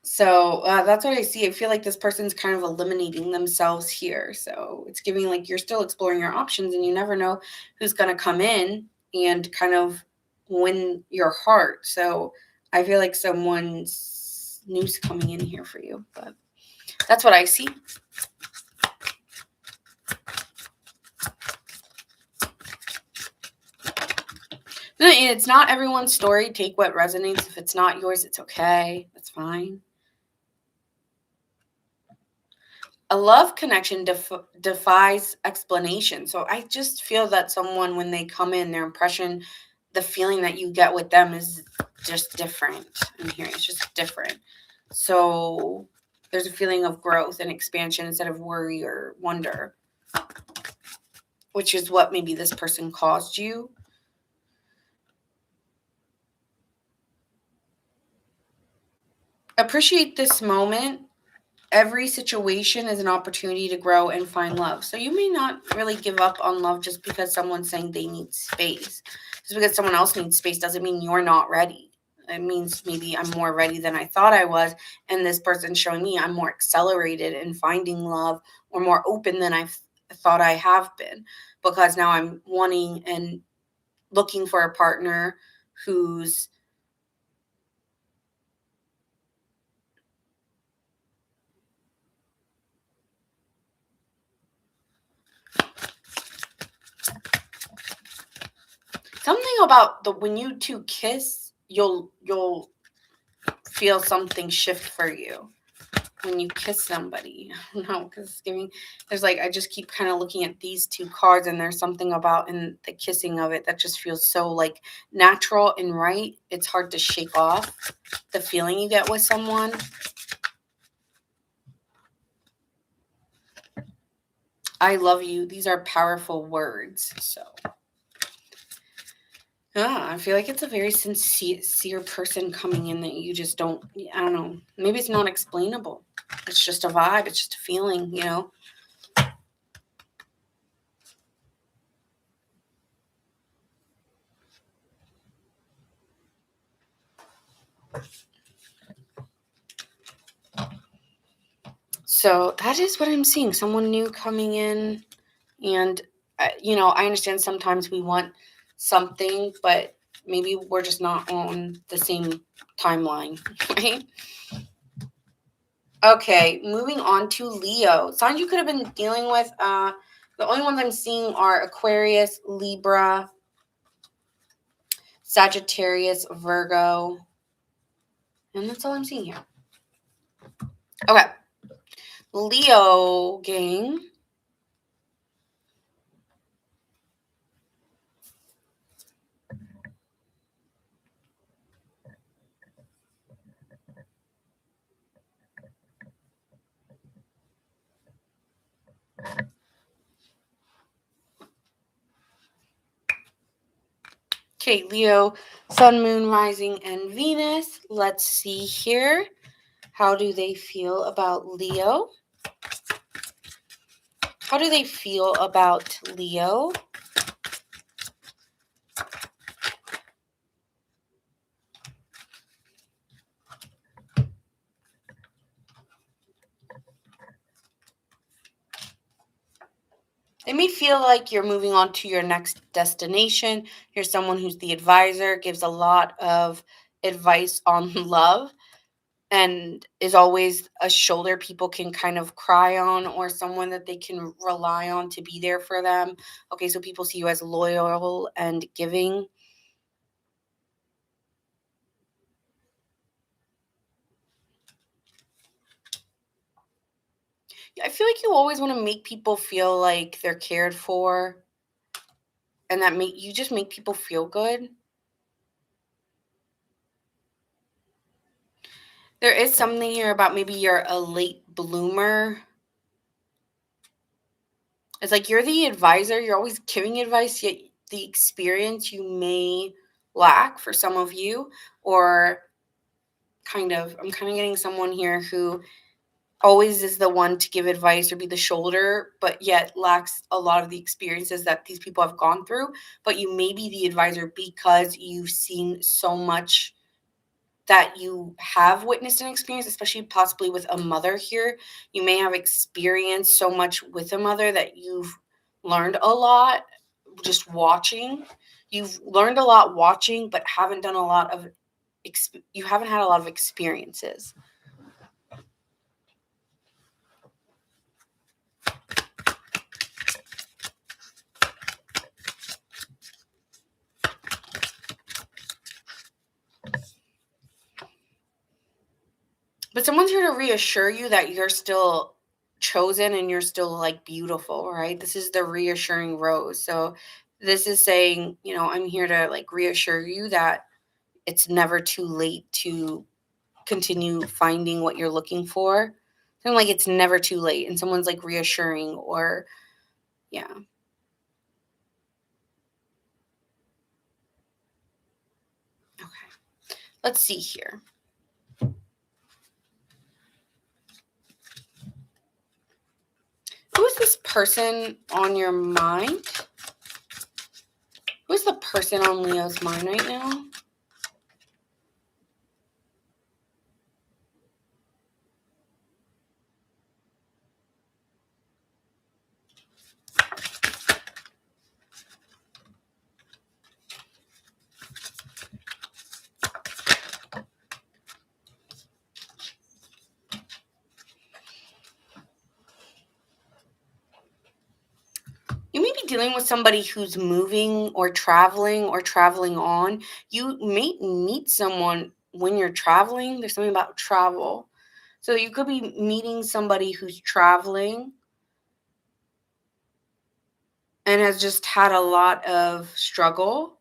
So that's what I see. I feel like this person's kind of eliminating themselves here. So it's giving like you're still exploring your options and you never know who's going to come in and kind of win your heart. So I feel like someone's new's coming in here for you. But that's what I see. It's not everyone's story. Take what resonates. If it's not yours, it's okay. That's fine. A love connection defies explanation. So I just feel that someone, when they come in, their impression, the feeling that you get with them is just different. In here, it's just different. So there's a feeling of growth and expansion instead of worry or wonder, which is what maybe this person caused you. Appreciate this moment. Every situation is an opportunity to grow and find love. So you may not really give up on love just because someone's saying they need space. Just because someone else needs space doesn't mean you're not ready. It means maybe I'm more ready than I thought I was. And this person's showing me I'm more accelerated in finding love or more open than I thought I have been. Because now I'm wanting and looking for a partner who's something about when you two kiss, you'll feel something shift for you when you kiss somebody. I don't know, because there's like, I just keep kind of looking at these two cards and there's something about in the kissing of it that just feels so like natural and right. It's hard to shake off the feeling you get with someone. I love you. These are powerful words. So I feel like it's a very sincere person coming in that you just don't, I don't know. Maybe it's not explainable. It's just a vibe. It's just a feeling, you know? So that is what I'm seeing. Someone new coming in. And, I understand sometimes we want something, but maybe we're just not on the same timeline, right? Okay, moving on to Leo. Signs you could have been dealing with. The only ones I'm seeing are Aquarius, Libra, Sagittarius, Virgo. And that's all I'm seeing here. Okay. Leo gang. Okay, Leo, Sun, Moon, Rising, and Venus. Let's see here. How do they feel about Leo? How do they feel about Leo? They may feel like you're moving on to your next destination. You're someone who's the advisor, gives a lot of advice on love, and is always a shoulder people can kind of cry on or someone that they can rely on to be there for them. Okay, so people see you as loyal and giving. I feel like you always want to make people feel like they're cared for, and that make you just make people feel good. There is something here about maybe you're a late bloomer. It's like you're the advisor, you're always giving advice, yet the experience you may lack for some of you, or I'm kind of getting someone here who always is the one to give advice or be the shoulder, but yet lacks a lot of the experiences that these people have gone through. But you may be the advisor because you've seen so much that you have witnessed and experienced, especially possibly with a mother here. You may have experienced so much with a mother that you've learned a lot just watching. You've learned a lot watching, but haven't done a lot of, you haven't had a lot of experiences. But someone's here to reassure you that you're still chosen and you're still like beautiful, right? This is the reassuring rose. So this is saying, I'm here to like reassure you that it's never too late to continue finding what you're looking for. Something like it's never too late. And someone's like reassuring or yeah. Okay. Let's see here. Who is this person on your mind? Who's the person on Leo's mind right now? You may be dealing with somebody who's moving or traveling on. You may meet someone when you're traveling. There's something about travel. So you could be meeting somebody who's traveling and has just had a lot of struggle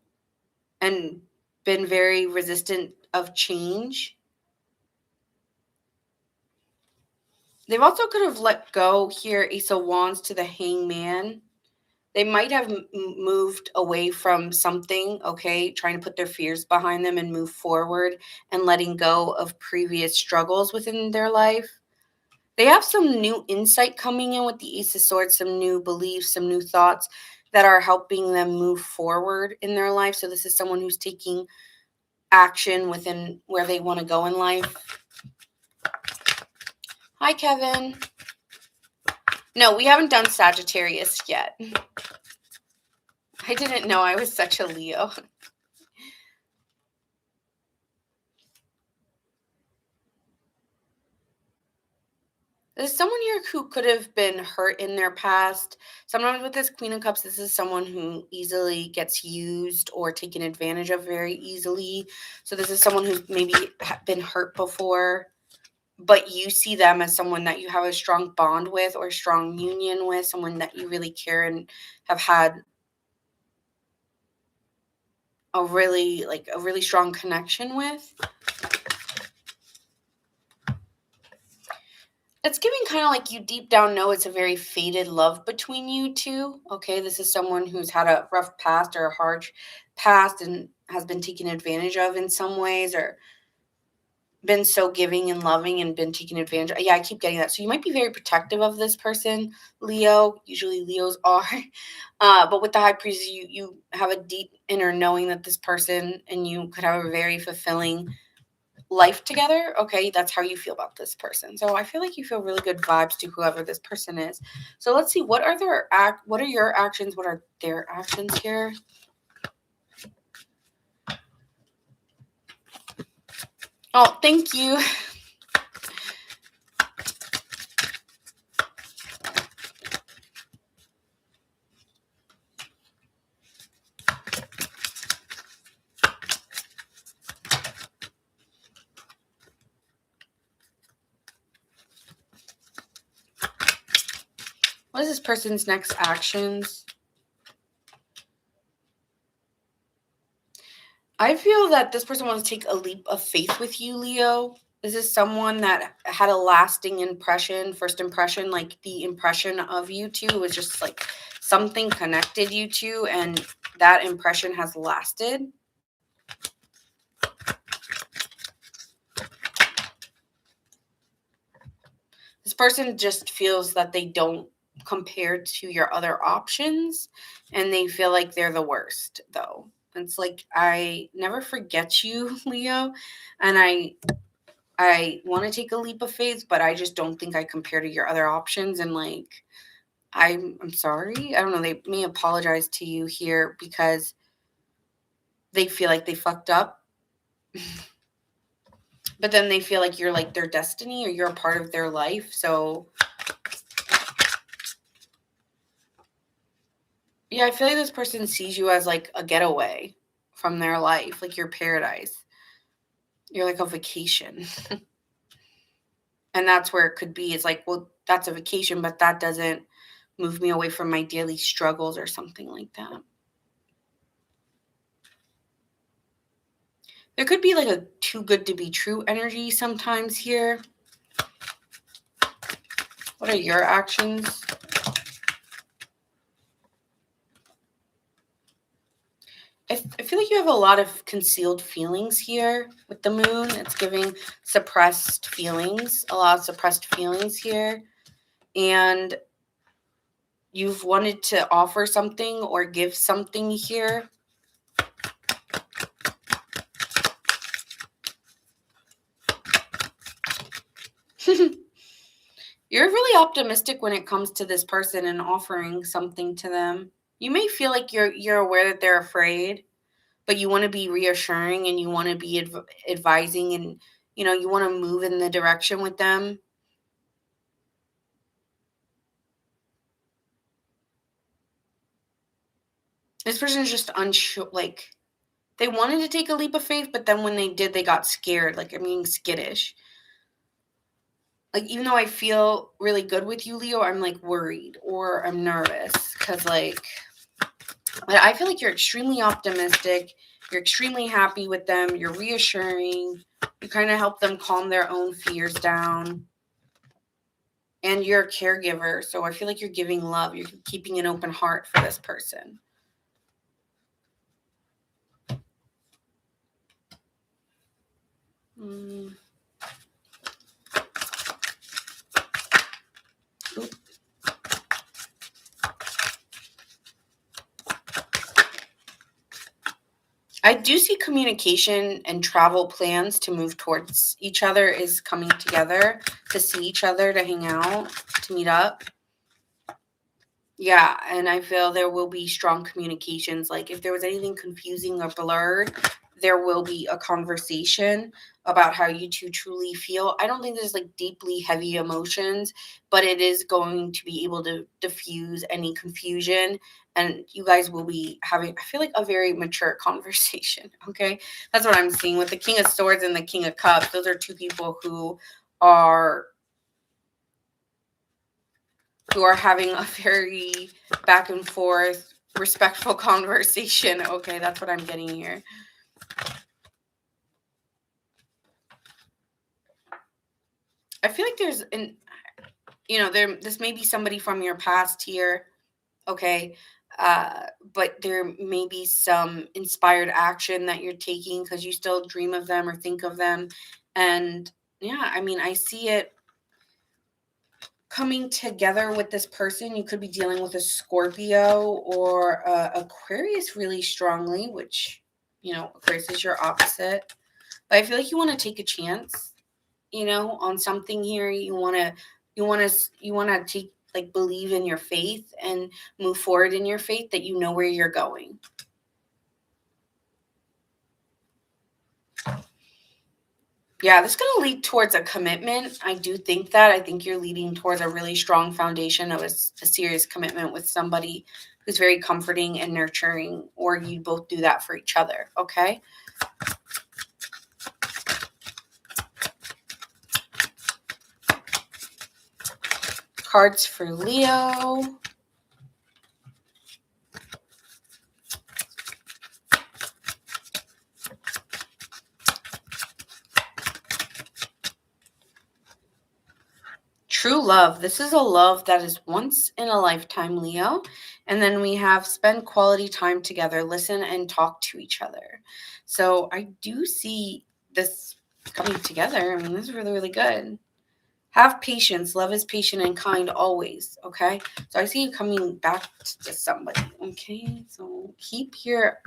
and been very resistant of change. They've also could have let go here, Ace of Wands to the Hangman. They might have moved away from something, okay, trying to put their fears behind them and move forward and letting go of previous struggles within their life. They have some new insight coming in with the Ace of Swords, some new beliefs, some new thoughts that are helping them move forward in their life. So this is someone who's taking action within where they want to go in life. Hi, Kevin. No, we haven't done Sagittarius yet. I didn't know I was such a Leo. There's someone here who could have been hurt in their past. Sometimes with this Queen of Cups, this is someone who easily gets used or taken advantage of very easily. So this is someone who's maybe been hurt before, but you see them as someone that you have a strong bond with or strong union with, someone that you really care and have had a really strong connection with. It's giving kind of like you deep down know it's a very faded love between you two. Okay, this is someone who's had a rough past or a hard past and has been taken advantage of in some ways or been so giving and loving and been taken advantage of. Yeah, I keep getting that. So you might be very protective of this person, Leo. Usually Leos are. But with the High Priest, you have a deep inner knowing that this person and you could have a very fulfilling life together. Okay, that's how you feel about this person. So I feel like you feel really good vibes to whoever this person is. So let's see, what are your actions, what are their actions here? Oh, thank you. What is this person's next actions? I feel that this person wants to take a leap of faith with you, Leo. This is someone that had a lasting impression, first impression, like the impression of you two was just like something connected you two, and that impression has lasted. This person just feels that they don't compare to your other options, and they feel like they're the worst, though. It's like, I never forget you, Leo, and I want to take a leap of faith, but I just don't think I compare to your other options. And like, I'm sorry. I don't know. They may apologize to you here because they feel like they fucked up. But then they feel like you're like their destiny, or you're a part of their life. So yeah, I feel like this person sees you as like a getaway from their life, like your paradise. You're like a vacation. And that's where it could be. It's like, well, that's a vacation, but that doesn't move me away from my daily struggles or something like that. There could be like a too good to be true energy sometimes here. What are your actions? I feel like you have a lot of concealed feelings here with the moon. It's giving suppressed feelings, a lot of suppressed feelings here. And you've wanted to offer something or give something here. You're really optimistic when it comes to this person and offering something to them. You may feel like you're aware that they're afraid, but you want to be reassuring, and you want to be advising, and you want to move in the direction with them. This person is just unsure, like they wanted to take a leap of faith, but then when they did, they got scared, like I'm being skittish. Like, even though I feel really good with you, Leo, I'm like worried or I'm nervous because like, but I feel like you're extremely optimistic. You're extremely happy with them. You're reassuring. You kind of help them calm their own fears down. And you're a caregiver. So I feel like you're giving love. You're keeping an open heart for this person. I do see communication and travel plans to move towards each other is coming together, to see each other, to hang out, to meet up. Yeah, and I feel there will be strong communications. Like if there was anything confusing or blurred, there will be a conversation about how you two truly feel. I don't think there's like deeply heavy emotions, but it is going to be able to diffuse any confusion. And you guys will be having, I feel like, a very mature conversation. Okay. That's what I'm seeing with the King of Swords and the King of Cups. Those are two people who are having a very back and forth, respectful conversation. Okay, that's what I'm getting here. I feel like there's this may be somebody from your past here. Okay. But there may be some inspired action that you're taking because you still dream of them or think of them. And yeah, I mean, I see it coming together with this person. You could be dealing with a Scorpio or Aquarius really strongly, which, Aquarius is your opposite. But I feel like you want to take a chance, on something here. You want to take, like, believe in your faith and move forward in your faith, that you know where you're going. Yeah, this is going to lead towards a commitment. I do think that. I think you're leading towards a really strong foundation of a serious commitment with somebody who's very comforting and nurturing, or you both do that for each other, okay? Cards for Leo. True love. This is a love that is once in a lifetime, Leo. And then we have spend quality time together, listen and talk to each other. So I do see this coming together. I mean, this is really, really good. Have patience. Love is patient and kind always. Okay. So I see you coming back to somebody. Okay. So keep your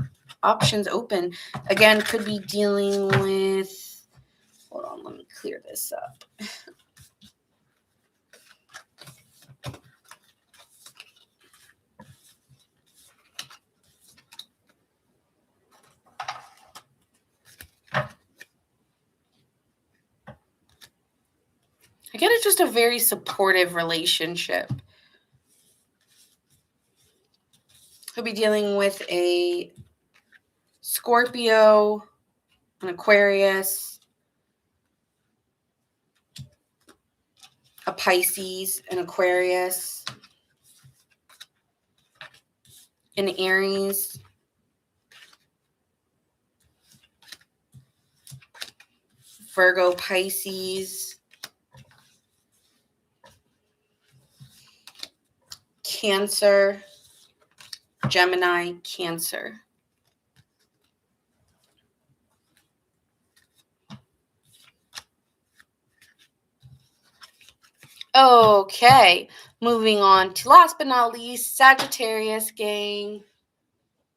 options open. Again, could be dealing with, hold on, let me clear this up. I get it's just a very supportive relationship. Could be dealing with a Scorpio, an Aquarius, a Pisces, an Aquarius, an Aries, Virgo, Pisces, Cancer, Gemini, Cancer. Okay, moving on to last but not least, Sagittarius gang.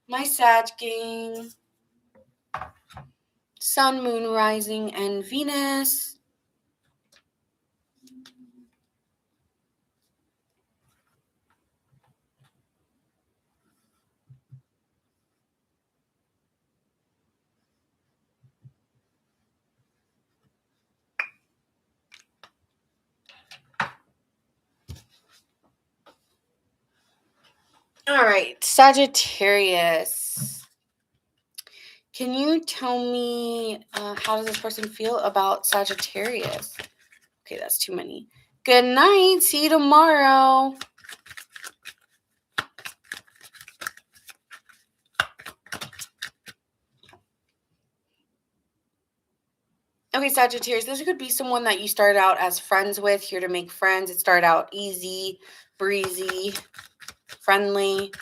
My Sag gang. Sun, Moon, Rising, and Venus. All right, Sagittarius. Can you tell me how does this person feel about Sagittarius? Okay, that's too many. Good night. See you tomorrow. Okay, Sagittarius, this could be someone that you started out as friends with, here to make friends. It started out easy, breezy, friendly.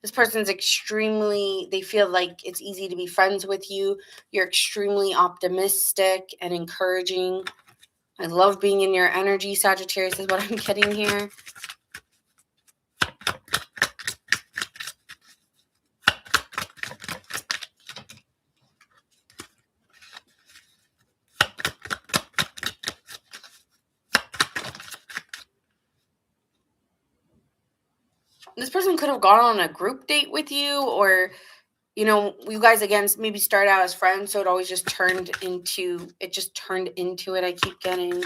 This person's they feel like it's easy to be friends with you. You're extremely optimistic and encouraging. I love being in your energy, Sagittarius, is what I'm getting here. This person could have gone on a group date with you, or you guys again maybe start out as friends, so it always just turned into it. I keep getting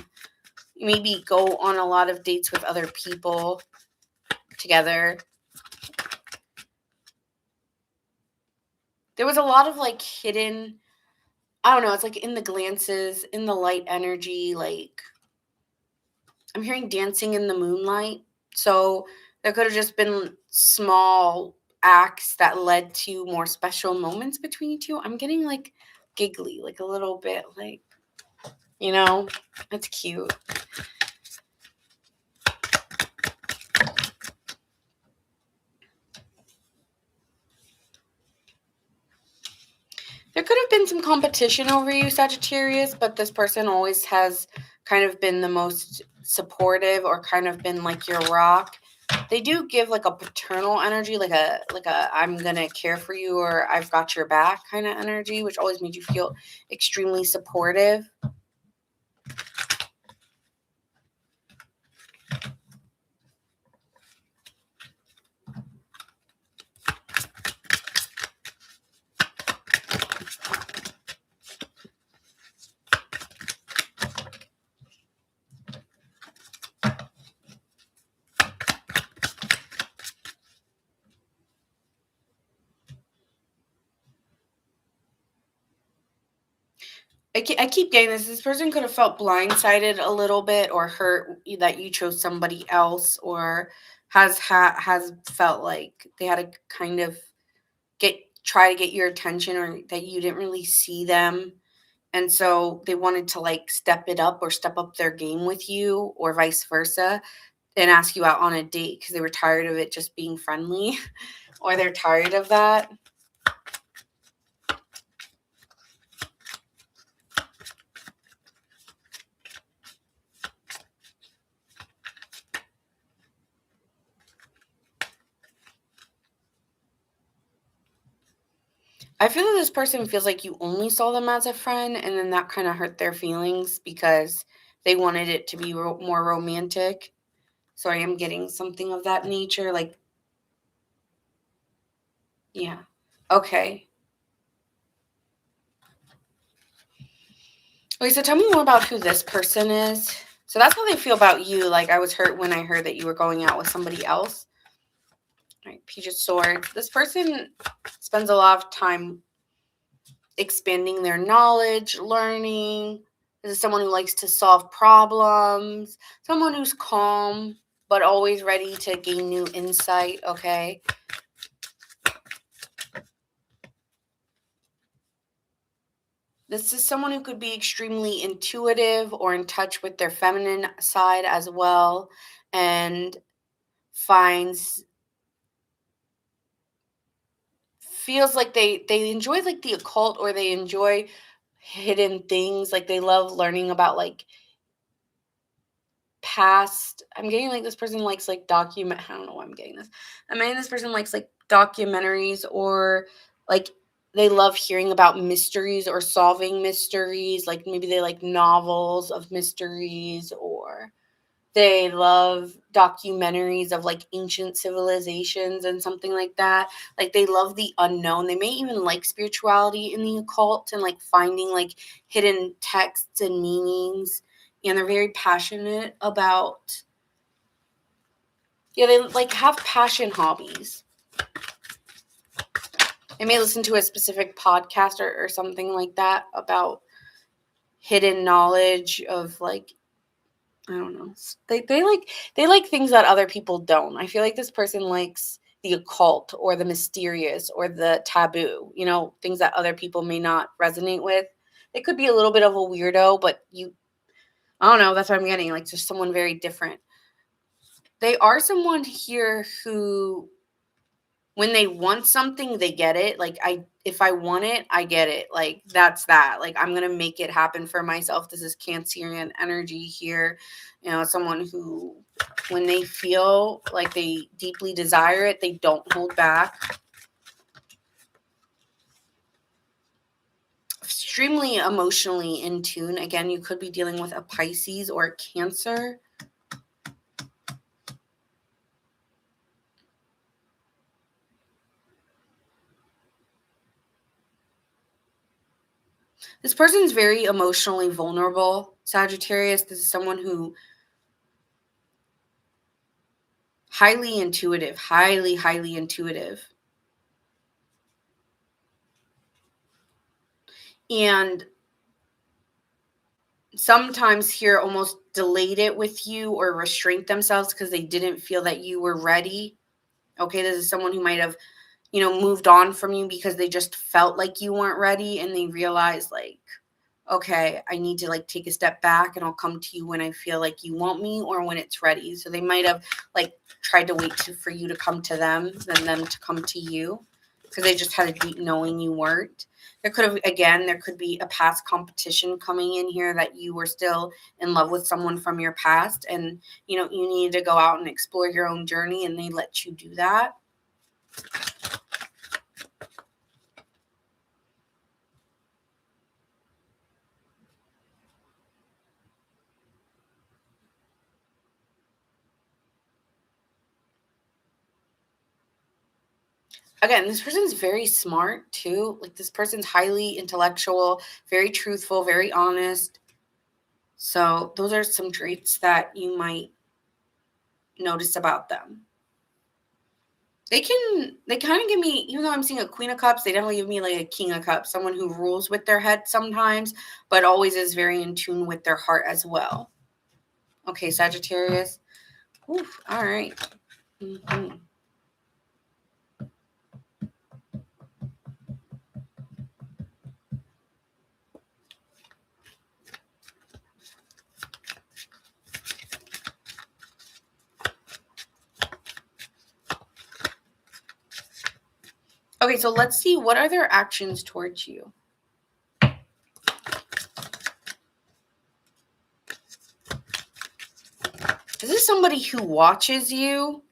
maybe go on a lot of dates with other people together. There was a lot of like hidden, I don't know, it's like in the glances, in the light energy, like I'm hearing dancing in the moonlight. So there could have just been small acts that led to more special moments between you two. I'm getting like giggly, like a little bit like, it's cute. There could have been some competition over you, Sagittarius, but this person always has kind of been the most supportive or kind of been like your rock. They do give like a paternal energy, like a I'm gonna care for you or I've got your back kind of energy, which always made you feel extremely supportive. I keep getting this. This person could have felt blindsided a little bit or hurt that you chose somebody else, or has felt like they had to kind of try to get your attention, or that you didn't really see them. And so they wanted to like step it up or step up their game with you, or vice versa, and ask you out on a date because they were tired of it just being friendly or they're tired of that. I feel that this person feels like you only saw them as a friend, and then that kind of hurt their feelings because they wanted it to be more romantic. So I am getting something of that nature. Like, yeah. Okay. Okay, so tell me more about who this person is. So that's how they feel about you. Like, I was hurt when I heard that you were going out with somebody else. All right, Page of Swords. This person spends a lot of time expanding their knowledge, learning. This is someone who likes to solve problems, someone who's calm, but always ready to gain new insight, okay? This is someone who could be extremely intuitive or in touch with their feminine side as well, and finds feels like they enjoy like the occult, or they enjoy hidden things. Like they love learning about like past. I'm getting like this person likes like document. I don't know why I'm getting this. I'm getting this person likes like documentaries, or like they love hearing about mysteries or solving mysteries. Like maybe they like novels of mysteries, or they love documentaries of like ancient civilizations and something like that. Like they love the unknown. They may even like spirituality in the occult and like finding like hidden texts and meanings. And they're very passionate about, yeah, they like have passion hobbies. They may listen to a specific podcast or something like that about hidden knowledge of like, I don't know. They like things that other people don't. I feel like this person likes the occult or the mysterious or the taboo, things that other people may not resonate with. It could be a little bit of a weirdo, but I don't know, that's what I'm getting. Like just someone very different. They are someone here who, when they want something, they get it. Like if I want it, I get it. Like that's that. Like I'm gonna make it happen for myself. This is Cancerian energy here. Someone who, when they feel like they deeply desire it, they don't hold back. Extremely emotionally in tune. Again, you could be dealing with a Pisces or a Cancer. This person's very emotionally vulnerable, Sagittarius. This is someone who highly intuitive, highly intuitive. And sometimes here almost delayed it with you or restrained themselves because they didn't feel that you were ready. Okay, this is someone who might have, moved on from you because they just felt like you weren't ready, and they realized like, okay, I need to like take a step back, and I'll come to you when I feel like you want me or when it's ready. So they might have like tried to wait for you to come to them than them to come to you, because they just had a deep knowing you weren't. There could be a past competition coming in here, that you were still in love with someone from your past, and you needed to go out and explore your own journey, and they let you do that. Again, this person's very smart too. Like this person's highly intellectual, very truthful, very honest. So those are some traits that you might notice about them. They kind of give me, even though I'm seeing a Queen of Cups, they definitely give me like a King of Cups, someone who rules with their head sometimes, but always is very in tune with their heart as well. Okay, Sagittarius. Oof, all right. Mm-hmm. Okay, so let's see, what are their actions towards you? This is somebody who watches you.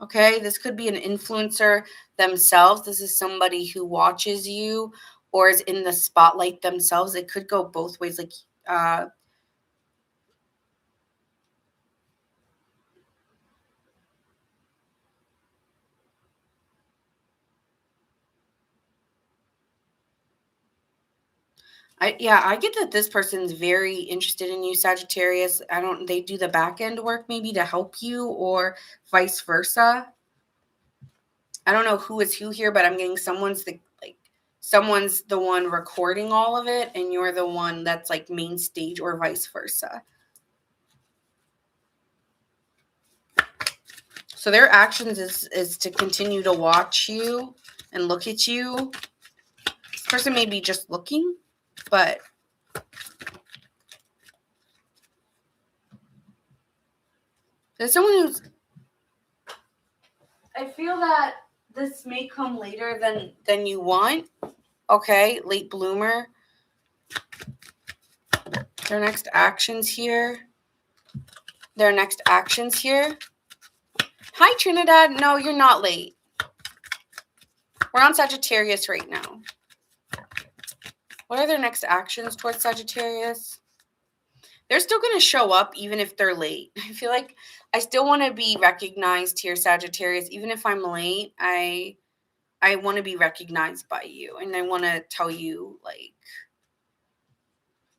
Okay, this could be an influencer themselves. This is somebody who watches you or is in the spotlight themselves. It could go both ways. Like, I get that this person's very interested in you, Sagittarius. They do the back end work maybe to help you or vice versa. I don't know who is who here, but I'm getting someone's the one recording all of it and you're the one that's like main stage or vice versa. So their actions is to continue to watch you and look at you. This person may be just looking, but there's someone who's, I feel that this may come later than you want. Okay, late bloomer. Their next actions here. Hi, Trinidad. No, you're not late. We're on Sagittarius right now. What are their next actions towards Sagittarius? They're still going to show up even if they're late. I feel like I still want to be recognized here, Sagittarius. Even if I'm late, I want to be recognized by you. And I want to tell you, like,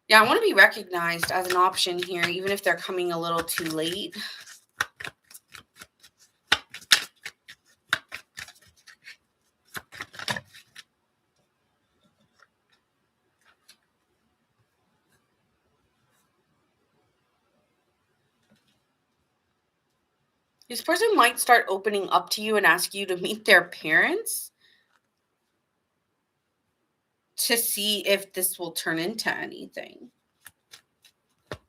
yeah, I want to be recognized as an option here, even if they're coming a little too late. This person might start opening up to you and ask you to meet their parents to see if this will turn into anything.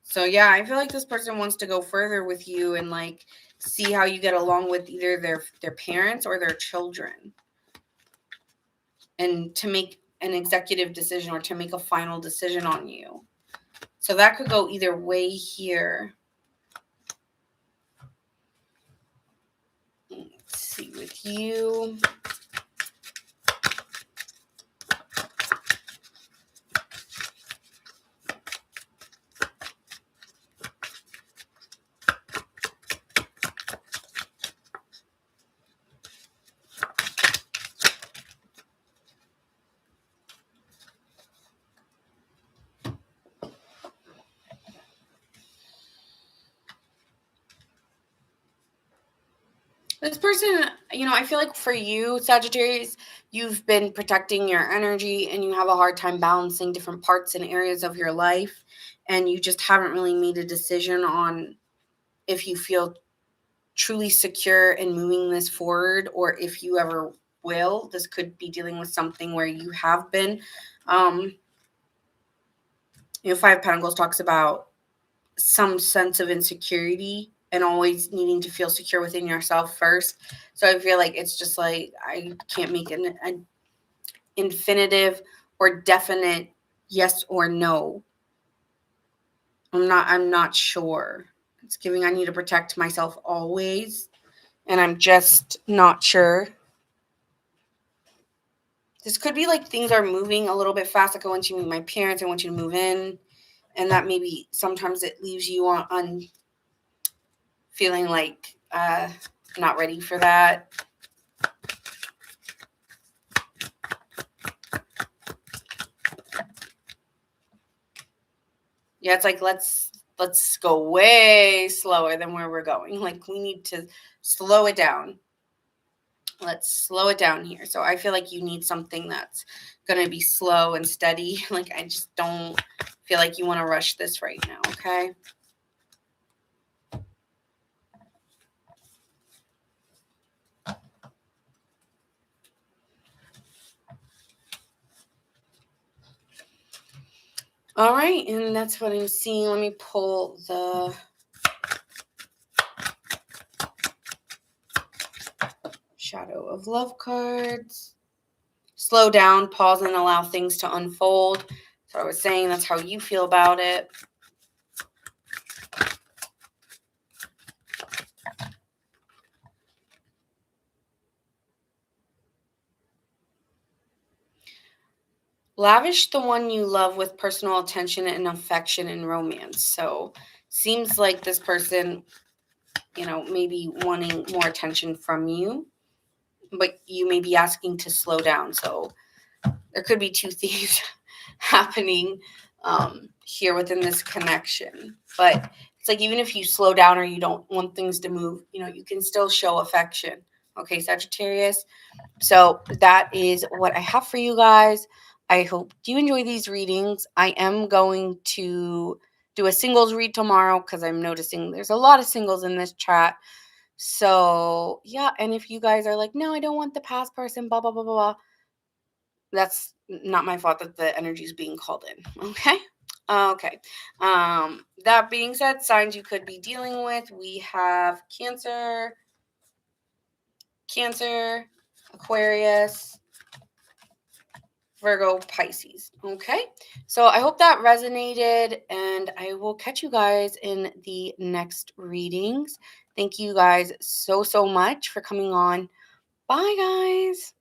So yeah, I feel like this person wants to go further with you and like see how you get along with either their parents or their children. And to make an executive decision or to make a final decision on you. So that could go either way here. Let's see with you. This person, I feel like for you, Sagittarius, you've been protecting your energy and you have a hard time balancing different parts and areas of your life. And you just haven't really made a decision on if you feel truly secure in moving this forward or if you ever will. This could be dealing with something where you have been. Five of Pentacles talks about some sense of insecurity and always needing to feel secure within yourself first. So I feel like it's just like I can't make an infinitive or definite yes or no. I'm not sure. It's giving I need to protect myself always, and I'm just not sure. This could be like things are moving a little bit fast. Like I want you to meet my parents. I want you to move in, and that maybe sometimes it leaves you on feeling like not ready for that. Yeah, it's like let's go way slower than where we're going. Like we need to slow it down. let's slow it down here. So I feel like you need something that's going to be slow and steady. Like, I just don't feel like you want to rush this right now, okay? All right, and that's what I'm seeing. Let me pull the Shadow of Love cards. Slow down, pause, and allow things to unfold. So I was saying that's how you feel about it. Lavish the one you love with personal attention and affection and romance. So seems like this person, maybe wanting more attention from you, but you may be asking to slow down. So there could be two things happening here within this connection. But it's like, even if you slow down or you don't want things to move, you can still show affection. Okay, Sagittarius. So that is what I have for you guys. I hope you enjoy these readings. I am going to do a singles read tomorrow because I'm noticing there's a lot of singles in this chat. So yeah, and if you guys are like, no, I don't want the past person, blah, blah, blah, blah, blah, that's not my fault that the energy is being called in. Okay. Okay. That being said, signs you could be dealing with, we have Cancer, Aquarius, Virgo, Pisces. Okay. So I hope that resonated, and I will catch you guys in the next readings. Thank you guys so much for coming on. Bye, guys.